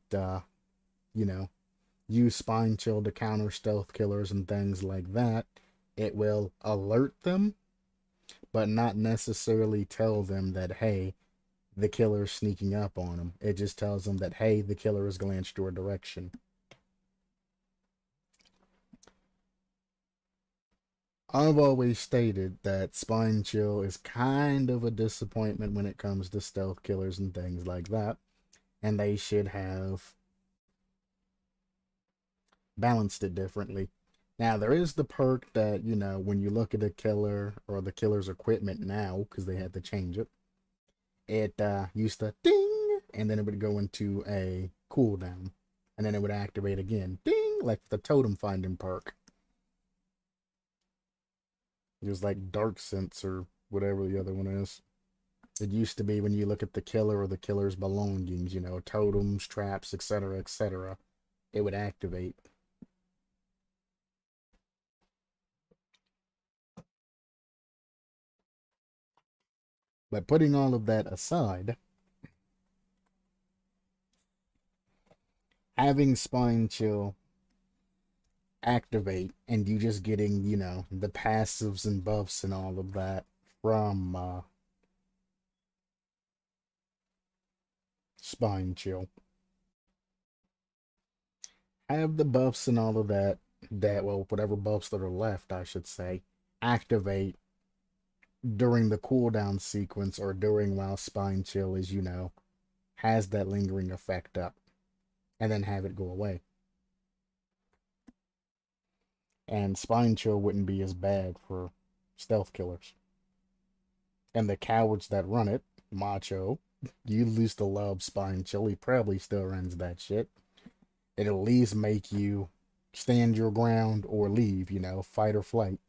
use Spine Chill to counter stealth killers and things like that, it will alert them, but not necessarily tell them that, hey, the killer's sneaking up on them. It just tells them that, hey, the killer has glanced your direction. I've always stated that Spine Chill is kind of a disappointment when it comes to stealth killers and things like that, and they should have balanced it differently. Now, there is the perk that, when you look at a killer or the killer's equipment now, because they had to change it, it used to ding, and then it would go into a cooldown, and then it would activate again, ding, like the totem finding perk. It was like Dark Sense or whatever the other one is. It used to be when you look at the killer or the killer's belongings, totems, traps, etc., it would activate. But putting all of that aside, having Spine Chill activate and you just getting, the passives and buffs and all of that from Spine Chill. Have the buffs and all of that, well, whatever buffs that are left, I should say, activate during the cooldown sequence or during while Spine Chill is, has that lingering effect up, and then have it go away. And Spine Chill wouldn't be as bad for stealth killers. And the cowards that run it, Macho, you used to love Spine Chill. He probably still runs that shit. It'll at least make you stand your ground or leave, fight or flight.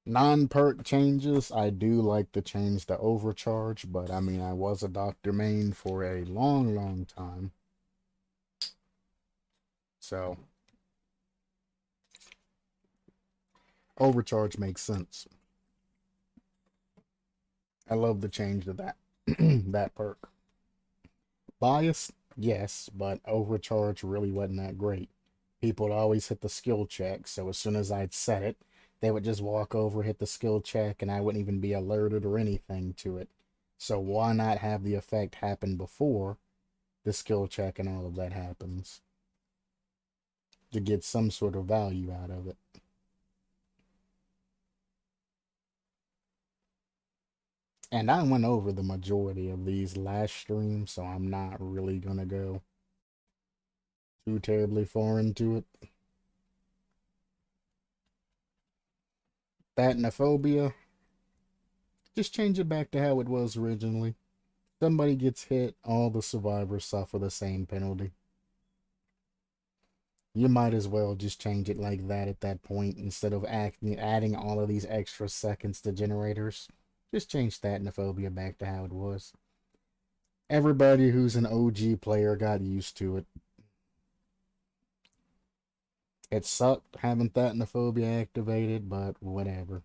Non-perk changes, I do like the change to overcharge, but I mean, I was a Dr. Main for a long, long time. So, overcharge makes sense. I love the change to that, that perk. Bias, yes, but overcharge really wasn't that great. People would always hit the skill check, so as soon as I'd set it, they would just walk over, hit the skill check, and I wouldn't even be alerted or anything to it. So why not have the effect happen before the skill check and all of that happens to get some sort of value out of it? And I went over the majority of these last stream, so I'm not really gonna go too terribly far into it. Thatanophobia, just change it back to how it was originally. Somebody gets hit, all the survivors suffer the same penalty. You might as well just change it like that at that point instead of adding all of these extra seconds to generators. Just change Thatanophobia back to how it was. Everybody who's an OG player got used to it. It sucked having Thatanophobia activated, but whatever.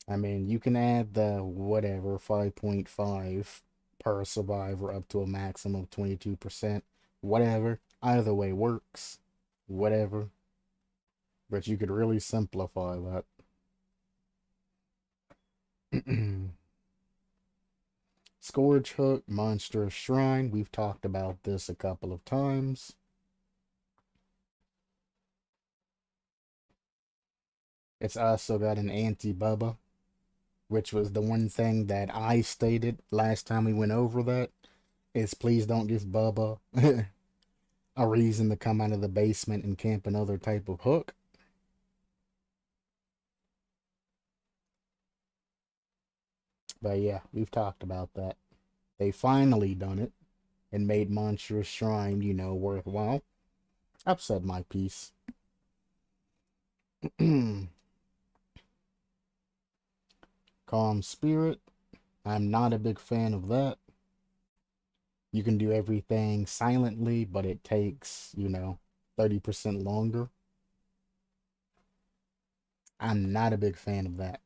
I mean, you can add the whatever 5.5 per survivor up to a maximum of 22%. Whatever. Either way works. Whatever. But you could really simplify that. Scourge Hook, Monstrous Shrine. We've talked about this a couple of times. It's also got an anti-Bubba, which was the one thing that I stated last time we went over that, is please don't give Bubba a reason to come out of the basement and camp another type of hook. But yeah, we've talked about that. They finally done it and made Monstrous Shrine, worthwhile. I've said my piece. Calm Spirit. I'm not a big fan of that. You can do everything silently, but it takes, 30% longer. I'm not a big fan of that.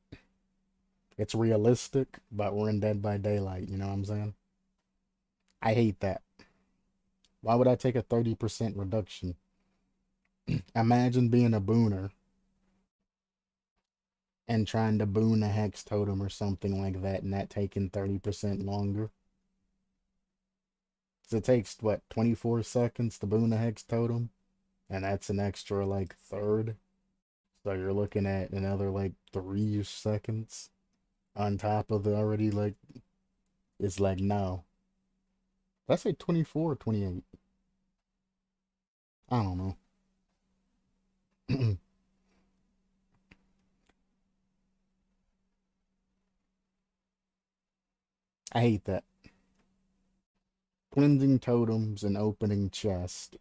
It's realistic, but we're in Dead by Daylight, you know what I'm saying? I hate that. Why would I take a 30% reduction? Imagine being a booner and trying to boon a hex totem or something like that, and that taking 30% longer. So it takes, what, 24 seconds to boon a hex totem? And that's an extra, like, third. So you're looking at another, like, 3 seconds on top of the already, like, it's like, no. Did I say 24 or 28? I don't know. I hate that. Cleansing totems and opening chest.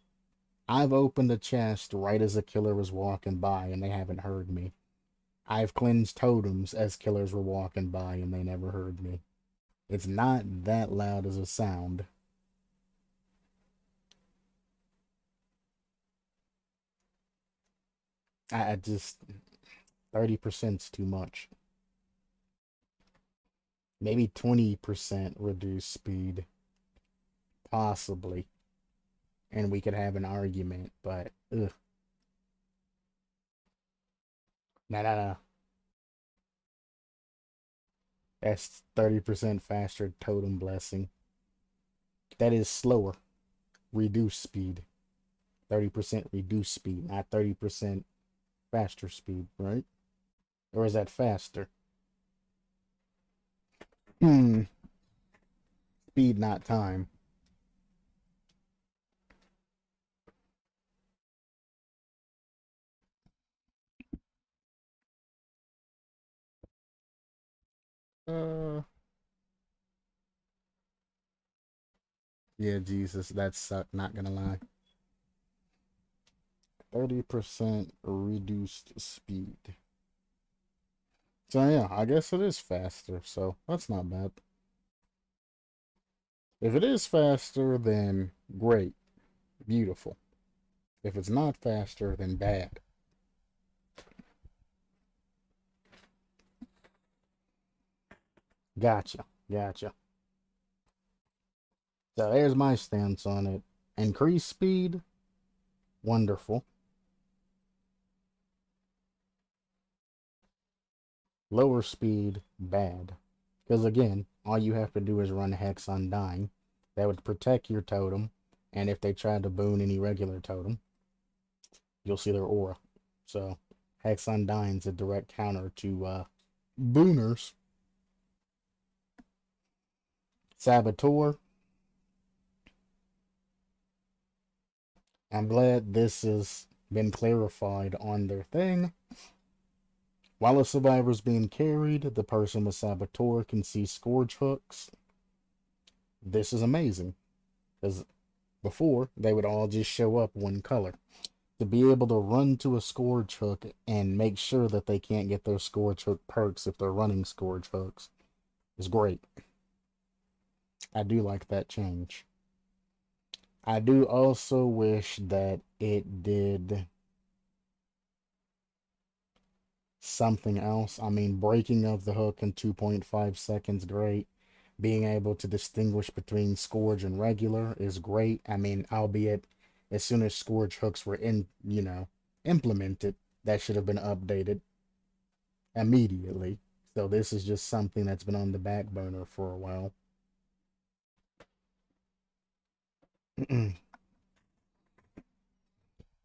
I've opened a chest right as a killer was walking by and they haven't heard me. I've cleansed totems as killers were walking by and they never heard me. It's not that loud as a sound. I just 30%'s too much. Maybe 20% reduce speed. Possibly. And we could have an argument, but ugh. No. That's 30% faster totem blessing. That is slower. Reduce speed. 30% reduce speed, not 30% faster speed, right? Or is that faster? Hmm. Speed, not time. Uh, yeah, Jesus, that sucked, not gonna lie. 30% reduced speed. So yeah, I guess it is faster, so that's not bad. If it is faster, then great, beautiful. If it's not faster, then bad. Gotcha. So there's my stance on it. Increase speed, wonderful. Lower speed, bad. Because again, all you have to do is run Hex Undying. That would protect your totem, and if they try to boon any regular totem, you'll see their aura. So, Hex Undying's a direct counter to booners. Saboteur, I'm glad this has been clarified on their thing. While a survivor is being carried, the person with Saboteur can see Scourge hooks. This is amazing, because before, they would all just show up one color. To be able to run to a Scourge hook and make sure that they can't get those Scourge hook perks if they're running Scourge hooks is great. I do like that change. I do also wish that it did something else. I mean, breaking of the hook in 2.5 seconds, great. Being able to distinguish between Scourge and regular is great. I mean, albeit as soon as Scourge hooks were implemented, that should have been updated immediately. So this is just something that's been on the back burner for a while.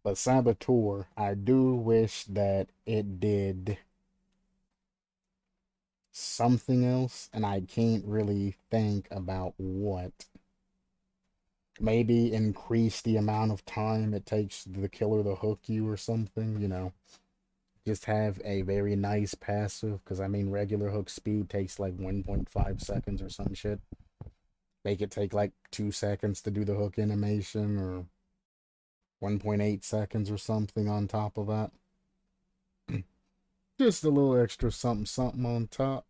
But Saboteur, I do wish that it did something else, and I can't really think about what. Maybe increase the amount of time it takes the killer to hook you or something. Just have a very nice passive, because I mean, regular hook speed takes like 1.5 seconds or some shit. Make it take like 2 seconds to do the hook animation, or 1.8 seconds or something on top of that. Just a little extra something something on top.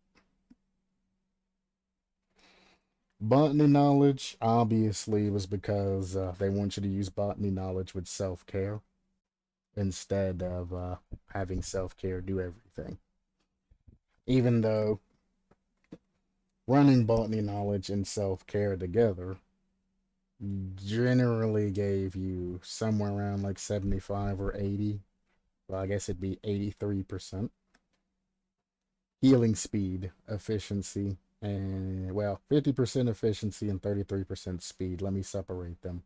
Botany knowledge, obviously, was because they want you to use botany knowledge with self care instead of having self care do everything. Even though running botany knowledge and self care together generally gave you somewhere around like 75 or 80. Well, I guess it'd be 83%. healing speed, efficiency, and well, 50% efficiency and 33% speed. Let me separate them,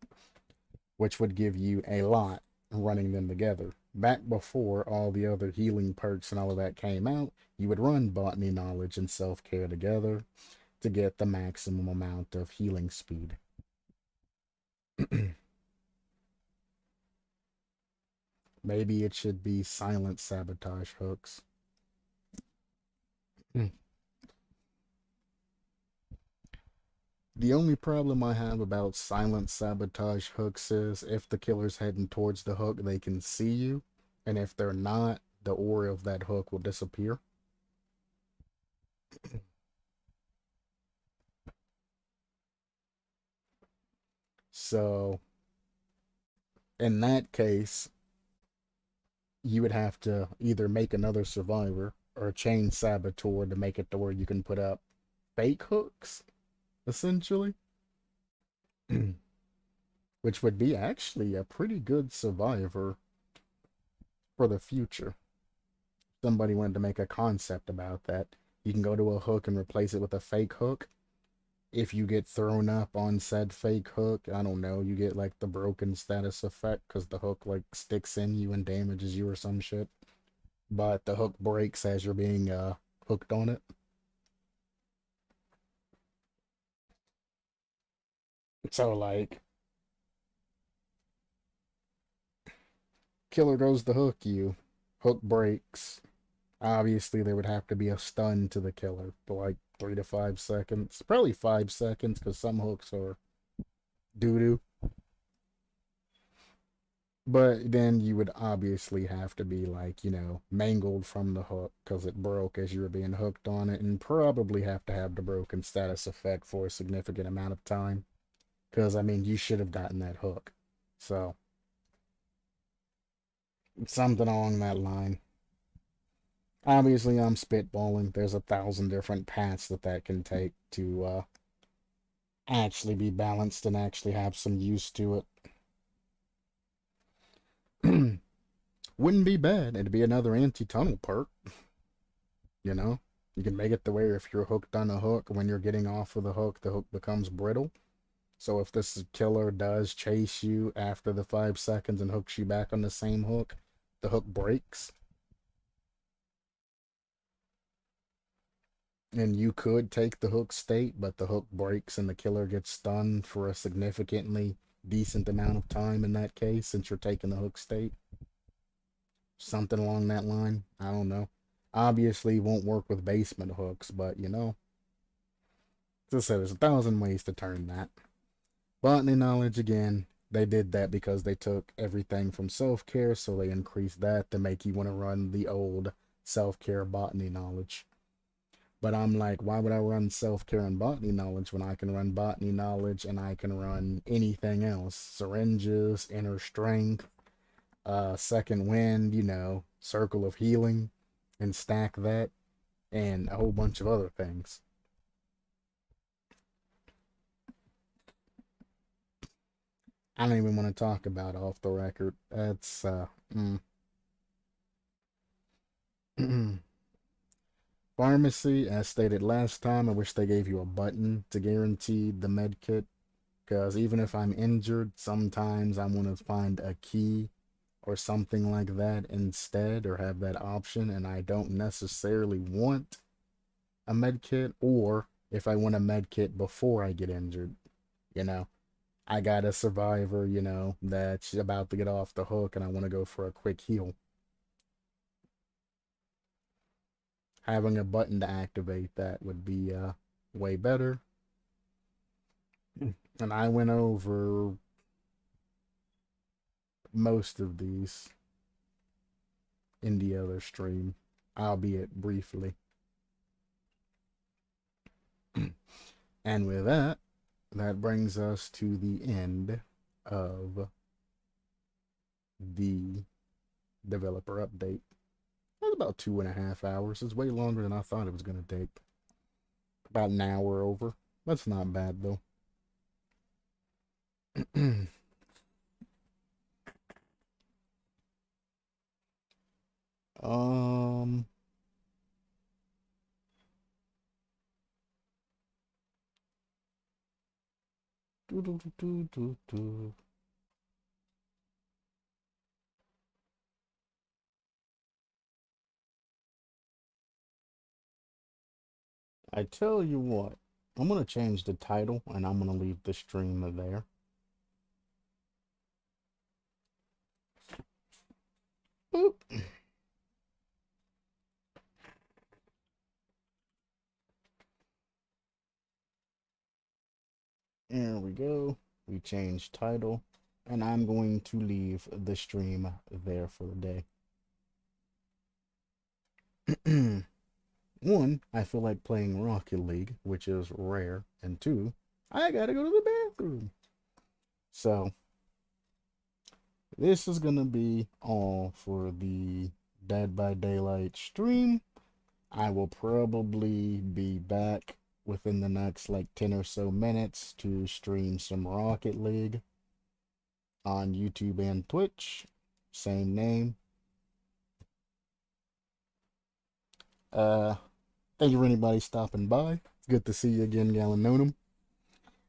which would give you a lot running them together. Back before all the other healing perks and all of that came out, you would run botany knowledge and self care together to get the maximum amount of healing speed. Maybe it should be silent sabotage hooks. The only problem I have about silent sabotage hooks is if the killer's heading towards the hook, they can see you, and if they're not, the aura of that hook will disappear. So, in that case, you would have to either make another survivor or chain saboteur to make it to where you can put up fake hooks, essentially. Which would be actually a pretty good survivor for the future. Somebody wanted to make a concept about that. You can go to a hook and replace it with a fake hook. If you get thrown up on said fake hook, I don't know, you get like the broken status effect because the hook like sticks in you and damages you or some shit. But the hook breaks as you're being hooked on it. So like killer goes to hook you, hook breaks. Obviously there would have to be a stun to the killer for like 3 to 5 seconds. Probably 5 seconds because some hooks are doo doo. But then you would obviously have to be like, mangled from the hook because it broke as you were being hooked on it, and probably have to have the broken status effect for a significant amount of time. Because, I mean, you should have gotten that hook. So, something along that line. Obviously, I'm spitballing. There's 1,000 different paths that can take to actually be balanced and actually have some use to it. Wouldn't be bad. It'd be another anti-tunnel perk. You know, you can make it to where if you're hooked on a hook, when you're getting off of the hook becomes brittle. So if this killer does chase you after the 5 seconds and hooks you back on the same hook, the hook breaks. And you could take the hook state, but the hook breaks and the killer gets stunned for a significantly decent amount of time in that case, since you're taking the hook state. Something along that line. I don't know. Obviously, won't work with basement hooks, but as I said, there's 1,000 ways to turn that. Botany knowledge, again, they did that because they took everything from self care, so they increased that to make you want to run the old self care botany knowledge. But I'm like, why would I run self care and botany knowledge when I can run botany knowledge and I can run anything else? Syringes, inner strength, second wind, circle of healing, and stack that, and a whole bunch of other things. I don't even want to talk about off the record. That's pharmacy, as stated last time, I wish they gave you a button to guarantee the med kit. Because even if I'm injured, sometimes I want to find a key or something like that instead, or have that option, and I don't necessarily want a med kit, or if I want a med kit before I get injured, you know. I got a survivor, that's about to get off the hook and I want to go for a quick heal. Having a button to activate that would be way better. And I went over most of these in the other stream, albeit briefly. And with that, that brings us to the end of the developer update. That's about 2.5 hours. It's way longer than I thought it was going to take. About an hour over. That's not bad though. um, I tell you what, I'm gonna change the title and I'm gonna leave the streamer there. Boop. There we go. We changed title, and I'm going to leave the stream there for the day. One, I feel like playing Rocket League, which is rare, and two, I gotta go to the bathroom. So, this is gonna be all for the Dead by Daylight stream. I will probably be back within the next like 10 or so minutes to stream some Rocket League on YouTube and Twitch. Same name. Thank you for anybody stopping by. Good to see you again, Galanonim.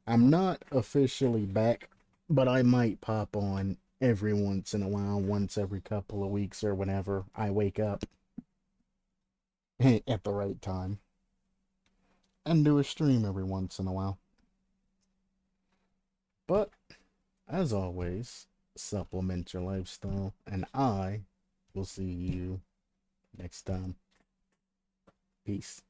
I'm not officially back, but I might pop on every once in a while, once every couple of weeks or whenever I wake up at the right time. And do a stream every once in a while. But, as always, supplement your lifestyle, and I will see you next time. Peace.